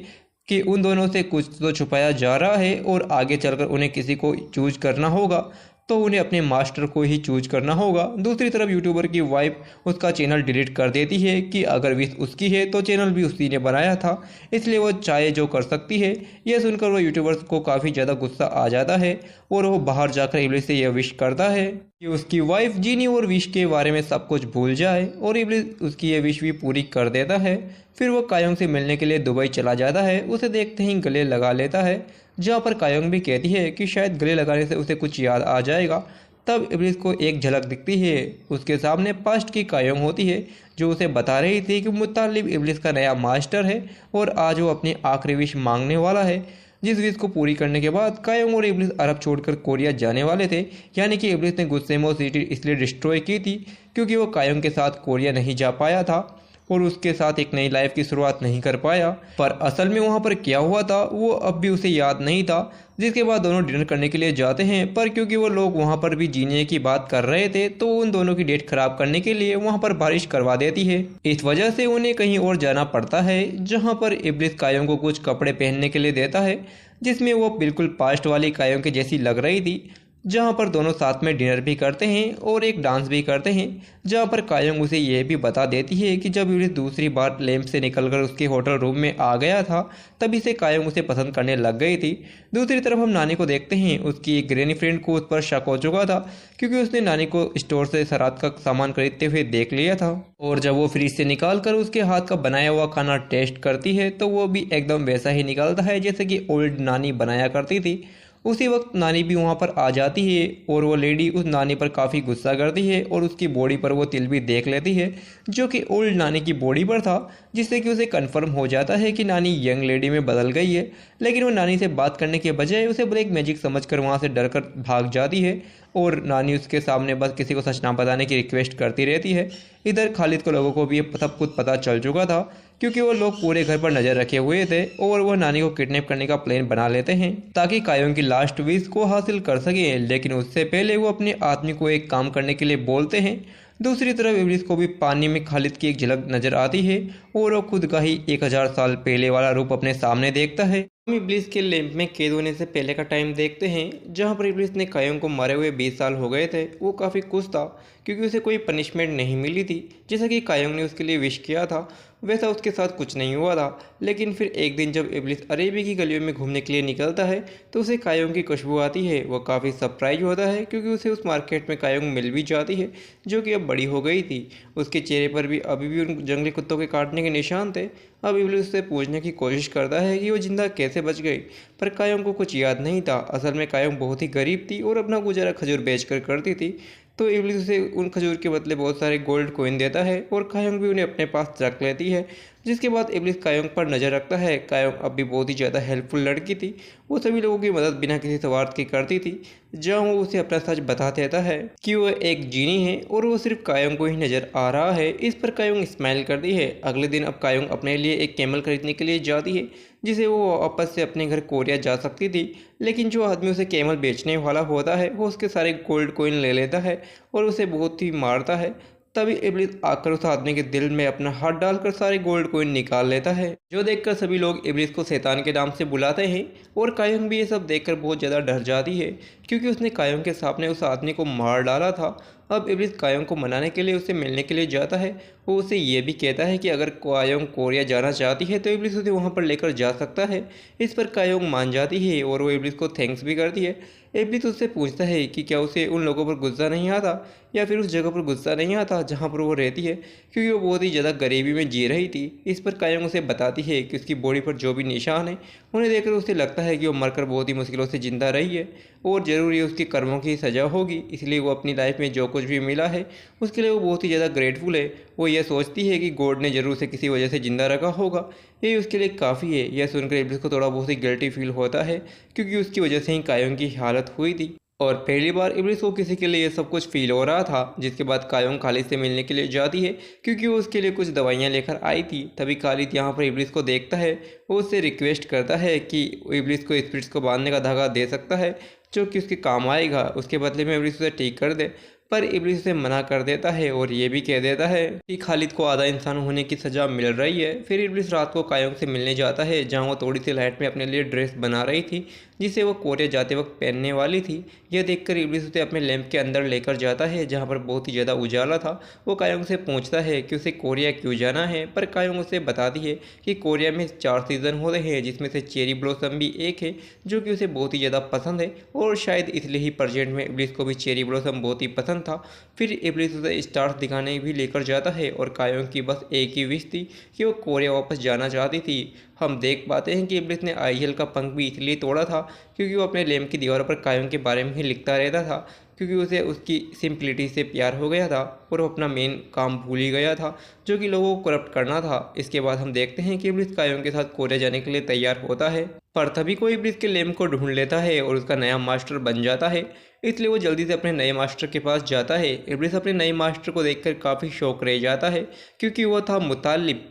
कि उन दोनों से कुछ तो छुपाया जा रहा है और आगे चलकर उन्हें किसी को चूज करना होगा, तो उन्हें अपने मास्टर को ही चूज करना होगा। दूसरी तरफ यूट्यूबर की वाइफ उसका चैनल डिलीट कर देती है कि अगर विश उसकी है तो चैनल भी उसी ने बनाया था, इसलिए वो चाहे जो कर सकती है। यह सुनकर वो यूट्यूबर्स को काफ़ी ज़्यादा गुस्सा आ जाता है और वो बाहर जाकर इब्लिस से यह विश करता है कि उसकी वाइफ जीनी और विश के बारे में सब कुछ भूल जाए, और इब्लिस उसकी यह विश भी पूरी कर देता है। फिर वो कायोंग से मिलने के लिए दुबई चला जाता है। उसे देखते ही गले लगा लेता है, जहाँ पर कायोंग भी कहती है कि शायद गले लगाने से उसे कुछ याद आ जाएगा। तब इब्लिस को एक झलक दिखती है, उसके सामने पास्ट की कायोंग होती है जो उसे बता रही थी कि मुत्तालिब इब्लिस का नया मास्टर है और आज वो अपनी आखिरी विश मांगने वाला है। जिस विश को पूरी करने के बाद कायोंग और इब्लिस अरब छोड़कर कोरिया जाने वाले थे, यानी कि इब्लिस ने गुस्से में वो सिटी इसलिए डिस्ट्रॉय की थी क्योंकि वो कायोंग के साथ कोरिया नहीं जा पाया था और उसके साथ एक नई लाइफ की शुरुआत नहीं कर पाया। पर असल में वहाँ पर क्या हुआ था वो अब भी उसे याद नहीं था। जिसके बाद दोनों डिनर करने के लिए जाते हैं, पर क्योंकि वो लोग वहाँ पर भी जीने की बात कर रहे थे तो उन दोनों की डेट खराब करने के लिए वहाँ पर बारिश करवा देती है। इस वजह से उन्हें कहीं और जाना पड़ता है, जहाँ पर इब्लिस कायोंग को कुछ कपड़े पहनने के लिए देता है जिसमें वो बिल्कुल पास्ट वाली कायोंग के जैसी लग रही थी। जहाँ पर दोनों साथ में डिनर भी करते हैं और एक डांस भी करते हैं, जहाँ पर कायोंग उसे यह भी बता देती है कि जब इब्लिस दूसरी बार लैंप से निकलकर उसके होटल रूम में आ गया था तभी से कायोंग उसे पसंद करने लग गई थी। दूसरी तरफ हम नानी को देखते हैं, उसकी एक ग्रैनी फ्रेंड को उस पर शक हो चुका था क्योंकि उसने नानी को स्टोर से सराद का सामान खरीदते हुए देख लिया था और जब वो फ्रिज से निकाल कर उसके हाथ का बनाया हुआ खाना टेस्ट करती है तो वो भी एकदम वैसा ही निकलता है जैसे कि ओल्ड नानी बनाया करती थी। उसी वक्त नानी भी वहाँ पर आ जाती है और वो लेडी उस नानी पर काफ़ी गुस्सा करती है और उसकी बॉडी पर वो तिल भी देख लेती है जो कि ओल्ड नानी की बॉडी पर था, जिससे कि उसे कंफर्म हो जाता है कि नानी यंग लेडी में बदल गई है। लेकिन वो नानी से बात करने के बजाय उसे ब्लैक मैजिक समझकर वहाँ से डर कर भाग जाती है और नानी उसके सामने बस किसी को सच ना बताने की रिक्वेस्ट करती रहती है। इधर खालिद को लोगों को भी ये सब कुछ पता चल चुका था क्योंकि वो लोग पूरे घर पर नजर रखे हुए थे और वह नानी को किडनैप करने का प्लान बना लेते हैं ताकि कायोंग की लास्ट विश को हासिल कर सके। लेकिन उससे पहले वो अपने आदमी को एक काम करने के लिए बोलते हैं। दूसरी तरफ इब्लिस को भी पानी में खालिद की एक झलक नजर आती है और वो खुद का ही 1000 साल पहले वाला रूप अपने सामने देखता है। हम इब्लिस के लैंप में कैद होने से पहले का टाइम देखते हैं जहां पर इब्लिस ने कायोंग को मारे हुए 20 साल हो गए थे। वो काफ़ी खुश था क्योंकि उसे कोई पनिशमेंट नहीं मिली थी। जैसा कि कायोंग ने उसके लिए विश किया था वैसा उसके साथ कुछ नहीं हुआ था। लेकिन फिर एक दिन जब इब्लिस अरेबिया की गलियों में घूमने के लिए निकलता है तो उसे कायोंग की खुशबू आती है। वो काफ़ी सरप्राइज होता है क्योंकि उसे उस मार्केट में कायोंग मिल भी जाती है जो कि अब बड़ी हो गई थी। उसके चेहरे पर भी अभी भी उन जंगली कुत्तों के काटने के निशान थे। अब इब्लिस उससे पूछने की कोशिश करता है कि वो जिंदा कैसे बच गई, पर कायोंग को कुछ याद नहीं था। असल में कायोंग बहुत ही गरीब थी और अपना गुजारा खजूर बेचकर करती थी। तो इब्लिस उसे उन खजूर के बदले बहुत सारे गोल्ड कॉइन देता है और कायोंग भी उन्हें अपने पास रख लेती है। जिसके बाद इब्लिस कायोंग पर नज़र रखता है। कायोंग अब भी बहुत ही ज़्यादा हेल्पफुल लड़की थी। वो सभी लोगों की मदद बिना किसी स्वार्थ की करती थी। जहाँ वो उसे अपना सच बता देता है कि वो एक जीनी है और वो सिर्फ कायोंग को ही नज़र आ रहा है। इस पर कायोंग स्माइल करती है। अगले दिन अब कायोंग अपने लिए एक कैमल खरीदने के लिए जाती है जिसे वो वापस से अपने घर कोरिया जा सकती थी। लेकिन जो आदमी उसे कैमल बेचने वाला होता है वो उसके सारे गोल्ड कॉइन ले लेता है और उसे बहुत ही मारता है। तभी इब्लिस आकर उस आदमी के दिल में अपना हाथ डालकर सारे गोल्ड कॉइन निकाल लेता है, जो देखकर सभी लोग इब्लिस को शैतान के नाम से बुलाते हैं। और कायोंग भी ये सब देखकर बहुत ज़्यादा डर जाती है क्योंकि उसने कायोंग के सामने उस आदमी को मार डाला था। अब इब्लिस कायोंग को मनाने के लिए उससे मिलने के लिए जाता है। वो उसे ये भी कहता है कि अगर कायोंग कोरिया जाना चाहती है तो इब्लिस उसे वहाँ पर लेकर जा सकता है। इस पर कायोंग मान जाती है और वो इब्लिस को थैंक्स भी करती है। इब्लिस उससे पूछता है कि क्या उसे उन लोगों पर गुस्सा नहीं आता या फिर उस जगह पर गुस्सा नहीं आता जहाँ पर वो रहती है, क्योंकि वो बहुत ही ज़्यादा गरीबी में जी रही थी। इस पर कायोंग उसे बताती है कि उसकी बॉडी पर जो भी निशान है उन्हें देखकर उसे लगता है कि वो मरकर बहुत ही मुश्किलों से जिंदा रही है और ज़रूर ये उसके कर्मों की सज़ा होगी। इसलिए वो अपनी लाइफ में जो कुछ भी मिला है उसके लिए वो बहुत ही ज़्यादा ग्रेटफुल है। वो यह सोचती है कि गॉड ने ज़रूर से किसी वजह से ज़िंदा रखा होगा, यही उसके लिए काफ़ी है। यह सुनकर इब्लिस को थोड़ा बहुत ही गिल्टी फील होता है क्योंकि उसकी वजह से ही कायोंग की हालत हुई थी और पहली बार इब्लिस को किसी के लिए ये सब कुछ फील हो रहा था। जिसके बाद कायोंग खालिद से मिलने के लिए जाती है क्योंकि वो उसके लिए कुछ दवाइयाँ लेकर आई थी। तभी खालिद यहाँ पर इब्लिस को देखता है। वो उससे रिक्वेस्ट करता है कि इब्लिस को स्पिरिट्स को बांधने का धागा दे सकता है जो कि उसके काम आएगा, उसके बदले में इब्लिस उसे ठीक कर दे। पर इब्लिस उसे मना कर देता है और ये भी कह देता है कि खालिद को आधा इंसान होने की सज़ा मिल रही है। फिर इब्लिस रात को कायोंग से मिलने जाता है जहाँ वो थोड़ी सी लाइट में अपने लिए ड्रेस बना रही थी जिसे वो कोरिया जाते वक्त पहनने वाली थी। यह देखकर इब्लिस उसे अपने लैंप के अंदर लेकर जाता है जहाँ पर बहुत ही ज़्यादा उजाला था। वो कायोंग से पूछता है कि उसे कोरिया क्यों जाना है, पर कायोंग उसे बताती है कि कोरिया में 4 सीज़न होते हैं जिसमें से चेरी ब्लॉसम भी एक है जो कि उसे बहुत ही ज़्यादा पसंद है और शायद इसलिए ही प्रेजेंट में इब्लिस को भी चेरी ब्लॉसम बहुत ही पसंद था। फिर इब्लिस उसे स्टार्स दिखाने भी लेकर जाता है और कायोंग की बस एक ही विश थी कि वो कोरिया वापस जाना चाहती थी। हम देख पाते हैं कि इब्लिस ने आईएल का पंख भी इसलिए तोड़ा था क्योंकि वो अपने लैंप की दीवारों पर कायोंग के बारे में ही लिखता रहता था, क्योंकि उसे उसकी सिंपलिटी से प्यार हो गया था और वो अपना मेन काम भूल ही गया था जो कि लोगों को करप्ट करना था। इसके बाद हम देखते हैं कि इब्लिस कायोंग के साथ कोरिया जाने के लिए तैयार होता है, पर तभी कोई इब्लिस के लैंप को ढूंढ लेता है और उसका नया मास्टर बन जाता है। इसलिए वो जल्दी से अपने नए मास्टर के पास जाता है। इब्लिस अपने नए मास्टर को देखकर काफ़ी शौक रह जाता है क्योंकि वो था मुतालिब।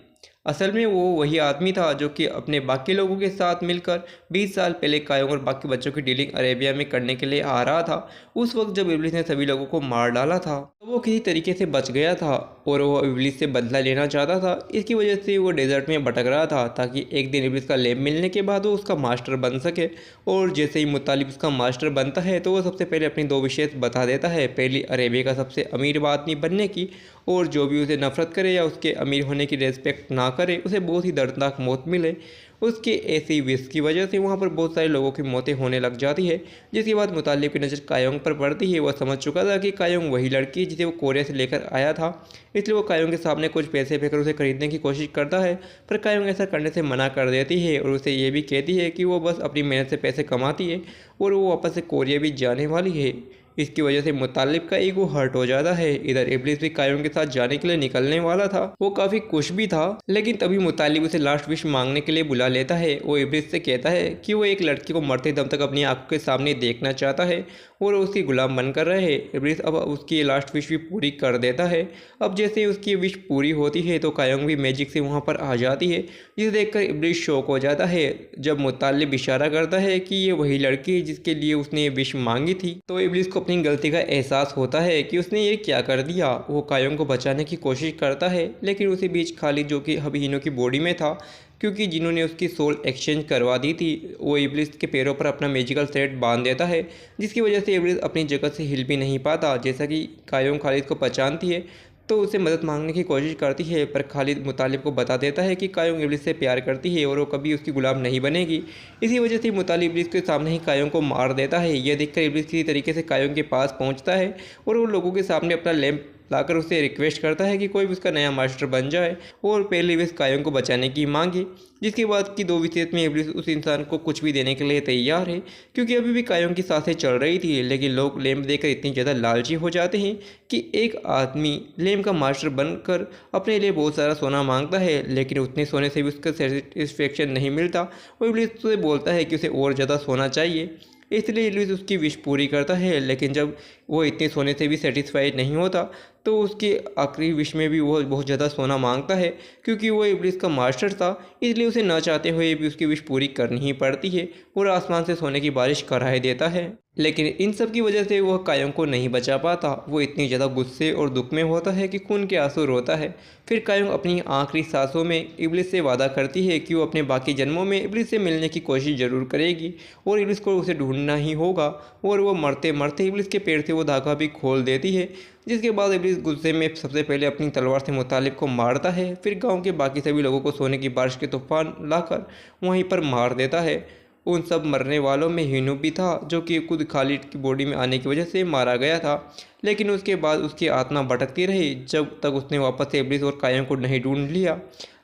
असल में वो वही आदमी था जो कि अपने बाकी लोगों के साथ मिलकर 20 साल पहले कायोंग और बाकी बच्चों की डीलिंग अरेबिया में करने के लिए आ रहा था। उस वक्त जब इब्लिस ने सभी लोगों को मार डाला था तो वो किसी तरीके से बच गया था और वो इब्लिस से बदला लेना चाहता था। इसकी वजह से वो डेजर्ट में भटक रहा था ताकि एक दिन इब्लिस का लैब मिलने के बाद वो उसका मास्टर बन सके। और जैसे ही मुतालिब उसका मास्टर बनता है तो वो सबसे पहले अपनी दो विशेष बता देता है। पहली अरेबिया का सबसे अमीर आदमी बनने की, और जो भी उसे नफरत करे या उसके अमीर होने की रेस्पेक्ट ना करे उसे बहुत ही दर्दनाक मौत मिले। उसके ऐसी विश की वजह से वहाँ पर बहुत सारे लोगों की मौतें होने लग जाती है। जिसके बाद मुतालिब की नज़र कायोंग पर पड़ती है। वह समझ चुका था कि कायोंग वही लड़की है जिसे वो कोरिया से लेकर आया था, इसलिए वो कायोंग के सामने कुछ पैसे फेंकर उसे खरीदने की कोशिश करता है। पर कायोंग ऐसा करने से मना कर देती है और उसे ये भी कहती है कि वो बस अपनी मेहनत से पैसे कमाती है और वो वापस से कोरिया भी जाने वाली है। इसकी वजह से मुतालिब का ईगो हर्ट हो जाता है। इधर इब्लिस भी कायोंग के साथ जाने के लिए निकलने वाला था। वो काफी खुश भी था, लेकिन तभी मुतालिब उसे लास्ट विश मांगने के लिए बुला लेता है। वो इब्लिस से कहता है कि वो एक लड़की को मरते दम तक अपनी आंखों के सामने देखना चाहता है और उसकी गुलाम बनकर रहे। इब्लिस अब उसकी लास्ट विश भी पूरी कर देता है। अब जैसे ही उसकी विश पूरी होती है तो कायोंग भी मैजिक से वहाँ पर आ जाती है, जिसे देखकर इब्लिस शॉक हो जाता है। जब मुतालिब इशारा करता है कि ये वही लड़की है जिसके लिए उसने विश मांगी थी, तो इब्लिस को अपनी गलती का एहसास होता है कि उसने ये क्या कर दिया। वो कायोंग को बचाने की कोशिश करता है, लेकिन उसी बीच खालिद, जो कि हबीनो की बॉडी में था क्योंकि जिन्होंने उसकी सोल एक्सचेंज करवा दी थी, वो इब्लिस के पैरों पर अपना मैजिकल थ्रेड बांध देता है, जिसकी वजह से इब्लिस अपनी जगह से हिल भी नहीं पाता। जैसा कि कायोंग खालिद को पहचानती है तो उसे मदद मांगने की कोशिश करती है, पर खालिद मुतालिब को बता देता है कि कायोंग इब्लिस से प्यार करती है और वो कभी उसकी गुलाम नहीं बनेगी। इसी वजह से मुतालिब इब्लिस के सामने ही कायोंग को मार देता है। यह देखकर इब्लिस किसी तरीके से कायोंग के पास पहुंचता है और वो लोगों के सामने अपना लैंप लाकर उससे रिक्वेस्ट करता है कि कोई भी उसका नया मास्टर बन जाए और पहले विश कायोंग को बचाने की मांगे। जिसके बाद की दो विशेष में इब्लिस उस इंसान को कुछ भी देने के लिए तैयार है, क्योंकि अभी भी कायोंग की सांसें चल रही थी। लेकिन लोग लैंप देखकर इतनी ज़्यादा लालची हो जाते हैं कि एक आदमी लैंप का मास्टर बनकर अपने लिए बहुत सारा सोना मांगता है, लेकिन उतने सोने से भी उसका सेटिस्फेक्शन नहीं मिलता। वो इब्लिस से बोलता है कि उसे और ज़्यादा सोना चाहिए, इसलिए इब्लिस उसकी विश पूरी करता है। लेकिन जब वो इतने सोने से भी सेटिस्फाइड नहीं होता तो उसके आखिरी विश में भी वो बहुत ज़्यादा सोना मांगता है, क्योंकि वो इब्लिस का मास्टर था, इसलिए उसे न चाहते हुए भी उसकी विश पूरी करनी ही पड़ती है और आसमान से सोने की बारिश कराए देता है। लेकिन इन सब की वजह से वह कायोंग को नहीं बचा पाता। वो इतनी ज़्यादा गुस्से और दुख में होता है कि खून के आंसू रोता है। फिर कायोंग अपनी आखिरी सांसों में इब्लिस से वादा करती है कि वो अपने बाकी जन्मों में इब्लिस से मिलने की कोशिश ज़रूर करेगी और इब्लिस को उसे ढूंढना ही होगा। और वो मरते मरते इब्लिस के पेड़ से वो धागा भी खोल देती है, जिसके बाद इब्लिस गुस्से में सबसे पहले अपनी तलवार से मुतालिब को मारता है। फिर गांव के बाकी सभी लोगों को सोने की बारिश के तूफान लाकर वहीं पर मार देता है। उन सब मरने वालों में हिनू भी था, जो कि खुद खालिद की बॉडी में आने की वजह से मारा गया था। लेकिन उसके बाद उसकी आत्मा भटकती रही जब तक उसने वापस से इब्लिस और कायोंग को नहीं ढूंढ लिया।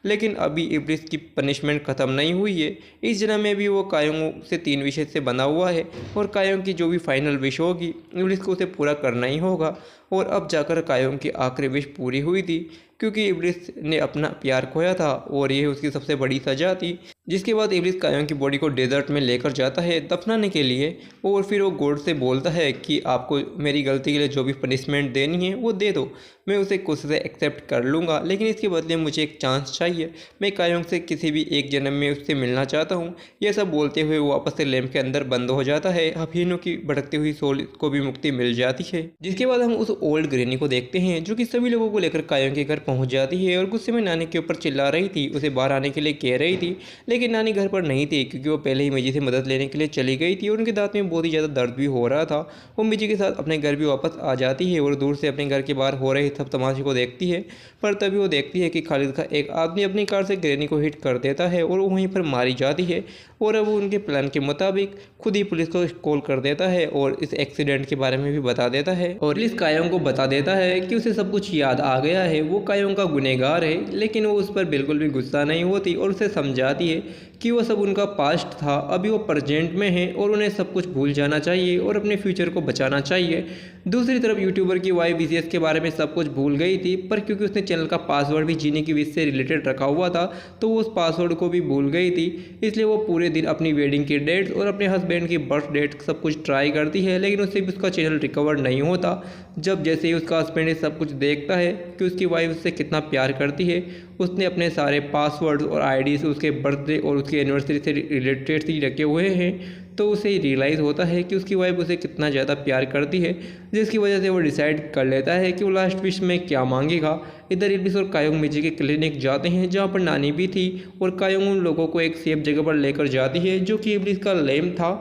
लेकिन अभी इब्लिस की पनिशमेंट ख़त्म नहीं हुई है। इस जन्म में भी वो कायोंग से 3 विशेष से बना हुआ है और कायोंग की जो भी फाइनल विश होगी इब्लिस को उसे पूरा करना ही होगा। और अब जाकर कायोंग की आखिरी विश पूरी हुई थी, क्योंकि इब्लिस ने अपना प्यार खोया था और यह उसकी सबसे बड़ी सजा थी। जिसके बाद इब्लिस कायोंग की बॉडी को डेजर्ट में लेकर जाता है दफनाने के लिए, और फिर वो गॉड से बोलता है कि आपको मेरी गलती के लिए जो भी पनिशमेंट देनी है वो दे दो, मैं उसे खुद से एक्सेप्ट कर लूँगा, लेकिन इसके बदले मुझे एक चांस चाहिए। मैं कायोंग से किसी भी एक जन्म में उससे मिलना चाहता हूँ। यह सब बोलते हुए वो वापस से लैंप के अंदर बंद हो जाता है। हफीनों की भटकती हुई सोल को भी मुक्ति मिल जाती है। जिसके बाद हम उस ओल्ड ग्रैनी को देखते हैं, जो कि सभी लोगों को लेकर कायोंग के घर पहुँच जाती है और गुस्से में नानी के ऊपर चिल्ला रही थी, उसे बाहर आने के लिए कह रही थी। लेकिन नानी घर पर नहीं थी, क्योंकि वो पहले ही मिजी से मदद लेने के लिए चली गई थी और उनके दांत में बहुत ही ज़्यादा दर्द भी हो रहा था। वो मिजी के साथ अपने घर भी वापस आ जाती है और दूर से अपने घर के बाहर हो रहे सब तमाशे को देखती है। पर तभी वो देखती है कि खालिद का एक आदमी अपनी कार से ग्रैनी को हिट कर देता है और वो वहीं पर मारी जाती है। और अब वो उनके प्लान के मुताबिक खुद ही पुलिस को कॉल कर देता है और इस एक्सीडेंट के बारे में भी बता देता है। और पुलिस कायोंग को बता देता है कि उसे सब कुछ याद आ गया है, वो कायोंग का गुनहगार है। लेकिन वो उस पर बिल्कुल भी गुस्सा नहीं होती और उसे समझाती है कि वो सब उनका पास्ट था, अभी वो प्रेजेंट में है और उन्हें सब कुछ भूल जाना चाहिए और अपने फ्यूचर को बचाना चाहिए। दूसरी तरफ यूट्यूबर की वाइफ विशेष के बारे में सब कुछ भूल गई थी, पर क्योंकि उसने चैनल का पासवर्ड भी जीने की विश से रिलेटेड रखा हुआ था तो वो उस पासवर्ड को भी भूल गई थी। इसलिए वो पूरे दिन अपनी वेडिंग की डेट्स और अपने हस्बैंड की बर्थ डेट सब कुछ ट्राई करती है, लेकिन उससे भी उसका चैनल रिकवर नहीं होता। जब जैसे ही उसका हस्बैंड ये सब कुछ देखता है कि उसकी वाइफ उससे कितना प्यार करती है, उसने अपने सारे पासवर्ड और आईडी से उसके बर्थडे और उसके उसकी एनिवर्सरी से रिलेटेड ही रखे हुए हैं। तो उसे रियलाइज़ होता है कि उसकी वाइफ उसे कितना ज़्यादा प्यार करती है, जिसकी वजह से वो डिसाइड कर लेता है कि वो लास्ट विश में क्या मांगेगा। इधर इब्लिस और कायोंग मिजी के क्लिनिक जाते हैं जहाँ पर नानी भी थी, और कायोंग उन लोगों को एक सेफ जगह पर लेकर जाती है जो कि इब्लिस का लैम्प था।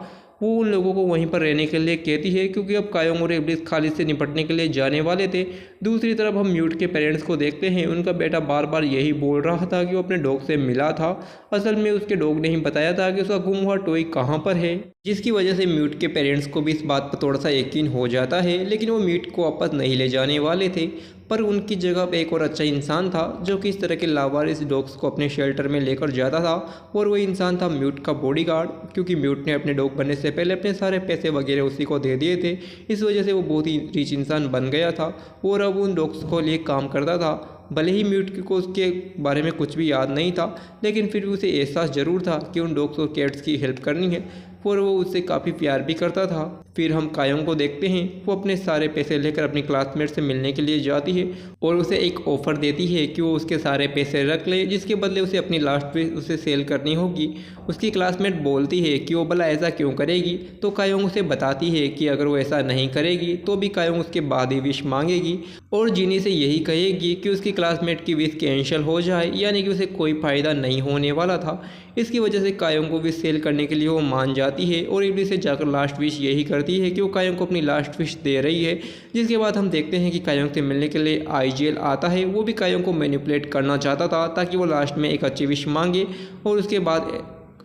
वो उन लोगों को वहीं पर रहने के लिए कहती है क्योंकि अब कायोंग और इब्लिस खालिद से निपटने के लिए जाने वाले थे। दूसरी तरफ हम म्यूट के पेरेंट्स को देखते हैं। उनका बेटा बार बार यही बोल रहा था कि वो अपने डॉग से मिला था। असल में उसके डॉग ने ही बताया था कि उसका गुम हुआ टॉय कहाँ पर है, जिसकी वजह से म्यूट के पेरेंट्स को भी इस बात पर थोड़ा सा यकीन हो जाता है। लेकिन वो म्यूट को वापस नहीं ले जाने वाले थे, पर उनकी जगह पर एक और अच्छा इंसान था जो कि इस तरह के लावारिस डॉग्स को अपने शेल्टर में लेकर जाता था। और वो इंसान था म्यूट का बॉडीगार्ड, क्योंकि म्यूट ने अपने डॉग बनने से पहले अपने सारे पैसे वगैरह उसी को दे दिए थे। इस वजह से वो बहुत ही रिच इंसान बन गया था और अब उन डॉग्स को लिए काम करता था। भले ही म्यूट को उसके बारे में कुछ भी याद नहीं था, लेकिन फिर भी उसे एहसास ज़रूर था कि उन डॉग्स और कैट्स की हेल्प करनी है, और वो उससे काफ़ी प्यार भी करता था। फिर हम कायोंग को देखते हैं, वो अपने सारे पैसे लेकर अपनी क्लासमेट से मिलने के लिए जाती है और उसे एक ऑफ़र देती है कि वो उसके सारे पैसे रख ले, जिसके बदले उसे अपनी लास्ट विश उसे सेल करनी होगी। उसकी क्लासमेट बोलती है कि वो भला ऐसा क्यों करेगी, तो कायोंग उसे बताती है कि अगर वो ऐसा नहीं करेगी तो भी कायोंग उसके बाद ही विश मांगेगी और जीनी से यही कहेगी कि उसकी क्लासमेट की विश कैंसिल हो जाए, यानी कि उसे कोई फ़ायदा नहीं होने वाला था। इसकी वजह से कायोंग को विश सेल करने के लिए वो मान जाती है और इब्लिस से जाकर लास्ट विश यही करती है कि वो कायोंग को अपनी लास्ट विश दे रही है। जिसके बाद हम देखते हैं कि कायोंग से मिलने के लिए आईजीएल आता है। वो भी कायोंग को मैनिपुलेट करना चाहता था ताकि वो लास्ट में एक अच्छी विश मांगे और उसके बाद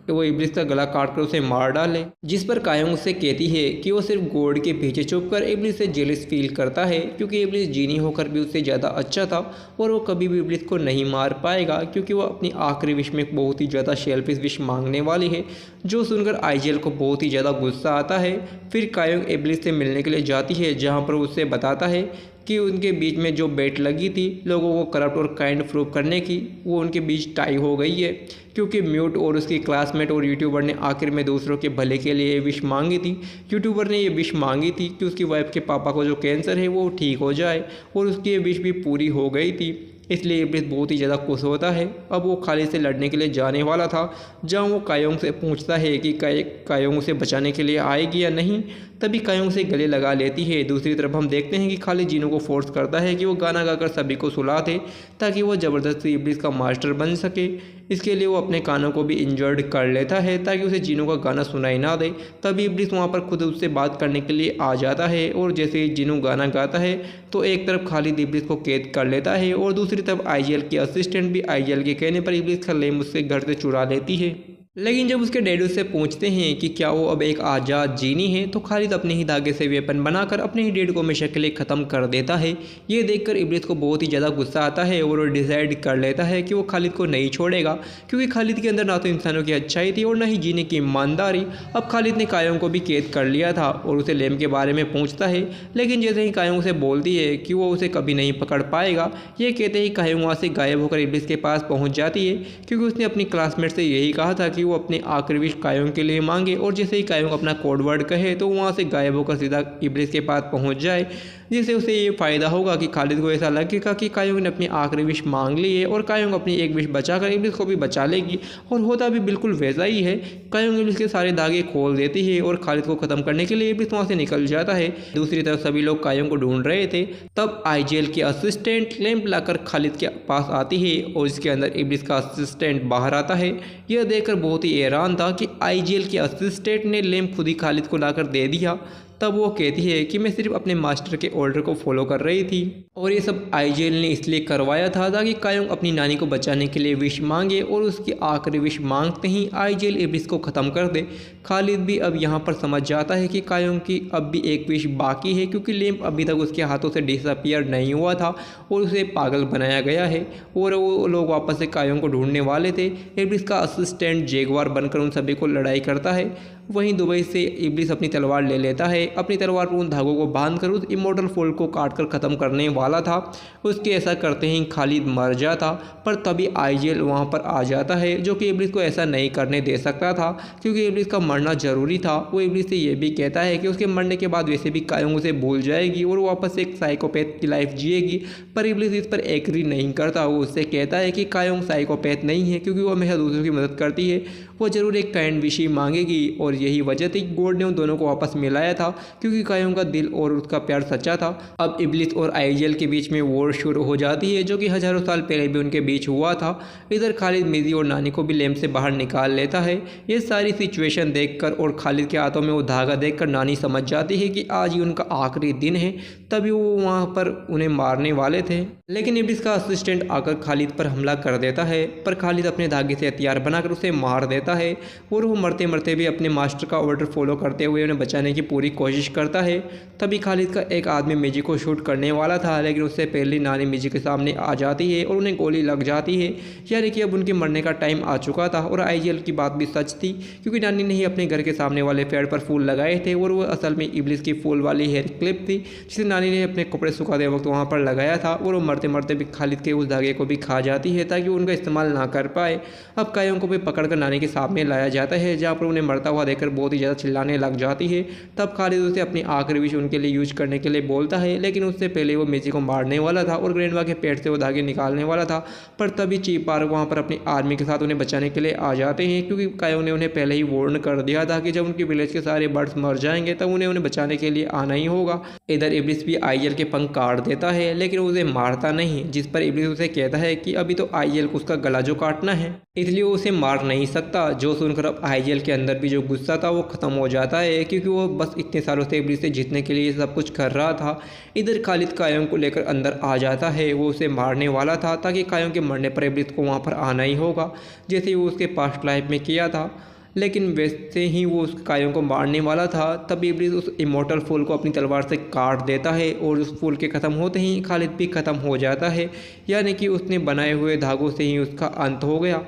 वो इब्लिस का गला काट कर उसे मार डाले, जिस पर कायोंग उससे कहती है कि वो सिर्फ गॉड के पीछे छुपकर इब्लिस से जेलस फील करता है, क्योंकि इब्लिस जीनी होकर भी उससे ज़्यादा अच्छा था और वो कभी भी इब्लिस को नहीं मार पाएगा, क्योंकि वो अपनी आखिरी विश में बहुत ही ज़्यादा शेल्फिश विश मांगने वाली है। जो सुनकर आईजीएल को बहुत ही ज़्यादा गुस्सा आता है। फिर कायोंग इब्लिस से मिलने के लिए जाती है, जहाँ पर उससे बताता है कि उनके बीच में जो बेट लगी थी लोगों को करप्ट और काइंड प्रूव करने की, वो उनके बीच टाई हो गई है, क्योंकि म्यूट और उसकी क्लासमेट और यूट्यूबर ने आखिर में दूसरों के भले के लिए विश मांगी थी। यूट्यूबर ने ये विश मांगी थी कि उसकी वाइफ के पापा को जो कैंसर है वो ठीक हो जाए, और उसकी ये विश भी पूरी हो गई थी। इसलिए इब्लिस बहुत ही ज़्यादा खुश होता है। अब वो खालिद से लड़ने के लिए जाने वाला था, जहाँ वो कायोंग से पूछता है कि कायोंग उसे बचाने के लिए आएगी या नहीं। तभी कायोंग से गले लगा लेती है। दूसरी तरफ हम देखते हैं कि खालिद जीनू को फोर्स करता है कि वो गाना गाकर सभी को सुला दे, ताकि वो ज़बरदस्ती इब्लिस का मास्टर बन सके। इसके लिए वो अपने कानों को भी इंजर्ड कर लेता है ताकि उसे जीनू का गाना सुनाई ना दे। तभी इब्लिस वहाँ पर खुद उससे बात करने के लिए आ जाता है, और जैसे ही जीनू गाना गाता है तो एक तरफ खालिद इब्लिस को कैद कर लेता है और दूसरी तरफ आईजीएल की असिस्टेंट भी आईजीएल के कहने पर इब्लिस का लेम उसके घर से चुरा लेती है। लेकिन जब उसके डैडी उससे पूछते हैं कि क्या वो अब एक आज़ाद जीनी है, तो खालिद अपने ही धागे से वेपन बनाकर अपने ही डैड को हमेशा के लिए ख़त्म कर देता है। ये देखकर इब्लिस को बहुत ही ज़्यादा गुस्सा आता है और वो डिसाइड कर लेता है कि वो खालिद को नहीं छोड़ेगा, क्योंकि खालिद के अंदर ना तो इंसानों की अच्छाई थी और ना ही जीने की ईमानदारी। अब खालिद ने कायोंग को भी कैद कर लिया था और उसे लेम के बारे में पूछता है, लेकिन जैसे ही कायोंग उसे बोलती है कि वो उसे कभी नहीं पकड़ पाएगा, ये कहते ही कायोंग वहाँ से गायब होकर इब्लिस के पास पहुँच जाती है, क्योंकि उसने अपनी क्लासमेट से यही कहा था कि वो अपने आखिरी विश कायोंग के लिए मांगे, और जैसे ही कायोंग अपना कोड वर्ड कहे तो वहाँ से गायब होकर सीधा इब्लिस के पास पहुँच जाए, जिससे उसे ये फ़ायदा होगा कि खालिद को ऐसा लगेगा कि कायोंग ने अपनी आखिरी विश मांग ली है और कायोंग अपनी एक विश बचाकर इब्लिस को भी बचा लेगी। और होता भी बिल्कुल वैसा ही है। कायोंग इब्लिस के सारे धागे खोल देती है और खालिद को ख़त्म करने के लिए इब्लिस वहाँ से निकल जाता है। दूसरी तरफ सभी लोग कायोंग को ढूंढ रहे थे। तब आईजीएल की असिस्टेंट लैंप लाकर खालिद के पास आती है और इसके अंदर इब्लिस का असिस्टेंट बाहर आता है। यह देखकर बहुत ही हैरान था कि आईजीएल के असिस्टेंट ने लैंप खुद ही खालिद को लाकर दे दिया। तब वो कहती है कि मैं सिर्फ अपने मास्टर के ऑर्डर को फॉलो कर रही थी, और ये सब आईजीएल ने इसलिए करवाया था ताकि कायोंग अपनी नानी को बचाने के लिए विश मांगे, और उसकी आखिरी विश मांगते ही आईजीएल इब्लिस को ख़त्म कर दे। खालिद भी अब यहाँ पर समझ जाता है कि कायोंग की अब भी एक विश बाकी है, क्योंकि लैंप अभी तक उसके हाथों से डिसअपियर नहीं हुआ था और उसे पागल बनाया गया है, और वो लोग वापस से कायोंग को ढूंढने वाले थे। इब्लिस का असिस्टेंट जैगुआर बनकर उन सभी को लड़ाई करता है। वहीं दुबई से इब्लिस अपनी तलवार ले लेता है। अपनी तलवार पर उन धागों को बांधकर उस इमोर्टल फोल को काटकर ख़त्म करने वाला था। उसके ऐसा करते ही खालिद मर जाता, पर तभी आईजीएल वहाँ पर आ जाता है, जो कि इब्लिस को ऐसा नहीं करने दे सकता था, क्योंकि इब्लिस का मरना ज़रूरी था। वो इब्लिस से ये भी कहता है कि उसके मरने के बाद वैसे भी कायोंग उसे भूल जाएगी और वो वापस एक साइकोपैथ की लाइफ जिएगी। पर इब्लिस इस पर एग्री नहीं करता। वो उससे कहता है कि कायोंग साइकोपैथ नहीं है, क्योंकि वो हमेशा दूसरों की मदद करती है वो ज़रूर एक काइंड विश ही मांगेगी। और यही वजह थी कि गॉड ने उन दोनों को वापस मिलाया था, क्योंकि कायोंग का दिल और उसका प्यार सच्चा था। अब इब्लिस और आइजल के बीच में वॉर शुरू हो जाती है, जो कि हज़ारों साल पहले भी उनके बीच हुआ था। इधर खालिद मिजी और नानी को भी लैम्प से बाहर निकाल लेता है। ये सारी सिचुएशन देखकर और खालिद के हाथों में वो धागा देखकर नानी समझ जाती है कि आज ही उनका आखिरी दिन है, तभी वो वहाँ पर उन्हें मारने वाले थे। लेकिन इब्लिस का असिस्टेंट आकर खालिद पर हमला कर देता है, पर खालिद अपने धागे से हथियार बनाकर उसे मार देता है और वो मरते मरते भी अपने मास्टर का ऑर्डर फॉलो करते हुए उन्हें बचाने की पूरी कोशिश करता है। तभी खालिद का एक आदमी मिजी को शूट करने वाला था, लेकिन उससे पहले नानी मिजी के सामने आ जाती है और उन्हें गोली लग जाती है, यानी कि अब उनके मरने का टाइम आ चुका था। और आइजल की बात भी सच थी, क्योंकि नानी ने ही अपने घर के सामने वाले पेड़ पर फूल लगाए थे और वो असल में इब्लिस की फूल वाली हेयर क्लिप थी, जिसे नानी ने अपने कपड़े सुखाते वक्त वहाँ पर लगाया था। और वो मरते मरते भी खालिद के उस धागे को भी खा जाती है, ताकि वो उनका इस्तेमाल ना कर पाए। अब कायों को भी पकड़कर नानी के सामने लाया जाता है, जहाँ पर उन्हें मरता हुआ देखकर बहुत ही ज़्यादा चिल्लाने लग जाती है। तब खालिद उसे अपनी आखिरी विश उनके लिए यूज करने के लिए बोलता है, लेकिन उससे पहले वो मिजी को मारने वाला था और ग्रैंडमा के पेट से वो धागे निकालने वाला था। पर तभी चीप पार्क वहाँ पर अपनी आर्मी के साथ उन्हें बचाने के लिए आ जाते हैं, क्योंकि कायों ने उन्हें पहले ही वार्न कर दिया था कि जब उनके विलेज के सारे बर्ड्स मर जाएंगे तब उन्हें बचाने के लिए आना ही होगा। इधर इब्लिस भी आइजल के पंख काट देता है, लेकिन उसे मारता नहीं, जिस पर इब्लिस उसे कहता है कि अभी तो आइजल को उसका गला जो काटना है, इसलिए वो उसे मार नहीं सकता। जो सुनकर अब आइजल के अंदर भी जो गुस्सा था वो खत्म हो जाता है, क्योंकि वो बस इतने सालों से इब्लिस से जीतने के लिए सब कुछ कर रहा था। इधर खालिद कायों को लेकर अंदर आ जाता है, वो उसे मारने वाला था, ताकि कायों के मरने पर इब्लिस को वहाँ पर आना ही होगा, जैसे वो उसके पास्ट लाइफ में किया था। लेकिन वैसे ही वो उस कायों को मारने वाला था, तभी इब्लिस उस इमोर्टल फूल को अपनी तलवार से काट देता है और उस फूल के ख़त्म होते ही खालिद भी ख़त्म हो जाता है, यानी कि उसने बनाए हुए धागों से ही उसका अंत हो गया।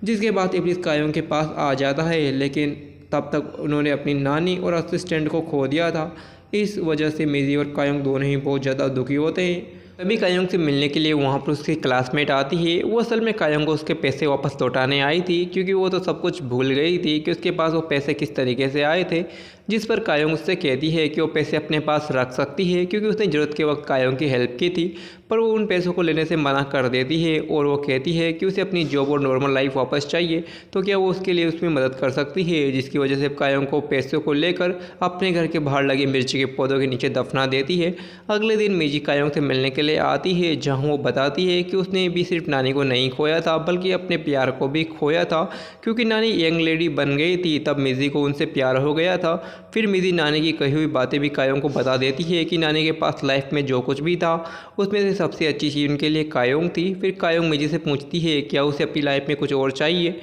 जिसके बाद इब्लिस कायों के पास आ जाता है, लेकिन तब तक उन्होंने अपनी नानी और असिस्टेंट को खो दिया था। इस वजह से मिजी और कायोंग दोनों ही बहुत ज़्यादा दुखी होते हैं। तभी कायोंग से मिलने के लिए वहाँ पर उसकी क्लासमेट आती है। वो असल में कायोंग को उसके पैसे वापस लौटाने आई थी, क्योंकि वो तो सब कुछ भूल गई थी कि उसके पास वो पैसे किस तरीके से आए थे। जिस पर कायोंग उससे कहती है कि वो पैसे अपने पास रख सकती है, क्योंकि उसने ज़रूरत के वक्त कायोंग की हेल्प की थी। पर वो उन पैसों को लेने से मना कर देती है और वो कहती है कि उसे अपनी जॉब और नॉर्मल लाइफ वापस चाहिए, तो क्या वो उसके लिए उसमें मदद कर सकती है। जिसकी वजह से कायोंग को पैसों को लेकर अपने घर के बाहर लगे मिर्ची के पौधों के नीचे दफना देती है। अगले दिन मिजी कायोंग से मिलने के लिए आती है, जहाँ वो बताती है कि उसने भी सिर्फ नानी को नहीं खोया था, बल्कि अपने प्यार को भी खोया था, क्योंकि नानी यंग लेडी बन गई थी, तब मिजी को उनसे प्यार हो गया था। फिर मिजी नानी की कही हुई बातें भी कायोंग को बता देती है कि नानी के पास लाइफ में जो कुछ भी था उसमें से सबसे अच्छी चीज़ उनके लिए कायोंग थी। फिर कायोंग मिजी से पूछती है क्या उसे अपनी लाइफ में कुछ और चाहिए,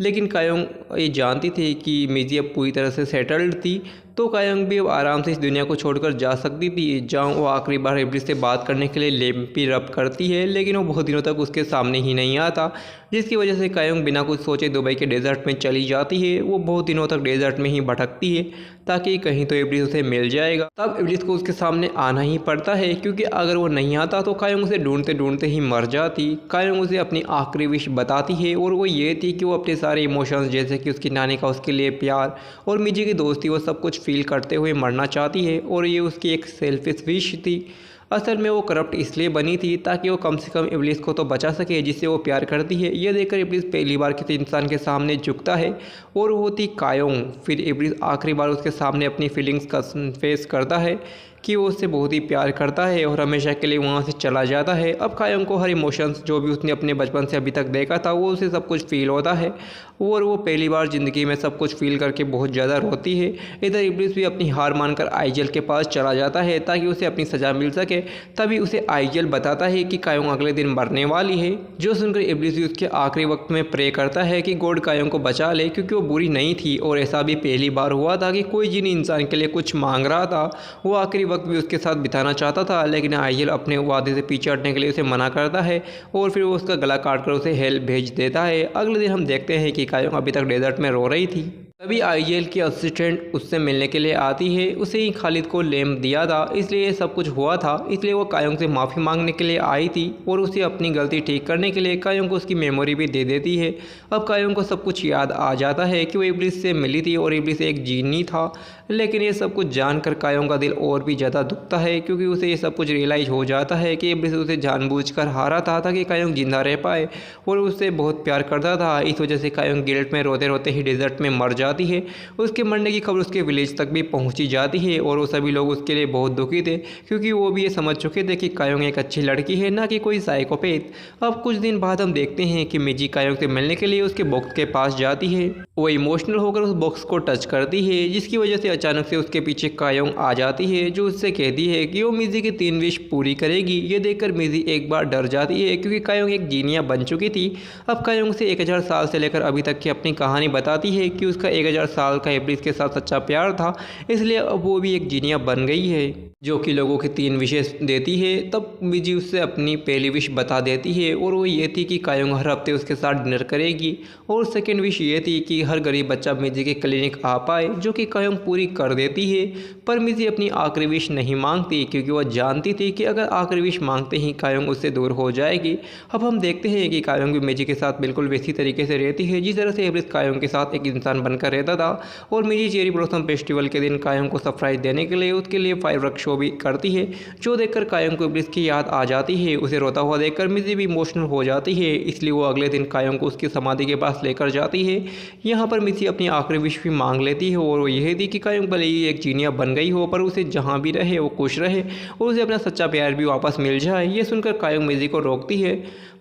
लेकिन कायोंग ये जानती थी कि मिजी अब पूरी तरह से सेटल्ड थी, तो कायोंग भी अब आराम से इस दुनिया को छोड़कर जा सकती थी। जहाँ वो आखिरी बार इब्लिस से बात करने के लिए लेम्पी रब करती है, लेकिन वो बहुत दिनों तक उसके सामने ही नहीं आता, जिसकी वजह से कायोंग बिना कुछ सोचे दुबई के डेजर्ट में चली जाती है। वो बहुत दिनों तक डेजर्ट में ही भटकती है, ताकि कहीं तो इब्लिस उसे मिल जाएगा। तब इब्लिस को उसके सामने आना ही पड़ता है, क्योंकि अगर वो नहीं आता तो कायोंग उसे ढूंढते ढूंढते ही मर जाती। कायोंग उसे अपनी आखिरी विश बताती है, और वो ये थी कि वो अपने सारे इमोशंस, जैसे कि उसकी नानी का उसके लिए प्यार और मिजी की दोस्ती, वो सब कुछ फील करते हुए मरना चाहती है। और ये उसकी एक सेल्फिश विश थी। असल में वो करप्ट इसलिए बनी थी ताकि वो कम से कम इब्लिस को तो बचा सके, जिससे वो प्यार करती है। यह देखकर इब्लिस पहली बार किसी इंसान के सामने झुकता है, और वो थी कायोंग। फिर इब्लिस आखिरी बार उसके सामने अपनी फीलिंग्स का फेस करता है कि वो उससे बहुत ही प्यार करता है और हमेशा के लिए वहाँ से चला जाता है। अब कायोंग को हर इमोशंस जो भी उसने अपने बचपन से अभी तक देखा था वो उसे सब कुछ फील होता है, और वो पहली बार ज़िंदगी में सब कुछ फील करके बहुत ज़्यादा रोती है। इधर इब्लिस भी अपनी हार मानकर आइजल के पास चला जाता है ताकि उसे अपनी सज़ा मिल सके। तभी उसे आइजल बताता है कि कायोंग अगले दिन मरने वाली है, जो सुनकर इब्लिस भी उसके आखिरी वक्त में प्रे करता है कि गॉड कायोंग को बचा ले, क्योंकि वो बुरी नहीं थी। और ऐसा भी पहली बार हुआ था कि कोई जिन इंसान के लिए कुछ मांग रहा था, वो आखिरी वक्त भी उसके साथ बिताना चाहता था, लेकिन आइजल अपने वादे से पीछे हटने के लिए उसे मना करता है, और फिर वो उसका गला काट कर उसे हेल भेज देता है। अगले दिन हम देखते हैं कि कायोंग अभी तक डेजर्ट में रो रही थी। तभी आईजेल की असिस्टेंट उससे मिलने के लिए आती है। उसे ही खालिद को लैंप दिया था, इसलिए ये सब कुछ हुआ था। इसलिए वो कायोंग से माफ़ी मांगने के लिए आई थी और उसे अपनी गलती ठीक करने के लिए कायोंग को उसकी मेमोरी भी दे देती है। अब कायोंग को सब कुछ याद आ जाता है कि वो इब्लिस से मिली थी और इब्लिस एक जीनी था। लेकिन ये सब कुछ जानकर कायोंग का दिल और भी ज़्यादा दुखता है, क्योंकि उसे ये सब कुछ रियलाइज़ हो जाता है कि इब्लिस उसे जानबूझकर हारा था ताकि कायोंग जिंदा रह पाए और उससे बहुत प्यार करता था। इस वजह से कायोंग गिल्ट में रोते रोते ही डेजर्ट में मर जाती है। उसके मरने की खबर उसके विलेज तक भी पहुंची जाती है और वो सभी लोग उसके लिए बहुत दुखी थे, क्योंकि वो भी ये समझ चुके थे कि कायोंग एक अच्छी लड़की है, ना कि कोई साइकोपैथ। अब कुछ दिन बाद हम देखते हैं कि मिजी कायोंग से मिलने के लिए उसके बॉक्स के पास जाती है। वो इमोशनल होकर उस बॉक्स को टच करती है, जिसकी वजह से अचानक से उसके पीछे कायोंग आ जाती है, जो उससे कहती है कि वो मिजी की 3 विश पूरी करेगी। ये देखकर मिजी एक बार डर जाती है, क्योंकि कायोंग एक जीनिया बन चुकी थी। अब कायोंग से 1000 साल से लेकर अभी तक की अपनी कहानी बताती है कि उसका 1000 साल का इब्लिस के साथ सच्चा प्यार था, इसलिए अब वो भी एक जीनिया बन गई है जो कि लोगों की 3 विशेष देती है। तब मिजी उससे अपनी पहली विश बता देती है और वो ये थी कि कायोंग हर हफ्ते उसके साथ डिनर करेगी, और सेकेंड विश ये थी कि हर गरीब बच्चा मिजी के क्लिनिक आ पाए, जो कि कायोंग पूरी कर देती है। पर मिजी अपनी आखिरी विश नहीं मांगती, क्योंकि वह जानती थी कि अगर आखिरी विश मांगते ही कायोंग उससे दूर हो जाएगी। अब हम देखते हैं कि कायोंग भी मिजी के साथ बिल्कुल वैसी तरीके से रहती है जिस तरह से इब्लिस कायोंग के साथ एक इंसान बनकर रहता था। और मिजी चेरी ब्लॉसम फेस्टिवल के दिन कायोंग को सरप्राइज देने के लिए उसके लिए फायरवर्क शो भी करती है, जो देखकर कायोंग को इब्लिस की याद आ जाती है। उसे रोता हुआ देखकर मिजी भी इमोशनल हो जाती है, इसलिए वो अगले दिन कायोंग को उसकी समाधि के पास लेकर जाती है। यहाँ पर मिजी अपनी आखिरी विश भी मांग लेती है, और वो यह थी कि कायोंग भले ही एक जीनिया बन गई हो, पर उसे जहाँ भी रहे वो खुश रहे और उसे अपना सच्चा प्यार भी वापस मिल जाए। ये सुनकर कायोंग मिजी को रोकती है,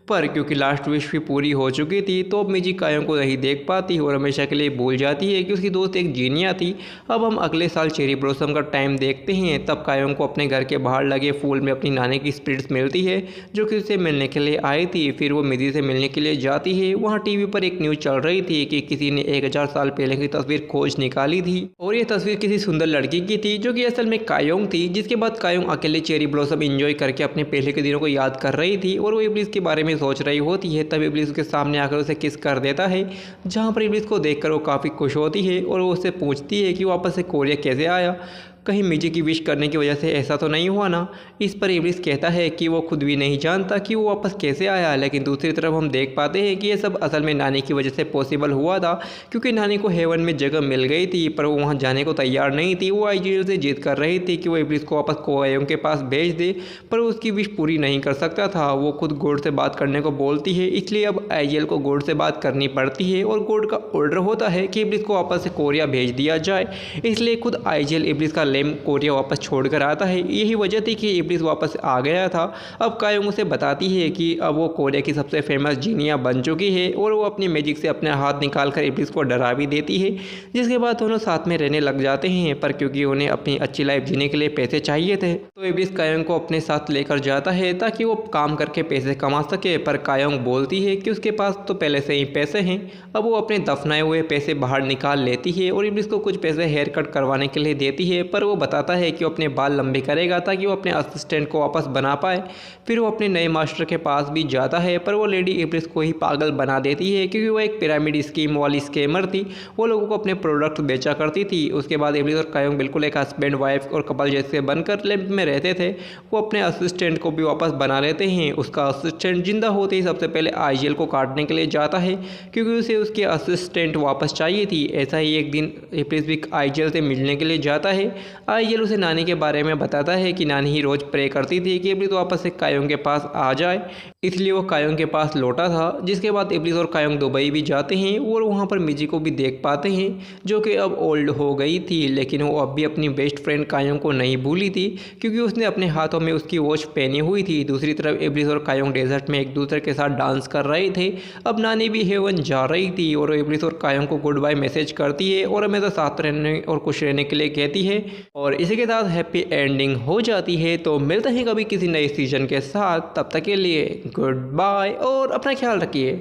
पर क्योंकि लास्ट विश भी पूरी हो चुकी थी तो अब मिजी कायोंग को नहीं देख पाती और हमेशा के लिए भूल जाती है कि उसकी दोस्त एक जीनिया थी। अब हम अगले साल चेरी ब्लॉसम का टाइम देखते हैं। तब कायोंग को अपने घर के बाहर लगे फूल में अपनी नानी की स्पिरिट्स मिलती है, जो कि उससे मिलने के लिए आई थी। फिर वो मिजी से मिलने के लिए जाती है। वहाँ टीवी पर एक न्यूज़ चल रही थी कि किसी ने 1000 साल पहले की तस्वीर खोज निकाली थी, और ये तस्वीर किसी सुंदर लड़की की थी, जो कि असल में कायोंग थी। जिसके बाद कायोंग अकेले चेरी ब्लॉसम एंजॉय करके अपने पहले के दिनों को याद कर रही थी, और वो इब्लिस के बारे में सोच रही होती है। तब इब्लिस उसके सामने आकर उसे किस कर देता है, जहाँ पर इब्लिस को देखकर वो काफ़ी खुश होती है और वो उससे पूछती है कि वापस से कोरिया कैसे आया, कहीं मिजी की विश करने की वजह से ऐसा तो नहीं हुआ ना। इस पर इब्लिस कहता है कि वो खुद भी नहीं जानता कि वो वापस कैसे आया। लेकिन दूसरी तरफ हम देख पाते हैं कि ये सब असल में नानी की वजह से पॉसिबल हुआ था, क्योंकि नानी को हेवन में जगह मिल गई थी, पर वो वहाँ जाने को तैयार नहीं थी। वो आईजीएल से जिद कर रही थी कि वो इब्लिस को वापस कायोंग के पास भेज दे, पर वो उसकी विश पूरी नहीं कर सकता था। वो खुद गॉड से बात करने को बोलती है, इसलिए अब आईजीएल को गॉड से बात करनी पड़ती है, और गॉड का ऑर्डर होता है कि इब्लिस को वापस से कोरिया भेज दिया जाए। इसलिए खुद आईजीएल इब्लिस का लैम्प कोरिया वापस छोड़कर आता है। यही वजह थी कि इब्लिस वापस आ गया था। अब कायोंग उसे बताती है कि अब वो कोरिया की सबसे फेमस जीनिया बन चुकी है, और वो अपनी मैजिक से अपने हाथ निकालकर इब्लिस को डरा भी देती है, जिसके बाद दोनों साथ में रहने लग जाते हैं। पर क्योंकि उन्हें अपनी अच्छी लाइफ जीने के लिए पैसे चाहिए थे, तो इब्लिस कायोंग को अपने साथ लेकर जाता है ताकि वो काम करके पैसे कमा सके। पर कायोंग बोलती है कि उसके पास तो पहले से ही पैसे हैं। अब वो अपने दफनाए हुए पैसे बाहर निकाल लेती है और इब्लिस को कुछ पैसे हेयर कट करवाने के लिए देती है, पर वो बताता है कि वो अपने बाल लंबे करेगा ताकि वो अपने असिस्टेंट को वापस बना पाए। फिर वो अपने नए मास्टर के पास भी जाता है, पर वो लेडी इब्लिस को ही पागल बना देती है, क्योंकि वो एक पिरामिड स्कीम वाली स्कैमर थी। वो लोगों को अपने प्रोडक्ट बेचा करती थी। उसके बाद इब्लिस और कायोंग बिल्कुल एक हस्बैंड वाइफ और कपल जैसे बनकर लैंप में रहते थे। वो अपने असिस्टेंट को भी वापस बना लेते हैं। उसका असिस्टेंट जिंदा होते ही सबसे पहले आईजीएल को काटने के लिए जाता है, क्योंकि उसे उसके असिस्टेंट वापस चाहिए थी। ऐसा ही एक दिन इब्लिस भी आईजीएल से मिलने के लिए जाता है। आईजीएल उसे नानी के बारे में बताता है कि नानी ही रोज प्रे करती थी कि इब्लिस वापस से कायोंग के पास आ जाए, इसलिए वो कायोंग के पास लौटा था। जिसके बाद इब्लिस और कायोंग दुबई भी जाते हैं और वहाँ पर मिजी को भी देख पाते हैं, जो कि अब ओल्ड हो गई थी, लेकिन वो अब भी अपनी बेस्ट फ्रेंड कायोंग को नहीं भूली थी, क्योंकि उसने अपने हाथों में उसकी वॉच पहनी हुई थी। दूसरी तरफ इब्लिस और कायोंग डेजर्ट में एक दूसरे के साथ डांस कर रहे थे। अब नानी भी हेवन जा रही थी और इब्लिस और कायोंग को गुड बाय मैसेज करती है और हमेशा साथ रहने और खुश रहने के लिए कहती है, और इसी के साथ हैप्पी एंडिंग हो जाती है। तो मिलते हैं कभी किसी नए सीजन के साथ, तब तक के लिए गुड बाय और अपना ख्याल रखिए।